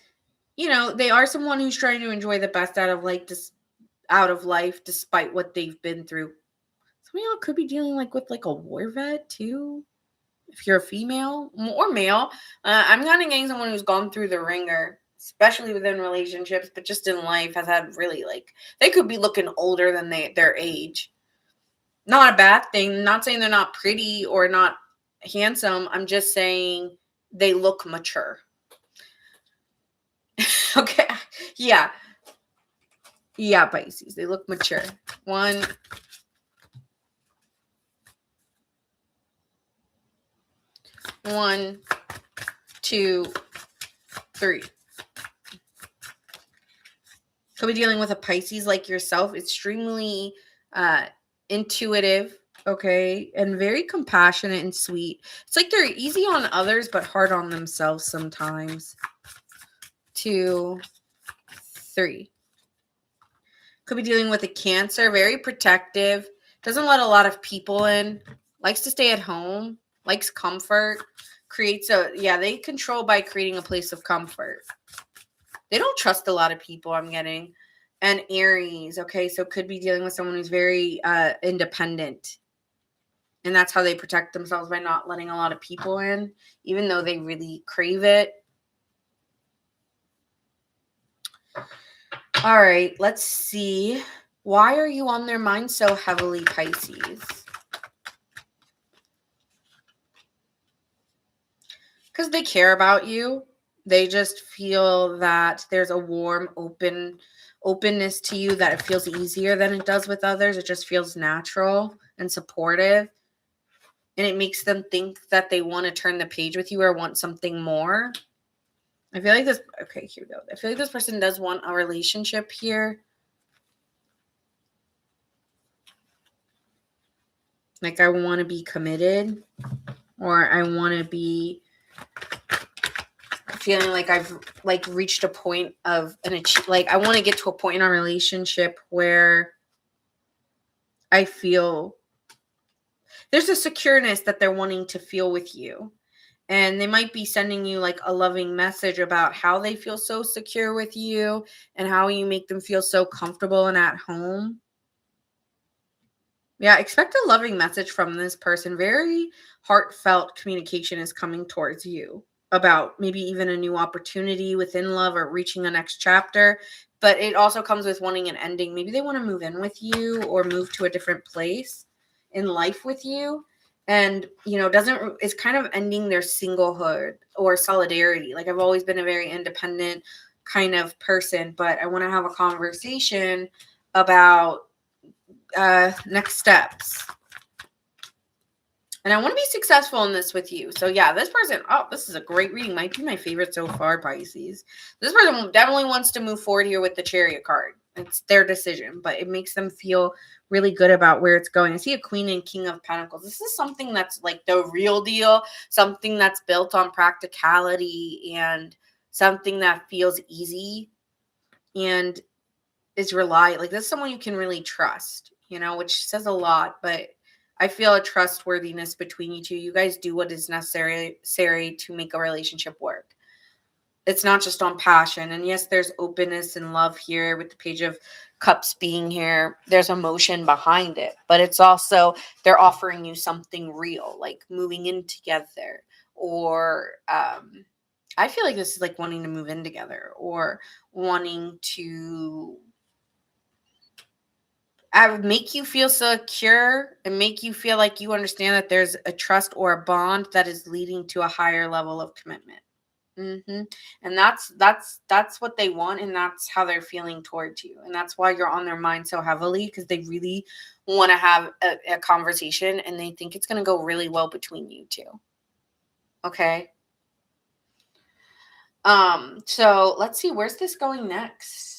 A: they are someone who's trying to enjoy the best out of life despite what they've been through. Some of y'all could be dealing with a war vet too. If you're a female or male, I'm kind of getting someone who's gone through the ringer, especially within relationships, but just in life has had really they could be looking older than their age. Not a bad thing. Not saying they're not pretty or not handsome. I'm just saying they look mature. Okay. Yeah. Yeah, Pisces. They look mature. 1, 1, 2, 3. Could be dealing with a Pisces like yourself. Extremely intuitive, okay, and very compassionate and sweet. It's like they're easy on others but hard on themselves sometimes. 2, 3. Could be dealing with a Cancer, very protective, doesn't let a lot of people in, likes to stay at home, likes comfort, they control by creating a place of comfort. They don't trust a lot of people, I'm getting. And Aries, okay, so could be dealing with someone who's very independent. And that's how they protect themselves, by not letting a lot of people in, even though they really crave it. All right, let's see. Why are you on their mind so heavily, Pisces? Because they care about you. They just feel that there's a warm, openness to you, that it feels easier than it does with others. It just feels natural and supportive. And it makes them think that they want to turn the page with you or want something more. I feel like okay, here we go. I feel like this person does want a relationship here. Like, I want to be committed, or I want to be feeling like I've reached a point of I want to get to a point in our relationship where I feel there's a secureness that they're wanting to feel with you. And they might be sending you a loving message about how they feel so secure with you and how you make them feel so comfortable and at home. Yeah, expect a loving message from this person. Very heartfelt communication is coming towards you about maybe even a new opportunity within love or reaching a next chapter. But it also comes with wanting an ending. Maybe they want to move in with you or move to a different place in life with you. And, it's kind of ending their singlehood or solidarity. I've always been a very independent kind of person, but I want to have a conversation about next steps. And I want to be successful in this with you. So yeah, this person, this is a great reading. Might be my favorite so far, Pisces. This person definitely wants to move forward here with the Chariot card. It's their decision, but it makes them feel really good about where it's going. I see a Queen and King of Pentacles. This is something that's the real deal, something that's built on practicality and something that feels easy and is reliable. This is someone you can really trust, which says a lot, but I feel a trustworthiness between you two. You guys do what is necessary to make a relationship work. It's not just on passion. And yes, there's openness and love here with the Page of Cups being here. There's emotion behind it, but it's also they're offering you something real, like moving in together, or I feel like this is wanting to move in together or wanting to make you feel secure and make you feel like you understand that there's a trust or a bond that is leading to a higher level of commitment. And that's what they want, and that's how they're feeling towards you, and that's why you're on their mind so heavily, because they really want to have a conversation, and they think it's going to go really well between you two. Okay. So let's see, where's this going next?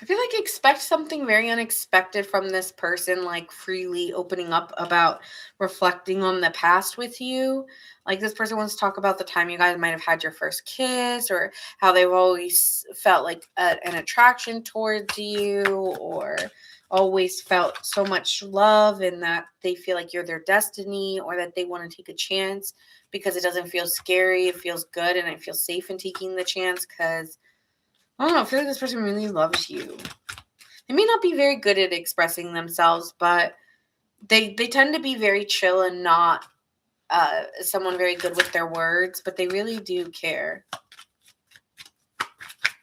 A: I feel like expect something very unexpected from this person, like freely opening up about reflecting on the past with you. Like this person wants to talk about the time you guys might have had your first kiss, or how they've always felt like an attraction towards you, or always felt so much love and that they feel like you're their destiny, or that they want to take a chance because it doesn't feel scary. It feels good and it feels safe in taking the chance because, I don't know, I feel like this person really loves you. They may not be very good at expressing themselves, but they tend to be very chill and not someone very good with their words, but they really do care.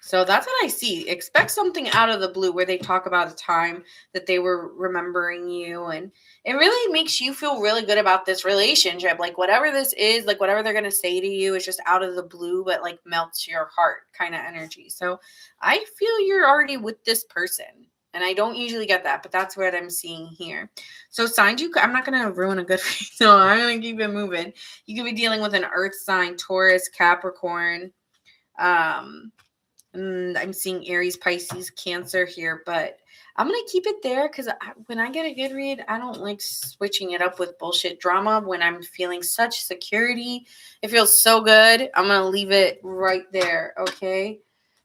A: So that's what I see. Expect something out of the blue where they talk about a time that they were remembering you, and it really makes you feel really good about this relationship. Like whatever this is, like whatever they're going to say to you is just out of the blue, but like melts your heart kind of energy. So I feel you're already with this person. And I don't usually get that, but that's what I'm seeing here. So signs I'm not going to ruin a good thing, so I'm going to keep it moving. You could be dealing with an earth sign, Taurus, Capricorn, and I'm seeing Aries, Pisces, Cancer here, but I'm going to keep it there because when I get a good read, I don't like switching it up with bullshit drama when I'm feeling such security. It feels so good. I'm going to leave it right there, okay?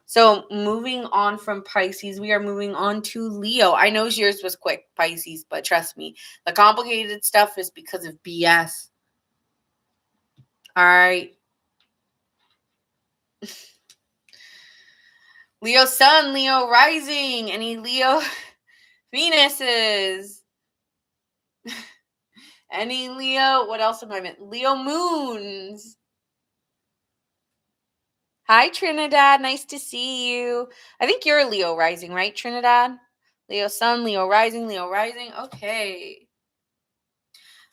A: So moving on from Pisces, we are moving on to Leo. I know yours was quick, Pisces, but trust me, the complicated stuff is because of BS. All right. Leo Sun, Leo Rising, any Leo Venuses, any Leo, what else am I meant? Leo Moons. Hi, Trinidad. Nice to see you. I think you're a Leo Rising, right, Trinidad? Leo Sun, Leo Rising, Leo Rising. Okay.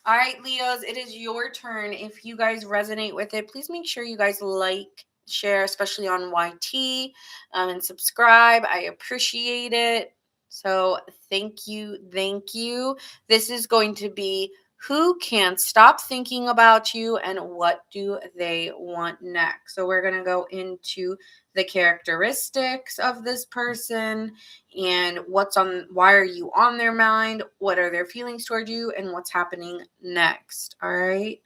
A: All right, Leos, it is your turn. If you guys resonate with it, please make sure you guys like, share, especially on YT, and subscribe. I appreciate it. So thank you. Thank you. This is going to be who can't stop thinking about you and what do they want next. So we're going to go into the characteristics of this person and why are you on their mind, what are their feelings toward you, and what's happening next. All right.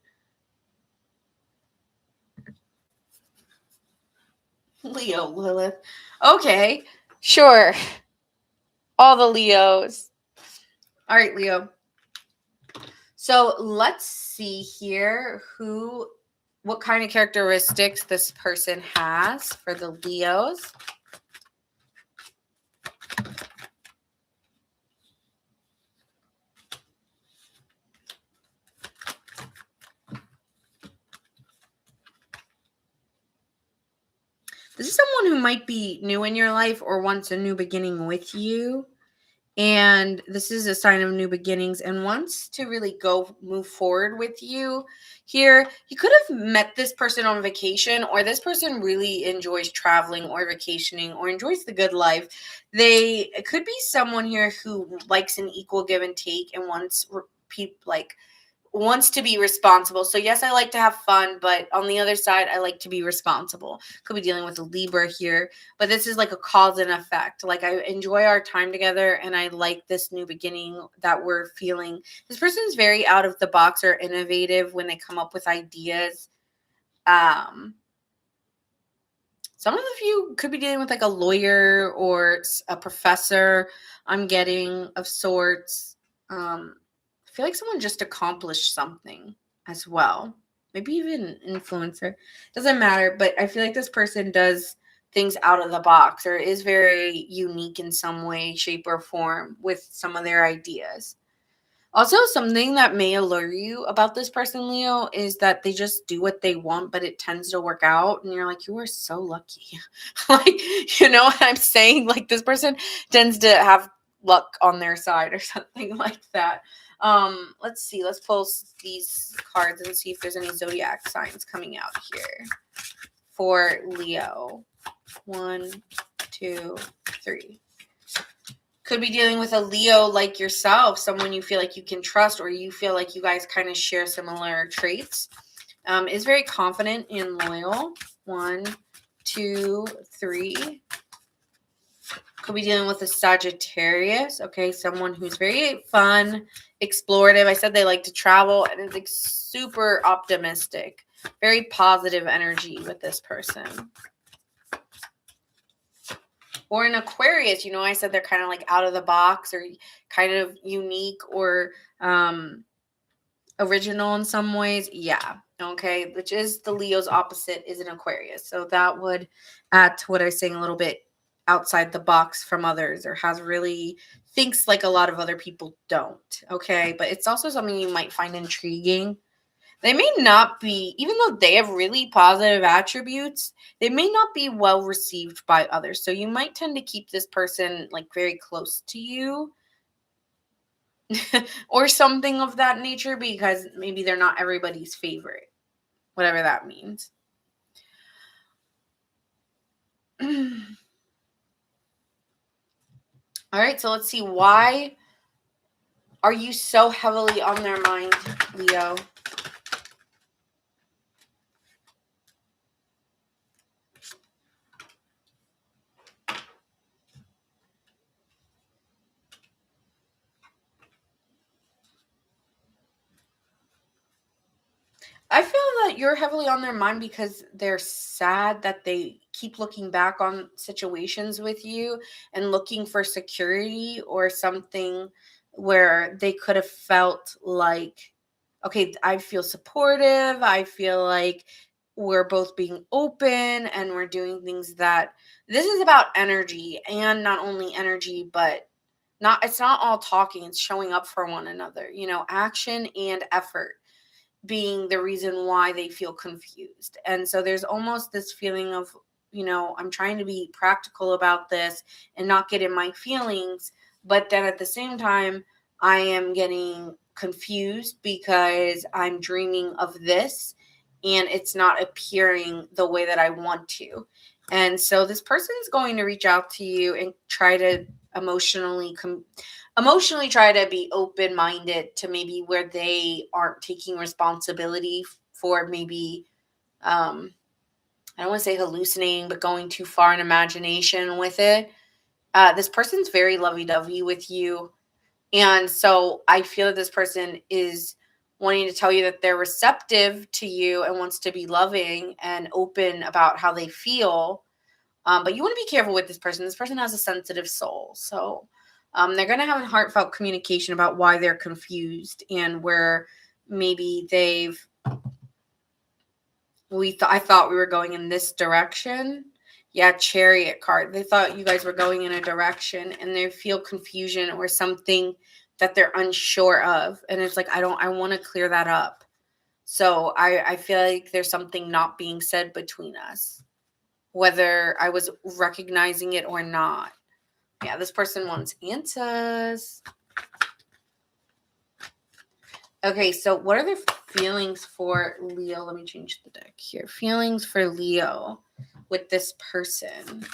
A: Leo, Lilith. Okay, sure. All the Leos. All right, Leo. So let's see here what kind of characteristics this person has for the Leos. This is someone who might be new in your life or wants a new beginning with you. And this is a sign of new beginnings and wants to really move forward with you here. You could have met this person on vacation, or this person really enjoys traveling or vacationing or enjoys the good life. It could be someone here who likes an equal give and take and wants to be responsible. So yes, I like to have fun, but on the other side, I like to be responsible. Could be dealing with a Libra here, but this is like a cause and effect. Like I enjoy our time together and I like this new beginning that we're feeling. This person is very out of the box or innovative when they come up with ideas. Some of you could be dealing with like a lawyer or a professor, I'm getting, of sorts. I feel like someone just accomplished something as well. Maybe even an influencer. Doesn't matter, but I feel like this person does things out of the box or is very unique in some way, shape, or form with some of their ideas. Also, something that may allure you about this person, Leo, is that they just do what they want, but it tends to work out. And you're like, you are so lucky. Like, you know what I'm saying? Like, this person tends to have luck on their side or something like that. Let's see. Let's pull these cards and see if there's any zodiac signs coming out here for Leo. 1, 2, 3. Could be dealing with a Leo like yourself, someone you feel like you can trust or you feel like you guys kind of share similar traits. Is very confident and loyal. 1, 2, 3. Could be dealing with a Sagittarius, okay? Someone who's very fun, explorative. I said they like to travel and is like super optimistic. Very positive energy with this person. Or an Aquarius, you know, I said they're kind of like out of the box or kind of unique or original in some ways. Yeah. Okay. Which is the Leo's opposite is an Aquarius. So that would add to what I was saying a little bit outside the box from others or has really thinks like a lot of other people don't. Okay. But it's also something you might find intriguing. They may not be, even though they have really positive attributes, they may not be well received by others. So you might tend to keep this person like very close to you or something of that nature because maybe they're not everybody's favorite, whatever that means. All right, so let's see. Why are you so heavily on their mind, Leo? I feel that you're heavily on their mind because they're sad that they keep looking back on situations with you and looking for security or something where they could have felt like, okay, I feel supportive. I feel like we're both being open and we're doing things that this is about energy and not only energy, but it's not all talking, it's showing up for one another, you know, action and effort being the reason why they feel confused. And so there's almost this feeling of, you know, I'm trying to be practical about this and not get in my feelings. But then at the same time, I am getting confused because I'm dreaming of this and it's not appearing the way that I want to. And so this person is going to reach out to you and try to emotionally try to be open-minded to maybe where they aren't taking responsibility for maybe I don't want to say hallucinating, but going too far in imagination with it. This person's very lovey-dovey with you. And so I feel that this person is wanting to tell you that they're receptive to you and wants to be loving and open about how they feel. But you want to be careful with this person. This person has a sensitive soul. So they're going to have a heartfelt communication about why they're confused and where maybe I thought we were going in this direction. Yeah, Chariot card. They thought you guys were going in a direction and they feel confusion or something that they're unsure of. And it's like, I want to clear that up. So I feel like there's something not being said between us, whether I was recognizing it or not. Yeah, this person wants answers. Okay, so what are their feelings for Leo? Let me change the deck here. Feelings for Leo with this person.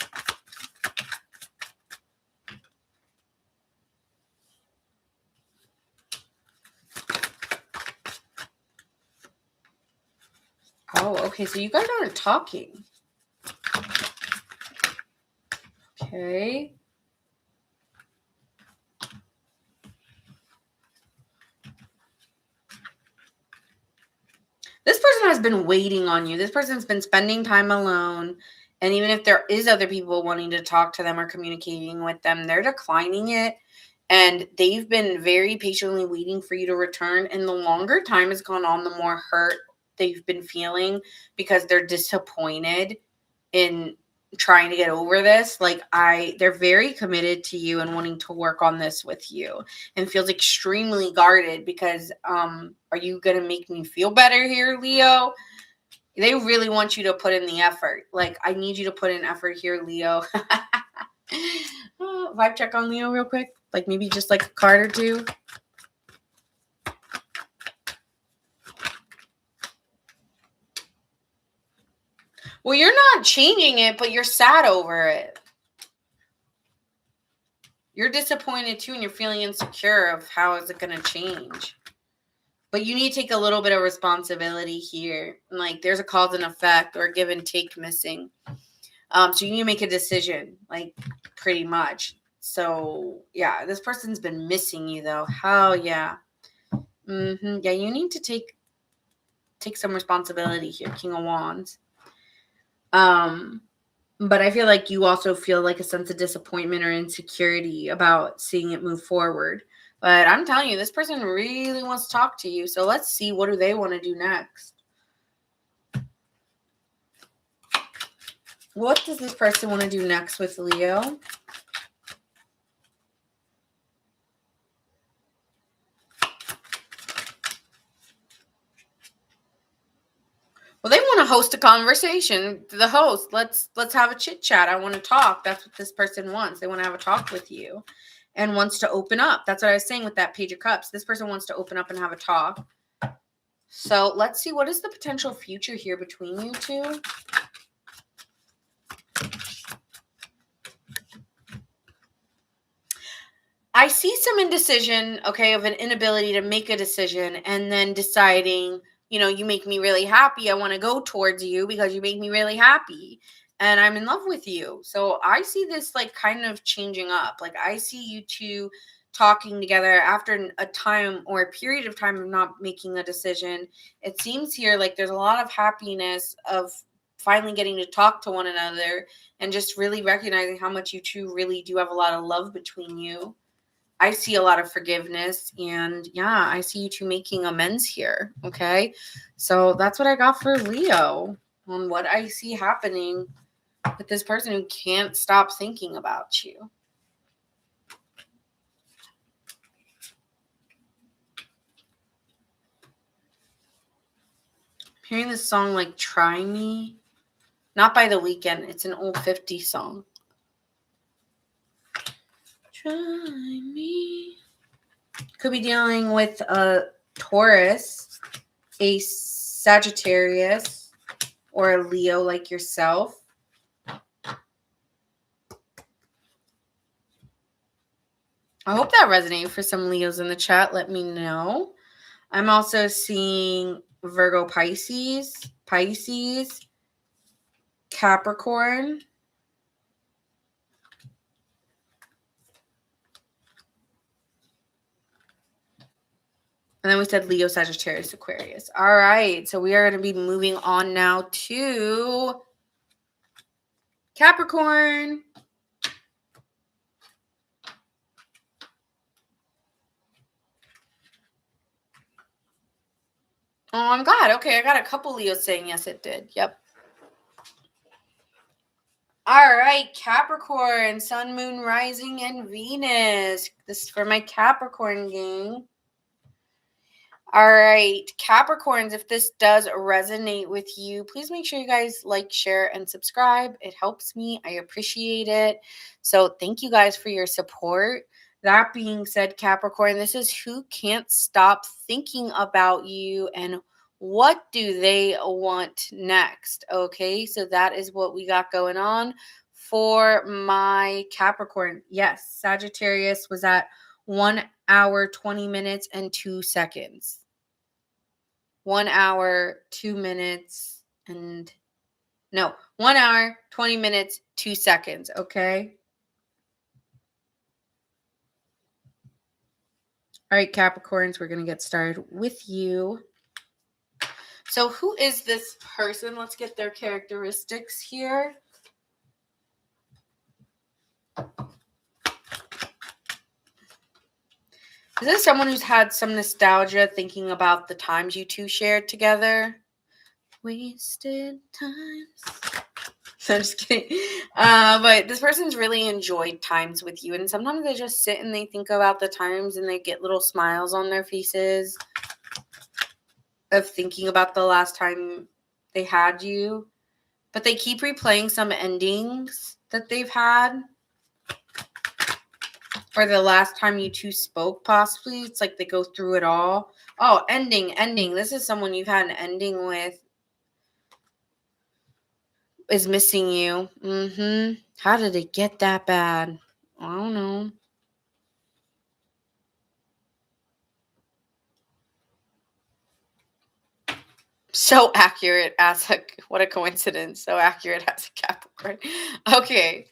A: Oh, okay, so you guys aren't talking. Okay. This person has been waiting on you. This person's been spending time alone. And even if there is other people wanting to talk to them or communicating with them, they're declining it. And they've been very patiently waiting for you to return. And the longer time has gone on, the more hurt they've been feeling because they're disappointed in trying to get over this. Like they're very committed to you and wanting to work on this with you and feels extremely guarded because are you going to make me feel better here, Leo? They really want you to put in the effort. Like, I need you to put in effort here, Leo. Vibe check on Leo real quick. Like maybe just like a card or two. Well, you're not changing it, but you're sad over it. You're disappointed too, and you're feeling insecure of how is it going to change. But you need to take a little bit of responsibility here. Like there's a cause and effect or give and take missing. So you need to make a decision, like, pretty much. So, yeah, this person's been missing you, though. Hell yeah. Yeah, you need to take some responsibility here, King of Wands. But I feel like you also feel like a sense of disappointment or insecurity about seeing it move forward. But I'm telling you, this person really wants to talk to you. So let's see, what do they want to do next? What does this person want to do next with Leo? Well, they want to host a conversation. The host, let's have a chit chat. I want to talk. That's what this person wants. They want to have a talk with you and wants to open up. That's what I was saying with that Page of Cups. This person wants to open up and have a talk. So let's see, what is the potential future here between you two? I see some indecision, okay, of an inability to make a decision and then deciding, you make me really happy. I want to go towards you because you make me really happy and I'm in love with you. So I see this like kind of changing up. Like I see you two talking together after a time or a period of time of not making a decision. It seems here like there's a lot of happiness of finally getting to talk to one another and just really recognizing how much you two really do have a lot of love between you. I see a lot of forgiveness and yeah, I see you two making amends here. Okay. So that's what I got for Leo on what I see happening with this person who can't stop thinking about you. I'm hearing this song like Try Me. Not by The Weeknd. It's an old 50s song. Try me. Could be dealing with a Taurus, a Sagittarius, or a Leo like yourself. I hope that resonated for some Leos in the chat. Let me know. I'm also seeing Virgo, Pisces, Capricorn. And then we said Leo, Sagittarius, Aquarius. All right. So we are going to be moving on now to Capricorn. Oh, I'm glad. Okay, I got a couple Leos saying yes, it did. Yep. All right, Capricorn, Sun, Moon, Rising, and Venus. This is for my Capricorn gang. All right, Capricorns, if this does resonate with you, please make sure you guys like, share, and subscribe. It helps me. I appreciate it. So thank you guys for your support. That being said, Capricorn, this is who can't stop thinking about you and what do they want next. Okay, so that is what we got going on for my Capricorn. Yes, Sagittarius was at 1 hour, 20 minutes, and 2 seconds. 1 hour, 2 minutes, 1 hour, 20 minutes, 2 seconds. Okay. All right, Capricorns, we're going to get started with you. So who is this person? Let's get their characteristics here. Is this someone who's had some nostalgia thinking about the times you two shared together? Wasted times. So I'm just kidding. But this person's really enjoyed times with you. And sometimes they just sit and they think about the times and they get little smiles on their faces of thinking about the last time they had you. But they keep replaying some endings that they've had. Or the last time you two spoke, possibly. It's like they go through it all. Oh, ending. This is someone you've had an ending with. Is missing you. How did it get that bad? I don't know. So accurate as a, what a coincidence. So accurate as a Capricorn. Okay.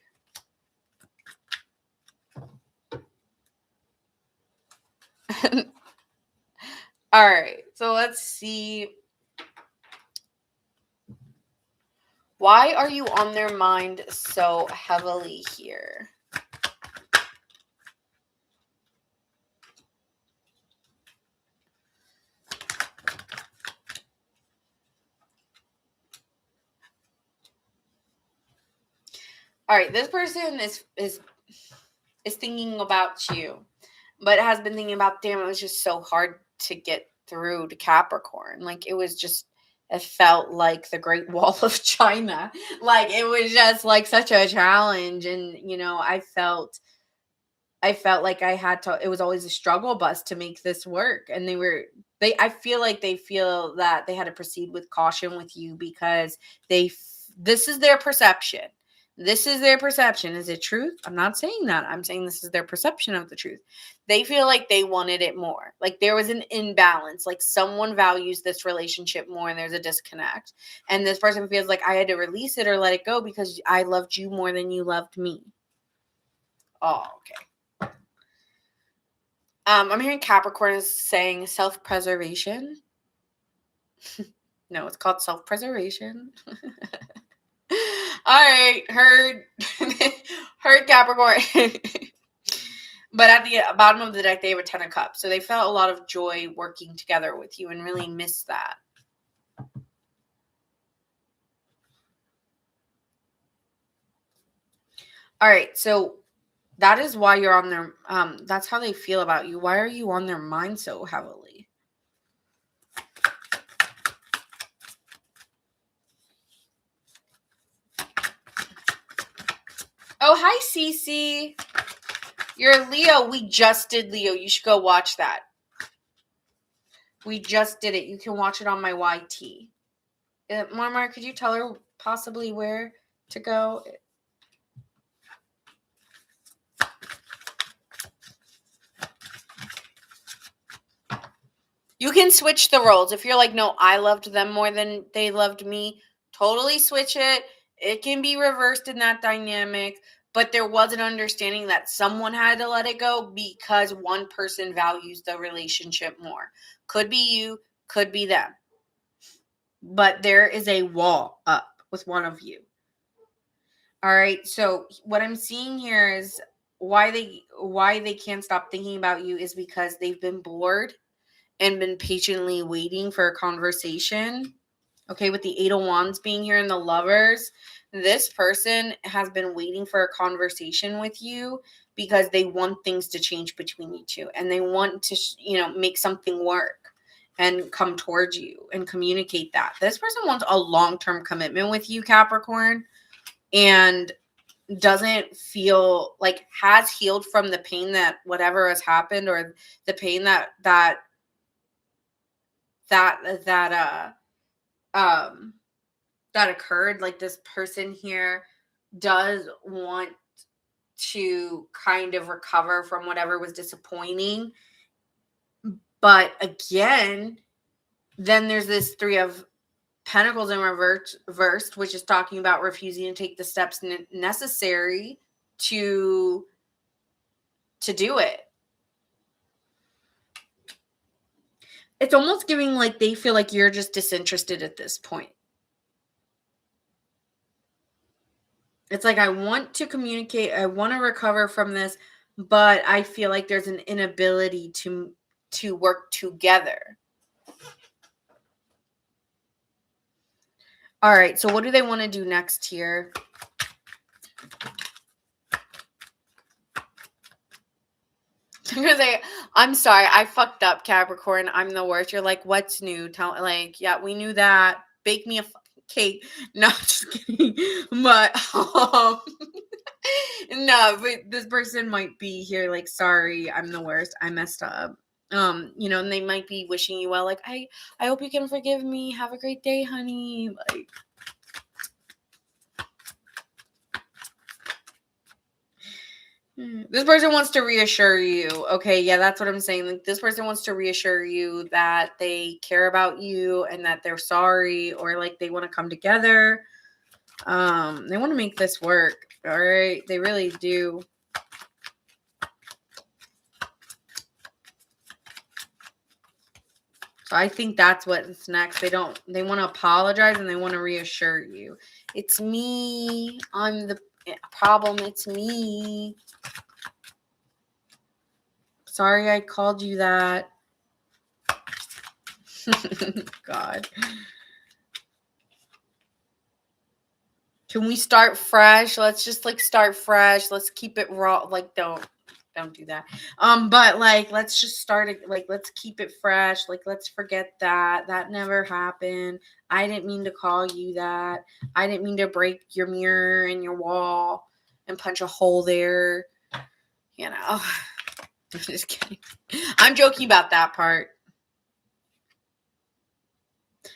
A: All right. So let's see. Why are you on their mind so heavily here? All right, this person is thinking about you, but has been thinking about, damn, it was just so hard to get through to Capricorn. Like it was just, it felt like the Great Wall of China. Like it was just like such a challenge, and I felt like I had to, it was always a struggle bus to make this work. And I feel like they feel that they had to proceed with caution with you because this is their perception. This is their perception. Is it truth? I'm not saying that. I'm saying this is their perception of the truth. They feel like they wanted it more. Like there was an imbalance. Like someone values this relationship more and there's a disconnect. And this person feels like I had to release it or let it go because I loved you more than you loved me. Oh, okay. I'm hearing Capricorn is saying self-preservation. No, it's called self-preservation. All right, heard Capricorn. But at the bottom of the deck, they have a 10 of Cups. So they felt a lot of joy working together with you and really missed that. All right, so that is why you're on their, that's how they feel about you. Why are you on their mind so heavily? Oh, hi, Cece. You're Leo. We just did Leo. You should go watch that. We just did it. You can watch it on my YT. Marmar, could you tell her possibly where to go? You can switch the roles. If you're like, no, I loved them more than they loved me, totally switch it. It can be reversed in that dynamic. But there was an understanding that someone had to let it go because one person values the relationship more. Could be you, could be them. But there is a wall up with one of you. All right. So what I'm seeing here is why they can't stop thinking about you is because they've been bored and been patiently waiting for a conversation. Okay, with the 8 of Wands being here and the Lovers, this person has been waiting for a conversation with you because they want things to change between you two and they want to, make something work and come towards you and communicate that. This person wants a long-term commitment with you, Capricorn, and doesn't feel like has healed from the pain that whatever has happened or the pain that occurred. Like this person here does want to kind of recover from whatever was disappointing. But again, then there's this 3 of Pentacles in reversed, which is talking about refusing to take the steps necessary to do it. It's almost giving like they feel like you're just disinterested at this point. It's like, I want to communicate, I want to recover from this, but I feel like there's an inability to work together. All right, so what do they want to do next here? I'm sorry, I fucked up, Capricorn. I'm the worst. You're like, what's new? Yeah, we knew that. Bake me a fucking cake. No, just kidding. But no, but this person might be here like, sorry, I'm the worst. I messed up. And they might be wishing you well, like, I hope you can forgive me. Have a great day, honey. Like, This person wants to reassure you. Okay, yeah, that's what I'm saying. Like, this person wants to reassure you that they care about you and that they're sorry, or like they want to come together. They want to make this work. All right, they really do. So I think that's what's next. They want to apologize and they want to reassure you. It's me. I'm the problem. It's me. Sorry I called you that. God. Can we start fresh? Let's just like start fresh. Let's keep it raw. Like don't do that. But like let's just start it. Like let's keep it fresh. Like let's forget that. That never happened. I didn't mean to call you that. I didn't mean to break your mirror and your wall and punch a hole there. You know. I'm just kidding. I'm joking about that part.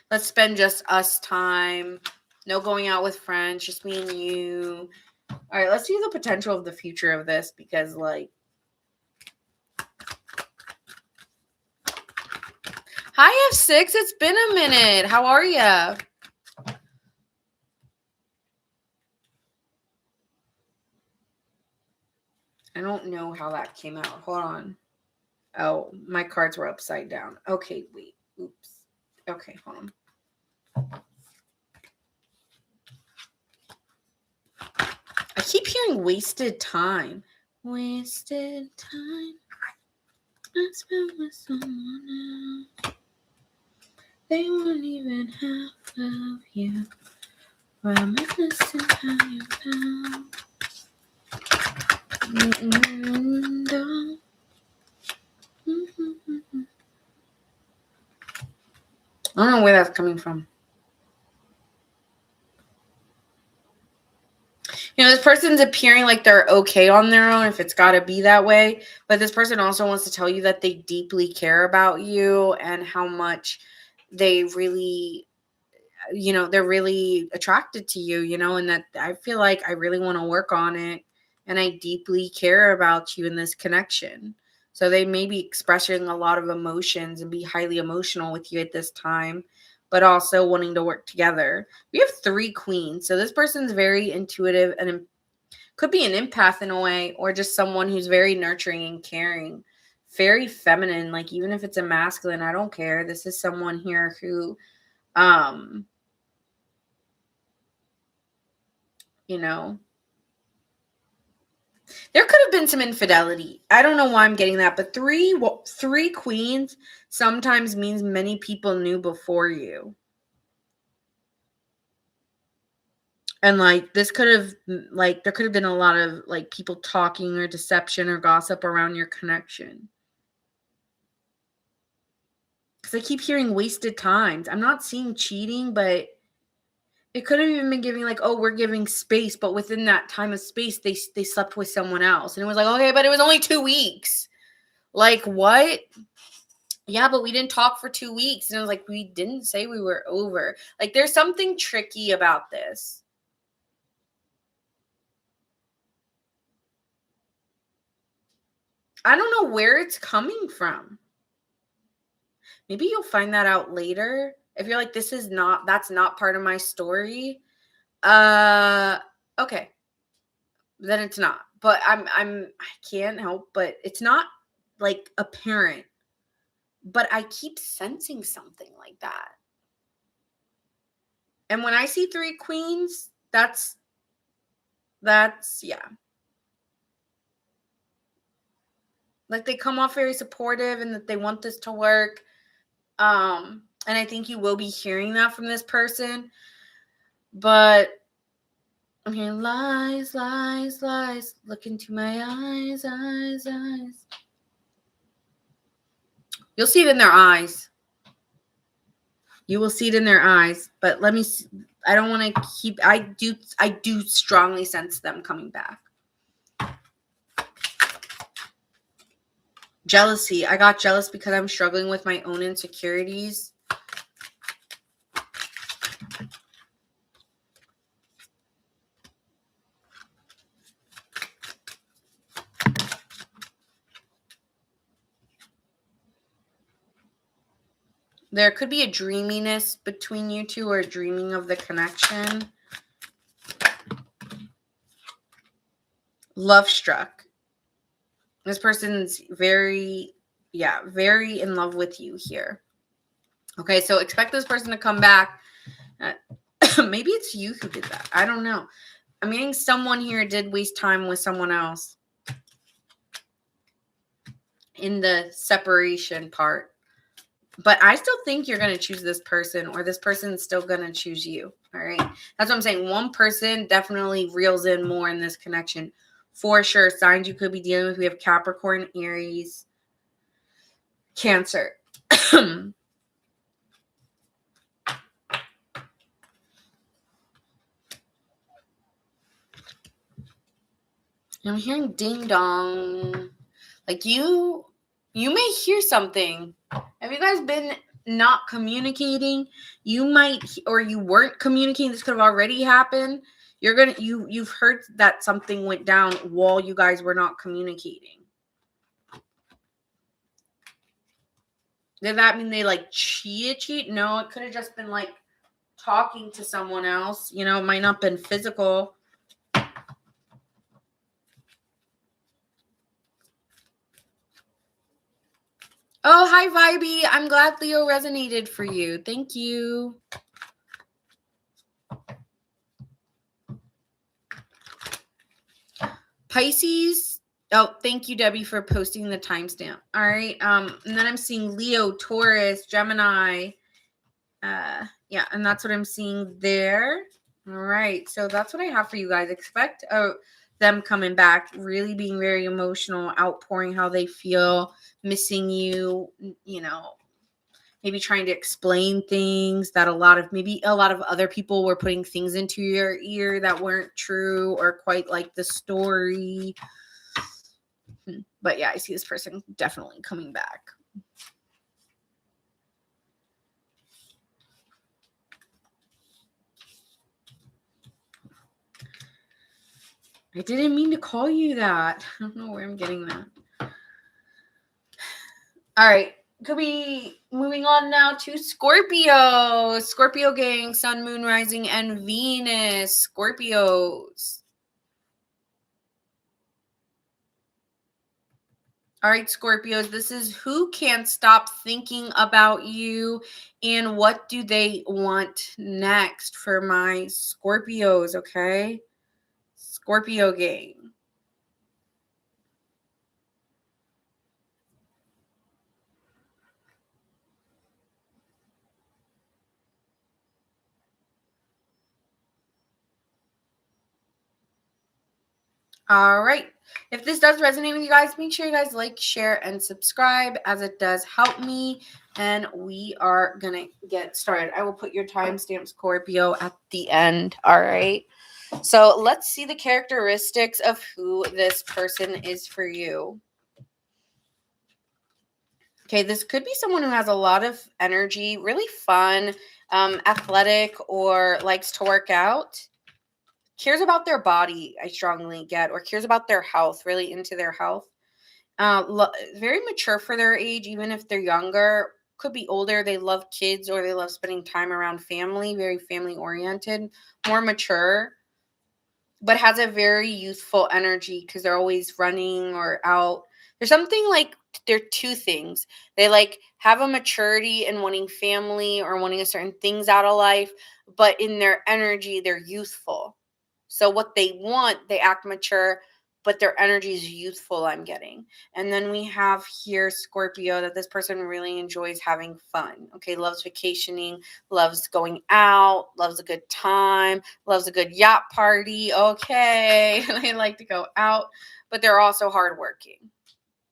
A: Let's spend just us time. No going out with friends, just me and you. All right, let's see the potential of the future of this because, like, hi, F6. It's been a minute. How are you? I don't know how that came out. Hold on. Oh, my cards were upside down. Okay, wait. Oops. Okay, hold on. I keep hearing wasted time. Wasted time. I spent with someone else. They weren't even half of you. Reminiscing how you found. I don't know where that's coming from. You know, this person's appearing like they're okay on their own if it's got to be that way. But this person also wants to tell you that they deeply care about you and how much they really, you know, they're really attracted to you, you know, and that I feel like I really want to work on it and I deeply care about you in this connection. So they may be expressing a lot of emotions and be highly emotional with you at this time, but also wanting to work together. We have 3 queens. So this person's very intuitive and could be an empath in a way, or just someone who's very nurturing and caring, very feminine. Like even if it's a masculine, I don't care. This is someone here who, you know, there could have been some infidelity. I don't know why I'm getting that, but three queens sometimes means many people knew before you. And like this could have like there could have been a lot of like people talking or deception or gossip around your connection. Cuz I keep hearing wasted times. I'm not seeing cheating, but it could have even been giving like, oh, we're giving space, but within that time of space they slept with someone else. And it was like, okay, but it was only 2 weeks. Like what? Yeah, but we didn't talk for 2 weeks. And I was like, we didn't say we were over. Like there's something tricky about this. I don't know where it's coming from. Maybe you'll find that out later. If you're like, that's not part of my story. Okay. Then it's not. But I can't help, but it's not like apparent. But I keep sensing something like that. And when I see 3 queens, that's yeah. Like they come off very supportive and that they want this to work. And I think you will be hearing that from this person. But I'm hearing lies, lies, lies. Look into my eyes, eyes, eyes. You'll see it in their eyes. You will see it in their eyes. But let me see. I don't want to keep I do strongly sense them coming back. Jealousy. I got jealous because I'm struggling with my own insecurities. There could be a dreaminess between you two or dreaming of the connection. Love struck. This person's very in love with you here. Okay, so expect this person to come back. Maybe it's you who did that. I don't know. I'm getting someone here did waste time with someone else in the separation part. But I still think you're going to choose this person, or this person's still going to choose you. All right. That's what I'm saying. One person definitely reels in more in this connection. For sure. Signs you could be dealing with. We have Capricorn, Aries, Cancer. I'm hearing ding dong. Like you may hear something. Have you guys been not communicating? You might, or you weren't communicating. This could have already happened. You've heard that something went down while you guys were not communicating. Did that mean they like cheat? No, it could have just been like talking to someone else. You know, it might not have been physical. Oh, hi, Vibey. I'm glad Leo resonated for you. Thank you. Pisces. Oh, thank you, Debbie, for posting the timestamp. All right. And then I'm seeing Leo, Taurus, Gemini. Yeah, and that's what I'm seeing there. All right. So that's what I have for you guys. Expect them coming back, really being very emotional, outpouring how they feel, missing you, you know, maybe trying to explain things that a lot of other people were putting things into your ear that weren't true or quite like the story. But yeah, I see this person definitely coming back. I didn't mean to call you that. I don't know where I'm getting that. All right. Could be moving on now to Scorpio. Scorpio gang, Sun, Moon, Rising, and Venus. Scorpios. All right, Scorpios, this is who can't stop thinking about you and what do they want next for my Scorpios, okay? Scorpio gang. All right. If this does resonate with you guys, make sure you guys like, share, and subscribe as it does help me. And we are going to get started. I will put your timestamp, Scorpio, at the end. All right. So let's see the characteristics of who this person is for you. Okay, this could be someone who has a lot of energy, really fun, athletic, or likes to work out. Cares about their body, I strongly get, or cares about their health, really into their health. Very mature for their age, even if they're younger. Could be older. They love kids or they love spending time around family, very family oriented, more mature, but has a very youthful energy because they're always running or out. There's something like they're two things. They like have a maturity and wanting family or wanting a certain things out of life, but in their energy, they're youthful. So what they want, they act mature, but their energy is youthful, I'm getting. And then we have here Scorpio, that this person really enjoys having fun. Okay, loves vacationing, loves going out, loves a good time, loves a good yacht party. Okay, they like to go out, but they're also hardworking.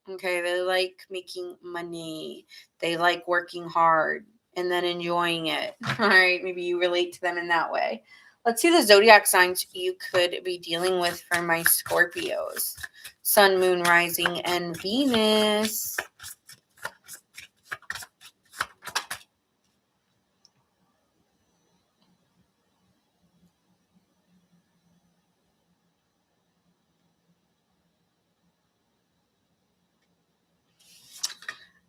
A: Okay, they like making money. They like working hard and then enjoying it. All right, maybe you relate to them in that way. Let's see the zodiac signs you could be dealing with for my Scorpios. Sun, Moon, Rising, and Venus.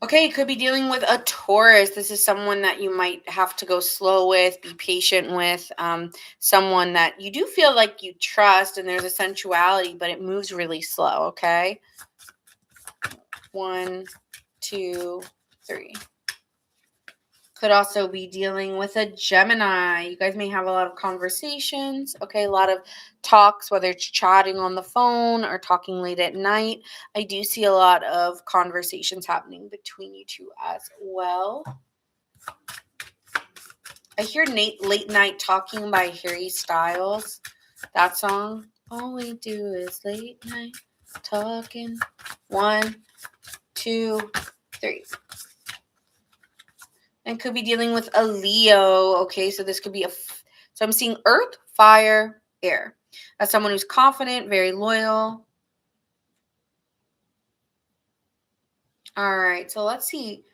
A: Okay, you could be dealing with a Taurus. This is someone that you might have to go slow with, be patient with, someone that you do feel like you trust and there's a sensuality, but it moves really slow, okay? 1, 2, 3. Could also be dealing with a Gemini. You guys may have a lot of conversations, okay? A lot of talks, whether it's chatting on the phone or talking late at night. I do see a lot of conversations happening between you two as well. I hear Late Night Talking by Harry Styles. That song. All we do is late night talking. 1, 2, 3. And could be dealing with a Leo. Okay, so this could be so I'm seeing earth, fire, air. That's someone who's confident, very loyal. All right, so let's see.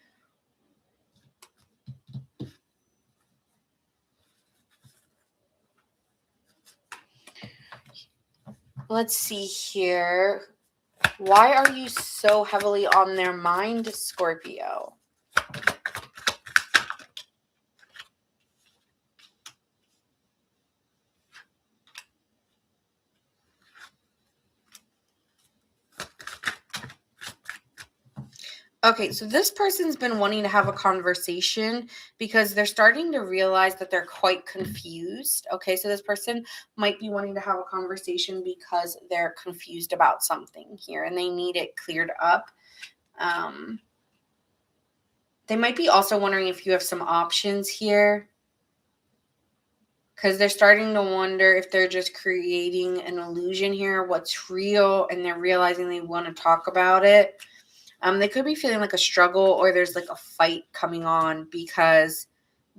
A: Let's see here. Why are you so heavily on their mind, Scorpio? Okay, so this person's been wanting to have a conversation because they're starting to realize that they're quite confused. Okay, so this person might be wanting to have a conversation because they're confused about something here and they need it cleared up. They might be also wondering if you have some options here because they're starting to wonder if they're just creating an illusion here, what's real, and they're realizing they want to talk about it. They could be feeling like a struggle or there's like a fight coming on because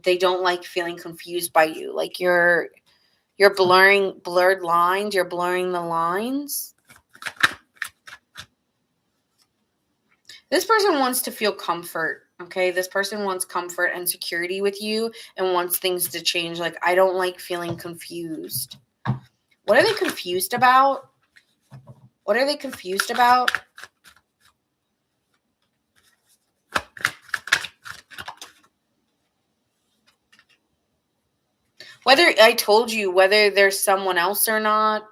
A: they don't like feeling confused by you. Like you're blurred lines, you're blurring the lines. This person wants to feel comfort, okay? This person wants comfort and security with you and wants things to change. Like, I don't like feeling confused. What are they confused about? What are they confused about? Whether I told you whether there's someone else or not,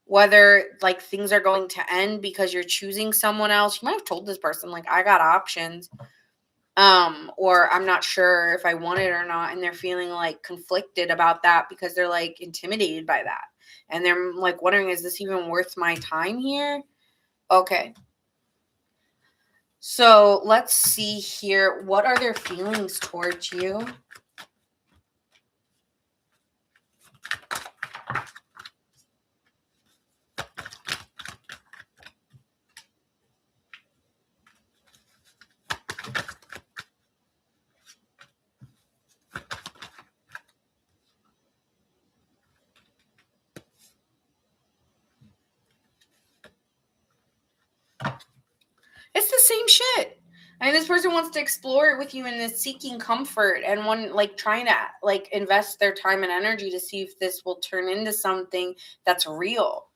A: whether like things are going to end because you're choosing someone else. You might have told this person like I got options. Or I'm not sure if I want it or not, and they're feeling like conflicted about that because they're like intimidated by that. And they're like wondering, is this even worth my time here? Okay. So let's see here. What are their feelings towards you? It's the same shit. I mean, this person wants to explore it with you and is seeking comfort and one like trying to like invest their time and energy to see if this will turn into something that's real.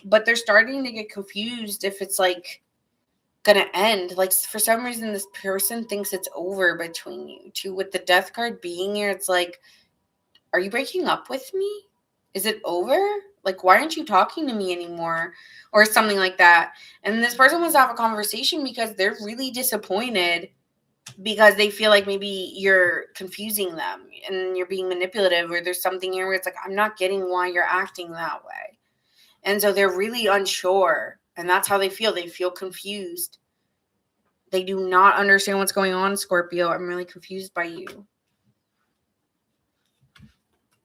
A: But they're starting to get confused if it's like gonna end. Like for some reason, this person thinks it's over between you two. With the death card being here, it's like, are you breaking up with me? Is it over? Like, why aren't you talking to me anymore? Or something like that. And this person wants to have a conversation because they're really disappointed because they feel like maybe you're confusing them and you're being manipulative, or there's something here where it's like, I'm not getting why you're acting that way. And so they're really unsure. And that's how they feel. They feel confused. They do not understand what's going on, Scorpio. I'm really confused by you.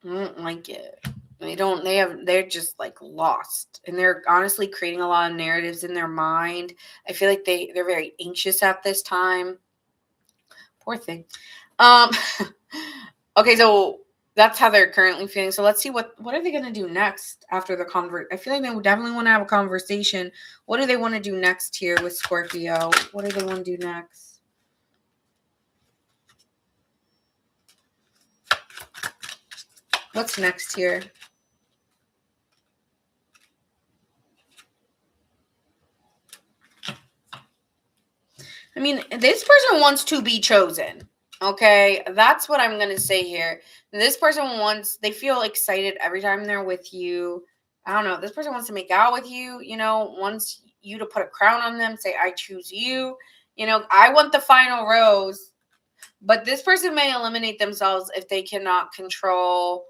A: I don't like it. They're just like lost. And they're honestly creating a lot of narratives in their mind. I feel like they're very anxious at this time. Poor thing. Um okay, so that's how they're currently feeling. So let's see what are they gonna do next after the convert. I feel like they would definitely want to have a conversation. What do they want to do next here with Scorpio? What do they want to do next? What's next here? mean, this person wants to be chosen. Okay, that's what I'm gonna say here. This person they feel excited every time they're with you. I don't know. This person wants to make out with you, wants you to put a crown on them, say, I choose you. I want the final rose. But this person may eliminate themselves if they cannot control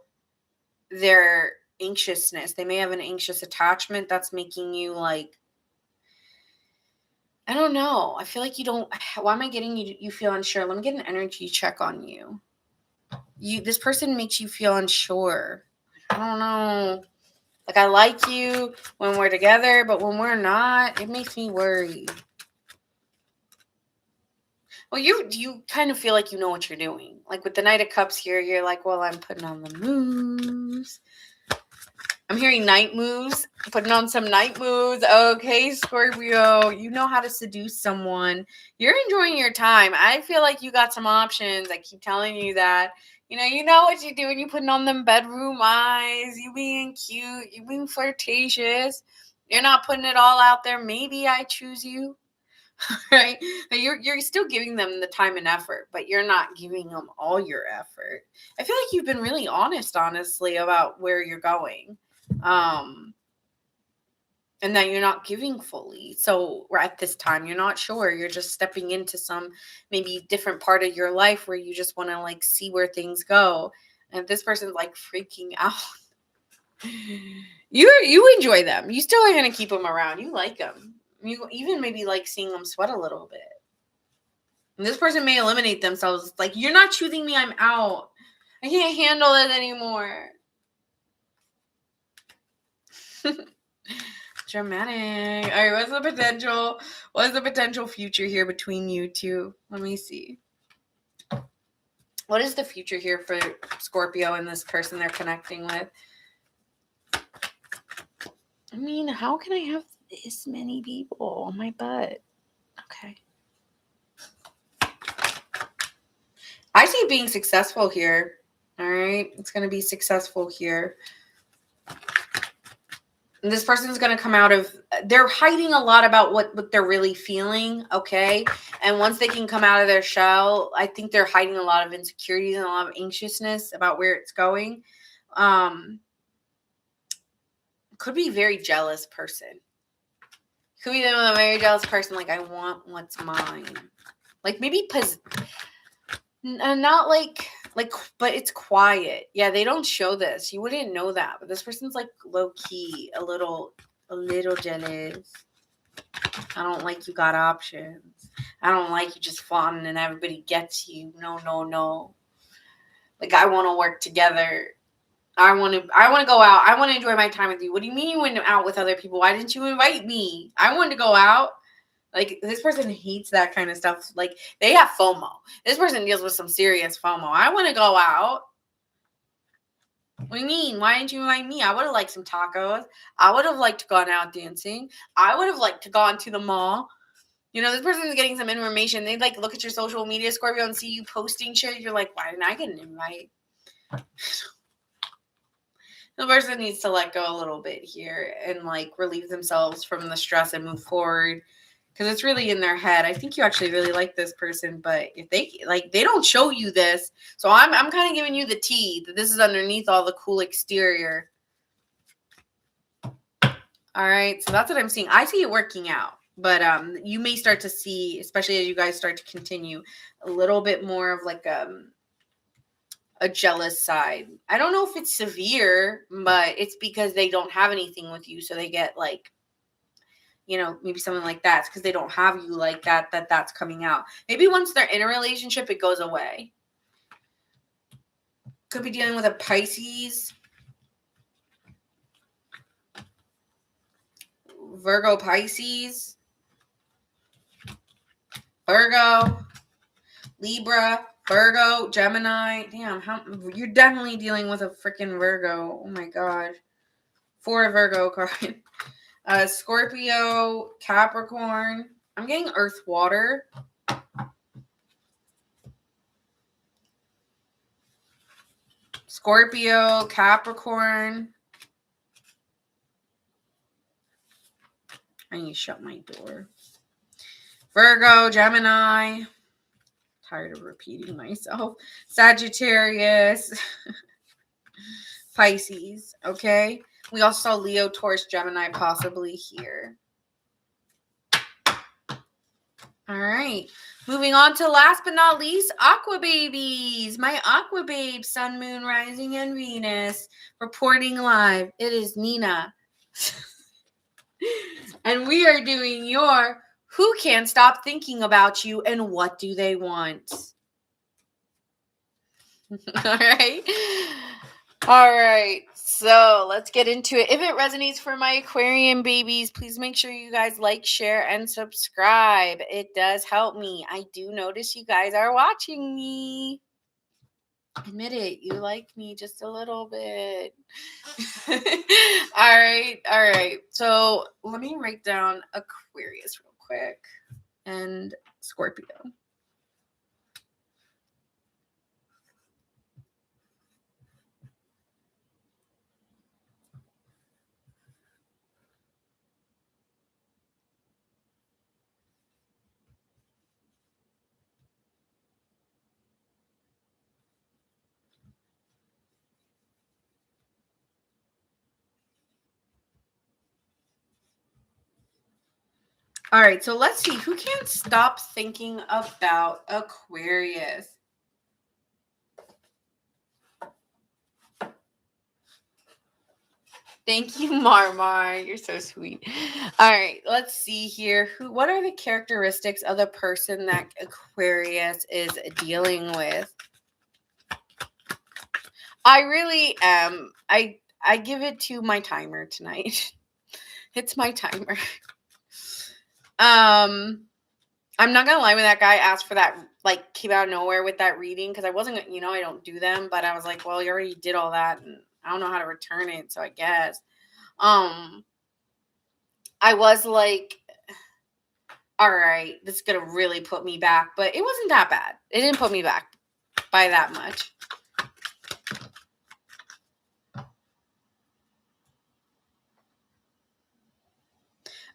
A: their anxiousness. They may have an anxious attachment that's making you like, I don't know. I feel like you don't. Why am I getting you feel unsure? Let me get an energy check on you. This person makes you feel unsure. I don't know. Like, I like you when we're together, but when we're not, it makes me worry. Well, you kind of feel like you know what you're doing. Like with the Knight of Cups here, you're like, well, I'm putting on the moves. I'm hearing night moves, putting on some night moves. Okay, Scorpio, you know how to seduce someone. You're enjoying your time. I feel like you got some options. I keep telling you that. You know what you're doing. You're putting on them bedroom eyes. You being cute. You being flirtatious. You're not putting it all out there. Maybe I choose you. Right? But you're still giving them the time and effort, but you're not giving them all your effort. I feel like you've been really honestly, about where you're going. And that you're not giving fully. So at this time, you're not sure. You're just stepping into some maybe different part of your life where you just want to like see where things go. And this person's like freaking out. You enjoy them. You still are going to keep them around. You like them. You even maybe like seeing them sweat a little bit. And this person may eliminate themselves. Like, you're not choosing me. I'm out. I can't handle it anymore. Dramatic. All right, what's the potential? What's the potential future here between you two? Let me see. What is the future here for Scorpio and this person they're connecting with? I mean, how can I have this many people on my butt? Okay. I see being successful here. All right. It's going to be successful here. And this person's going to come out of, they're hiding a lot about what they're really feeling. Okay. And once they can come out of their shell, I think they're hiding a lot of insecurities and a lot of anxiousness about where it's going. Could be a very jealous person. Could be a very jealous person. Like, I want what's mine. Like, maybe not like, but it's quiet. Yeah, they don't show this. You wouldn't know that. But this person's like low key, a little jealous. I don't like you got options. I don't like you just flaunting and everybody gets you. No. Like, I want to work together. I want to go out. I want to enjoy my time with you. What do you mean you went out with other people? Why didn't you invite me? I wanted to go out. Like, this person hates that kind of stuff. Like, they have FOMO. This person deals with some serious FOMO. I want to go out. What do you mean? Why didn't you invite me? I would have liked some tacos. I would have liked to gone out dancing. I would have liked to gone to the mall. This person's getting some information. They'd like look at your social media, Scorpio, and see you posting shit. You're like, why didn't I get an invite? The person needs to let go a little bit here and like relieve themselves from the stress and move forward, because it's really in their head. I think you actually really like this person, but if they don't show you this, so I'm kind of giving you the tea that this is underneath all the cool exterior. All right, so that's what I'm seeing. I see it working out, but you may start to see, especially as you guys start to continue, a little bit more of like a jealous side. I don't know if it's severe, but it's because they don't have anything with you. So they get like, maybe something like that. It's because they don't have you like that's coming out. Maybe once they're in a relationship, it goes away. Could be dealing with a Pisces. Virgo, Pisces. Virgo. Libra. Virgo, Gemini. Damn, you're definitely dealing with a freaking Virgo. Oh my god. 4 Virgo card. Scorpio, Capricorn. I'm getting Earth, Water. Scorpio, Capricorn. I need to shut my door. Virgo, Gemini. Tired of repeating myself. Sagittarius. Pisces. Okay. We also saw Leo, Taurus, Gemini possibly here. All right. Moving on to last but not least, Aqua Babies. My Aqua Babes, Sun, Moon, Rising, and Venus. Reporting live. It is Nina. And we are doing your Who Can't Stop Thinking About You and What Do They Want? All right. All right. So let's get into it. If it resonates for my Aquarian babies, please make sure you guys like, share, and subscribe. It does help me. I do notice you guys are watching me. Admit it, you like me just a little bit. All right. All right. So let me write down Aquarius real quick and Scorpio. All right, so let's see. Who can't stop thinking about Aquarius? Thank you, Marmar. You're so sweet. All right, let's see here. What are the characteristics of the person that Aquarius is dealing with? I really am. I give it to my timer tonight. It's my timer. I'm not gonna lie, when that guy asked for that, like, came out of nowhere with that reading, because I wasn't, I don't do them, but I was like, well, you already did all that, and I don't know how to return it, so I guess. I was like, all right, this is gonna really put me back, but it wasn't that bad. It didn't put me back by that much.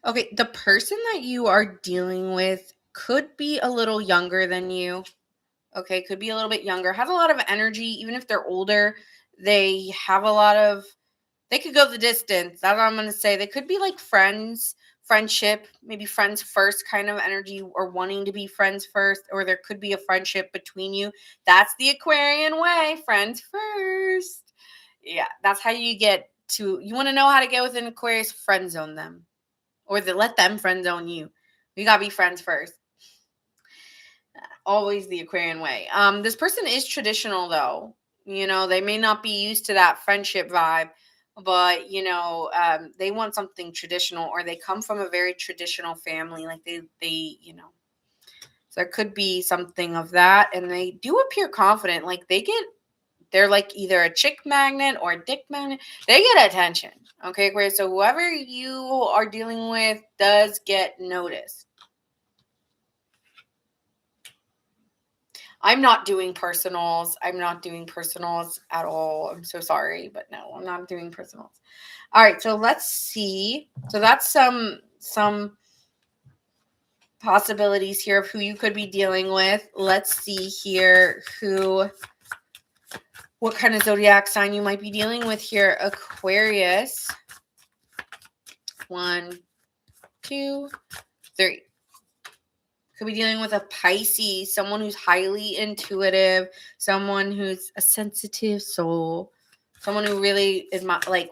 A: Okay, the person that you are dealing with could be a little younger than you. Okay, could be a little bit younger, has a lot of energy. Even if they're older, they have a lot of, they could go the distance. That's what I'm going to say. They could be like friendship, maybe friends first kind of energy, or wanting to be friends first, or there could be a friendship between you. That's the Aquarian way, friends first. Yeah, that's how you get to, you want to know how to get with an Aquarius, friend zone them, or let them friend zone you. You got to be friends first. Always the Aquarian way. This person is traditional though. They may not be used to that friendship vibe, but they want something traditional, or they come from a very traditional family. Like they so there could be something of that, and they do appear confident. Like they're like either a chick magnet or a dick magnet. They get attention. Okay, great. So whoever you are dealing with does get noticed. I'm not doing personals. I'm not doing personals at all. I'm so sorry, but no, I'm not doing personals. All right, so let's see. So that's some possibilities here of who you could be dealing with. Let's see here what kind of zodiac sign you might be dealing with here. Aquarius. 1, 2, 3. Could be dealing with a Pisces, someone who's highly intuitive, someone who's a sensitive soul, someone who really is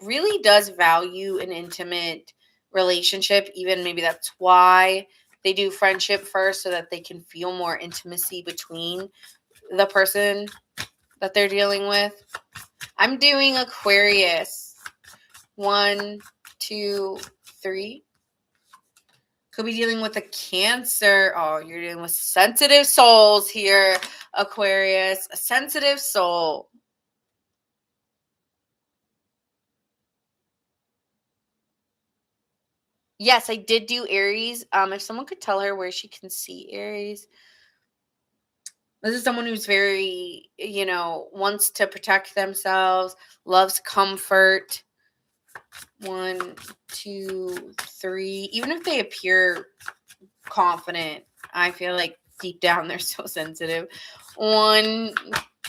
A: really does value an intimate relationship. Even maybe that's why they do friendship first, so that they can feel more intimacy between the person that they're dealing with. I'm doing Aquarius. 1, 2, 3. Could be dealing with a Cancer. Oh, you're dealing with sensitive souls here, Aquarius. A sensitive soul. Yes, I did do Aries. If someone could tell her where she can see Aries. This is someone who's very, wants to protect themselves, loves comfort. 1, 2, 3. Even if they appear confident, I feel like deep down they're so sensitive. 1,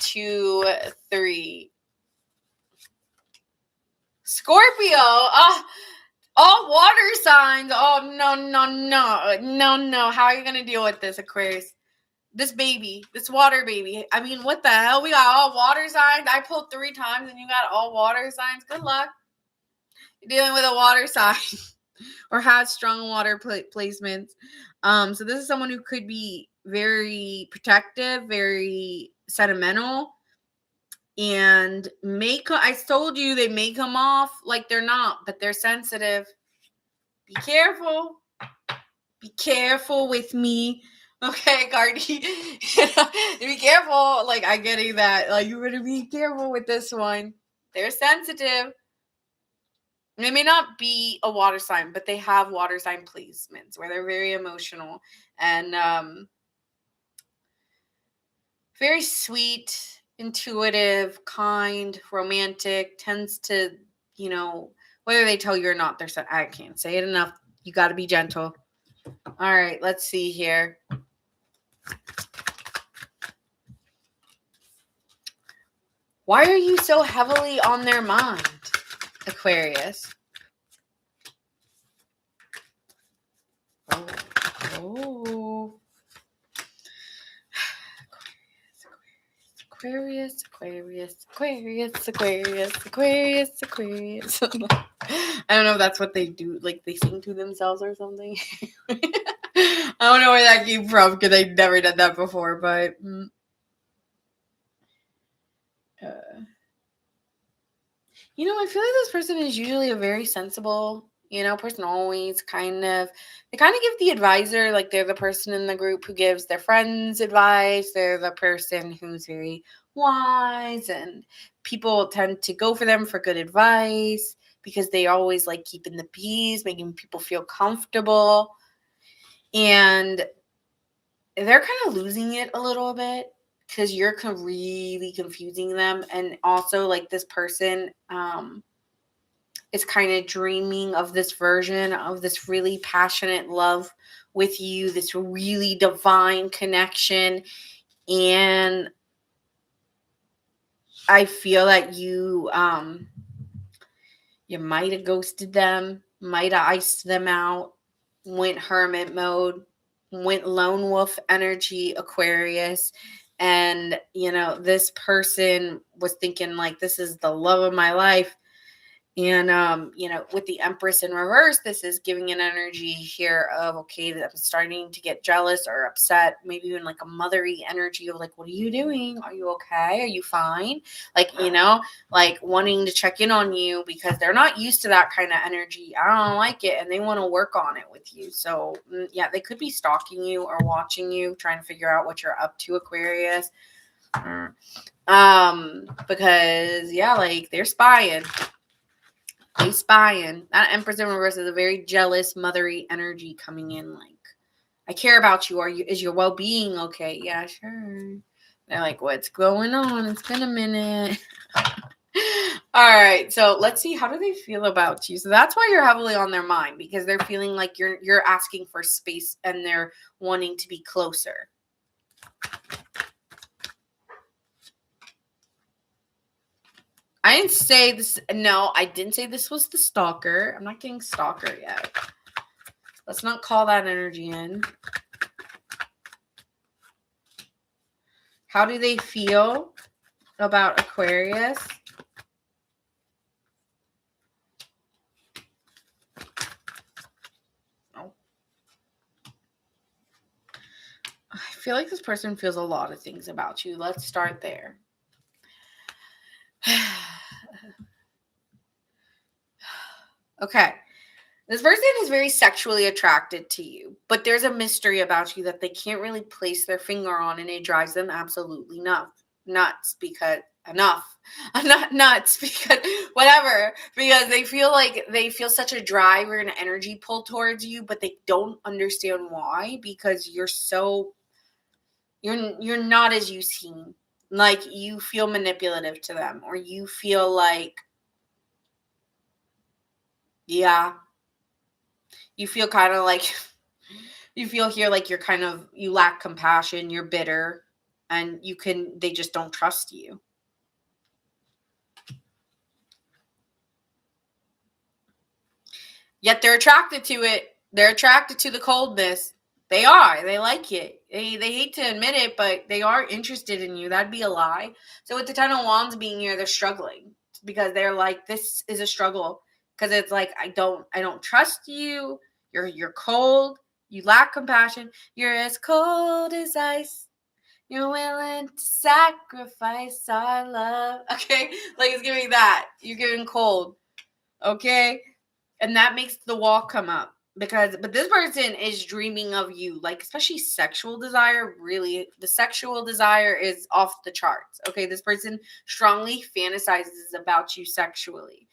A: 2, 3. Scorpio. All water signs. Oh, no. How are you going to deal with this, Aquarius? This baby, this water baby. I mean, what the hell? We got all water signs. I pulled 3 times and you got all water signs. Good luck. You're dealing with a water sign or has strong water placements. So this is someone who could be very protective, very sentimental, and I told you they may come off like they're not, but they're sensitive. Be careful. Be careful with me. Okay, Cardi. Be careful. Like, I'm getting that. Like, you better be careful with this one. They're sensitive. They may not be a water sign, but they have water sign placements where they're very emotional and very sweet, intuitive, kind, romantic, tends to, whether they tell you or not, I can't say it enough. You got to be gentle. All right, let's see here. Why are you so heavily on their mind, Aquarius? Oh. Aquarius. I don't know if that's what they do. Like, they sing to themselves or something. I don't know where that came from because I never done that before, but I feel like this person is usually a very sensible, person, always they kind of give the advisor, like they're the person in the group who gives their friends advice. They're the person who's very wise, and people tend to go for them for good advice because they always like keeping the peace, making people feel comfortable. And they're kind of losing it a little bit because you're really confusing them. And also, like, this person is kind of dreaming of this version of this really passionate love with you, this really divine connection. And I feel that you might have ghosted them, might have iced them out, went hermit mode, went lone wolf energy, Aquarius. And, this person was thinking, like, this is the love of my life. And, with the Empress in reverse, this is giving an energy here of, okay, I'm starting to get jealous or upset, maybe even like a mothery energy of like, what are you doing? Are you okay? Are you fine? Like, like wanting to check in on you because they're not used to that kind of energy. I don't like it. And they want to work on it with you. So yeah, they could be stalking you or watching you, trying to figure out what you're up to, Aquarius. Because yeah, like they're spying. They spying. That Empress in reverse is a very jealous, mothery energy coming in. Like, I care about you. Is your well-being okay? Yeah, sure. They're like, what's going on? It's been a minute. All right, so let's see, how do they feel about you? So that's why you're heavily on their mind, because they're feeling like you're asking for space and they're wanting to be closer. I didn't say this. No, I didn't say this was the stalker. I'm not getting stalker yet. Let's not call that energy in. How do they feel about Aquarius? Oh. I feel like this person feels a lot of things about you. Let's start there. Okay. This person is very sexually attracted to you, but there's a mystery about you that they can't really place their finger on, and it drives them absolutely nuts because whatever, because they feel such a drive or an energy pull towards you, but they don't understand why, because you're not as you seem. Like, you feel manipulative to them, or you feel like, yeah, you feel kind of like You feel here like you lack compassion, you're bitter, and they just don't trust you. Yet they're attracted to it. They're attracted to the coldness. They are. They like it. They hate to admit it, but they are interested in you. That'd be a lie. So with the Ten of Wands being here, they're struggling because they're like, this is a struggle. Because it's like, I don't trust you. You're cold. You lack compassion. You're as cold as ice. You're willing to sacrifice our love. Okay? Like, it's giving that. You're giving cold. Okay? And that makes the wall come up. But this person is dreaming of you, like, especially sexual desire. Really, the sexual desire is off the charts. Okay, this person strongly fantasizes about you sexually,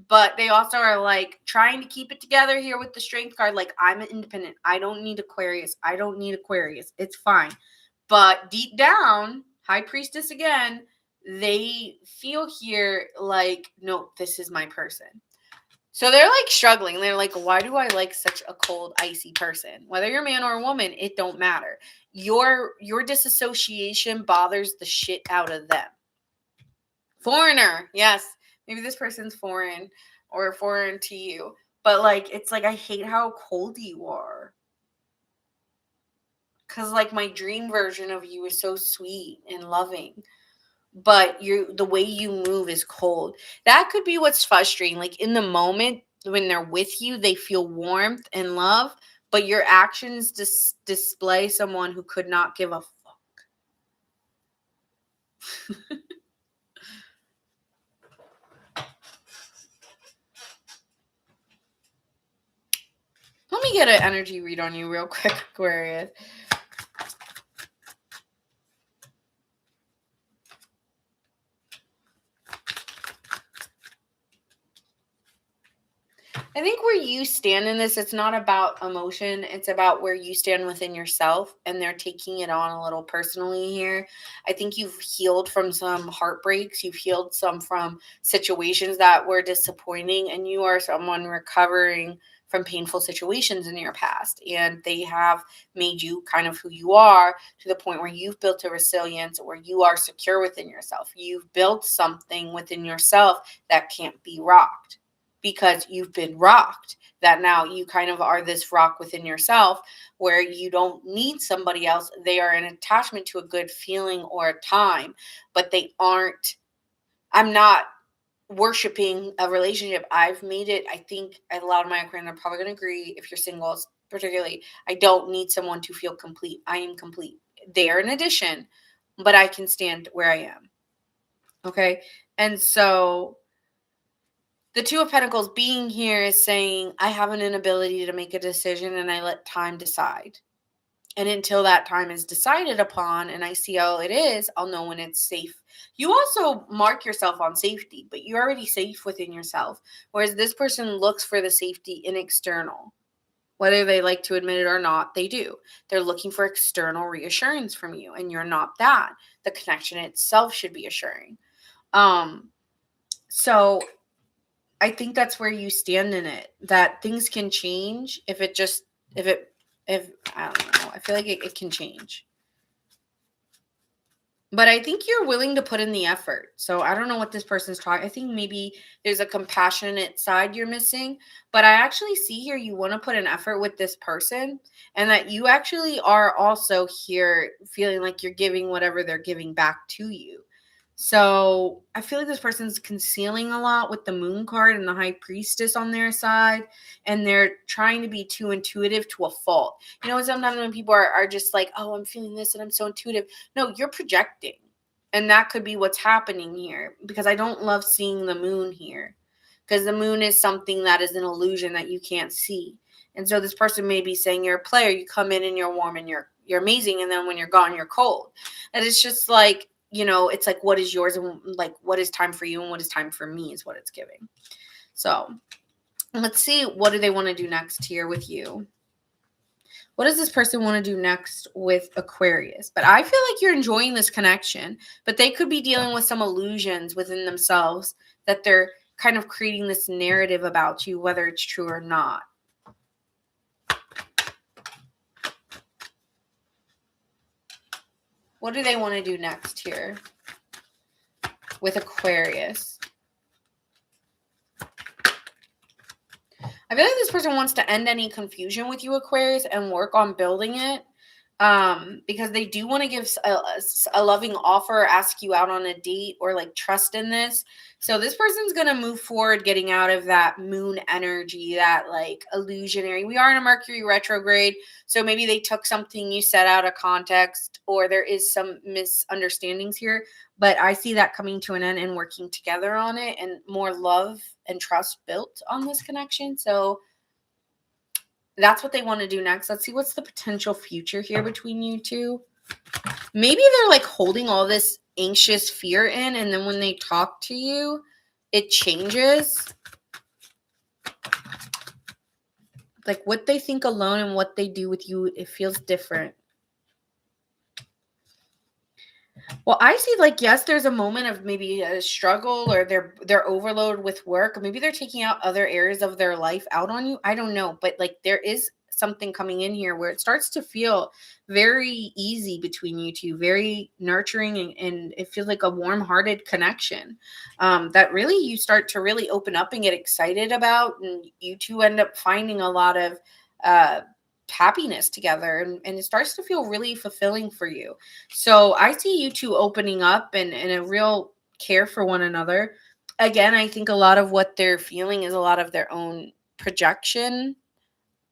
A: but they also are like trying to keep it together here with the Strength card. Like, I'm independent. I don't need Aquarius. It's fine. But deep down, High Priestess again, they feel here like, no, this is my person. So they're like struggling. They're like, why do I like such a cold, icy person? Whether you're a man or a woman, it don't matter. Your disassociation bothers the shit out of them. Foreigner. Yes. Maybe this person's foreign or foreign to you. But like, it's like, I hate how cold you are. Because like my dream version of you is so sweet and loving. But the way you move is cold. That could be what's frustrating. Like in the moment when they're with you, they feel warmth and love, but your actions display someone who could not give a fuck. Let me get an energy read on you real quick, Aquarius. I think where you stand in this, it's not about emotion. It's about where you stand within yourself, and they're taking it on a little personally here. I think you've healed from some heartbreaks. You've healed some from situations that were disappointing, and you are someone recovering from painful situations in your past. And they have made you kind of who you are to the point where you've built a resilience, where you are secure within yourself. You've built something within yourself that can't be rocked, because you've been rocked, that now you kind of are this rock within yourself where you don't need somebody else. They are an attachment to a good feeling or a time, but they aren't. I'm not worshiping a relationship. I've made it. I think a lot of my Aquarians are probably going to agree, if you're single particularly, I don't need someone to feel complete. I am complete. They are an addition, but I can stand where I am. Okay. And so the Two of Pentacles being here is saying, I have an inability to make a decision and I let time decide. And until that time is decided upon and I see how it is, I'll know when it's safe. You also mark yourself on safety, but you're already safe within yourself. Whereas this person looks for the safety in external. Whether they like to admit it or not, they do. They're looking for external reassurance from you, and you're not that. The connection itself should be assuring. So I think that's where you stand in it, that things can change if I don't know, I feel like it can change. But I think you're willing to put in the effort. So I don't know what this person's talking. I think maybe there's a compassionate side you're missing. But I actually see here you want to put an effort with this person, and that you actually are also here feeling like you're giving whatever they're giving back to you. So I feel like this person's concealing a lot with the Moon card and the High Priestess on their side, and they're trying to be too intuitive to a fault. You know, sometimes when people are just like, oh, I'm feeling this and I'm so intuitive. No, you're projecting. And that could be what's happening here, because I don't love seeing the Moon here, because the Moon is something that is an illusion that you can't see. And so this person may be saying, you're a player. You come in and you're warm and you're amazing. And then when you're gone, you're cold. And it's just like, you know, it's like, what is yours and like what is time for you and what is time for me is what it's giving. So let's see, what do they want to do next here with you? What does this person want to do next with Aquarius? But I feel like you're enjoying this connection, but they could be dealing with some illusions within themselves that they're kind of creating this narrative about you, whether it's true or not. What do they want to do next here with Aquarius? I feel like this person wants to end any confusion with you, Aquarius, and work on building it. Because they do want to give a loving offer, ask you out on a date, or like trust in this. So this person's going to move forward, getting out of that moon energy, that like illusionary. We are in a Mercury retrograde. So maybe they took something you said out of context, or there is some misunderstandings here. But I see that coming to an end and working together on it, and more love and trust built on this connection. So that's what they want to do next. Let's see what's the potential future here between you two. Maybe they're like holding all this anxious fear in, and then when they talk to you, it changes. Like what they think alone and what they do with you, it feels different. Well, I see like, yes, there's a moment of maybe a struggle, or they're overloaded with work. Maybe they're taking out other areas of their life out on you. I don't know. But like there is something coming in here where it starts to feel very easy between you two, very nurturing, and it feels like a warm-hearted connection that really you start to really open up and get excited about. And you two end up finding a lot of happiness together, and it starts to feel really fulfilling for you. So I see you two opening up and a real care for one another. Again, I think a lot of what they're feeling is a lot of their own projection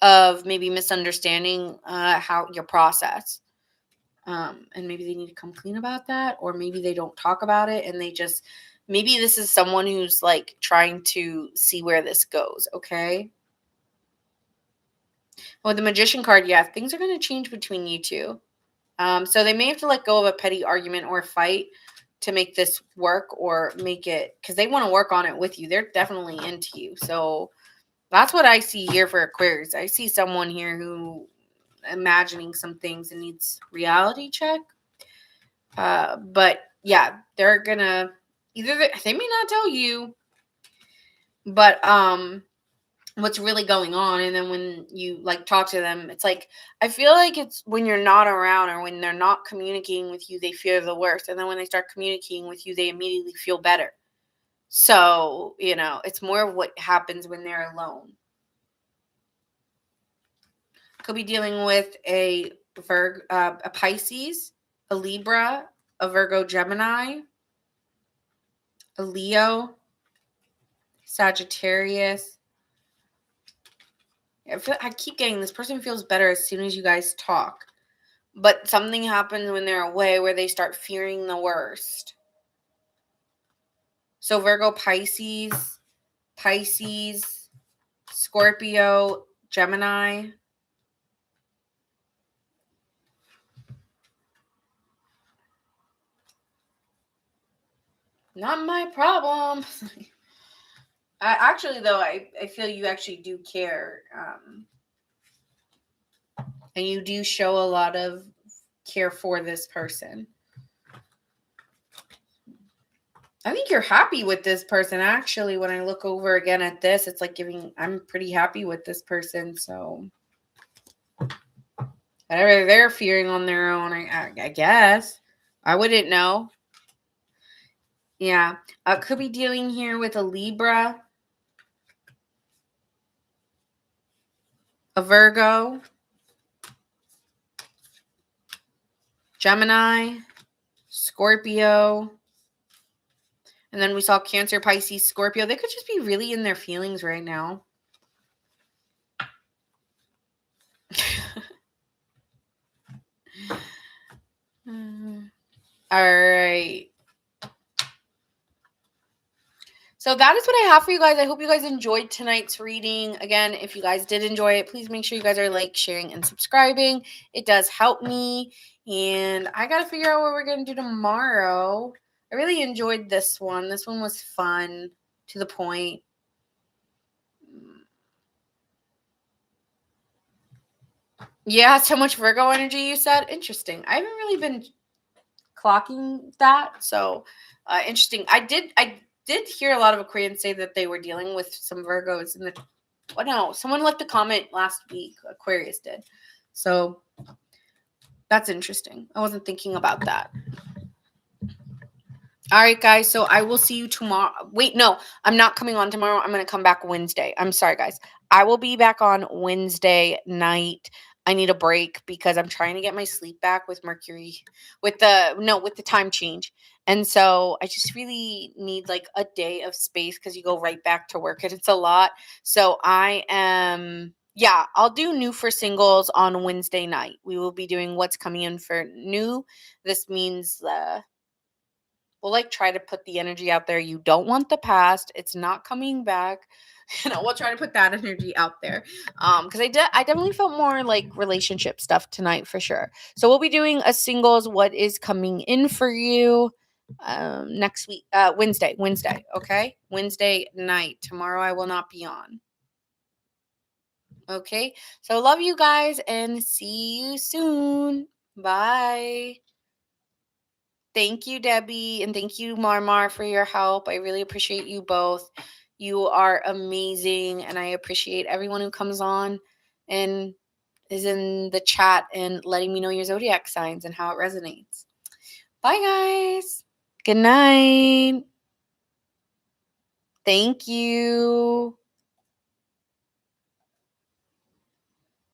A: of maybe misunderstanding how your process. And maybe they need to come clean about that, or maybe they don't talk about it and they just, maybe this is someone who's like trying to see where this goes. Okay. With the Magician card, yeah, things are going to change between you two. So they may have to let go of a petty argument or fight to make this work, or make it, because they want to work on it with you. They're definitely into you. So that's what I see here for Aquarius. I see someone here who imagining some things and needs reality check. But yeah, they're gonna they may not tell you, but what's really going on. And then when you like talk to them, it's like, I feel like it's when you're not around, or when they're not communicating with you, they fear the worst. And then when they start communicating with you, they immediately feel better. So, it's more of what happens when they're alone. Could be dealing with a Pisces, a Libra, a Virgo, Gemini, a Leo, Sagittarius. I keep getting this person feels better as soon as you guys talk. But something happens when they're away where they start fearing the worst. So Virgo, Pisces, Scorpio, Gemini. Not my problem. I feel you actually do care. And you do show a lot of care for this person. I think you're happy with this person. Actually, when I look over again at this, it's like I'm pretty happy with this person. So whatever they're fearing on their own, I guess. I wouldn't know. Yeah. Could be dealing here with a Libra, a Virgo, Gemini, Scorpio. And then we saw Cancer, Pisces, Scorpio. They could just be really in their feelings right now. All right. So that is what I have for you guys. I hope you guys enjoyed tonight's reading. Again, if you guys did enjoy it, please make sure you guys are sharing, and subscribing. It does help me. And I got to figure out what we're going to do tomorrow. I really enjoyed this one. This one was fun, to the point. Yeah, so much Virgo energy, you said? Interesting. I haven't really been clocking that. So interesting. I did hear a lot of Aquarians say that they were dealing with some Virgos in the. Oh no, someone left a comment last week. Aquarius did. So That's interesting. I wasn't thinking about that. All right, guys. So I will see you tomorrow. Wait, no, I'm not coming on tomorrow. I'm going to come back Wednesday. I'm sorry, guys. I will be back on Wednesday night. I need a break because I'm trying to get my sleep back with Mercury, with the time change. And so I just really need like a day of space because you go right back to work and it's a lot. So yeah, I'll do new for singles on Wednesday night. We will be doing what's coming in for new. This means, we'll like try to put the energy out there. You don't want the past. It's not coming back. We'll try to put that energy out there. Because I definitely felt more like relationship stuff tonight for sure. So we'll be doing a singles what is coming in for you next week, Wednesday. Okay, Wednesday night. Tomorrow I will not be on. Okay, so love you guys and see you soon. Bye. Thank you, Debbie, and thank you, Marmar, for your help. I really appreciate you both. You are amazing, and I appreciate everyone who comes on and is in the chat and letting me know your zodiac signs and how it resonates. Bye, guys. Good night. Thank you.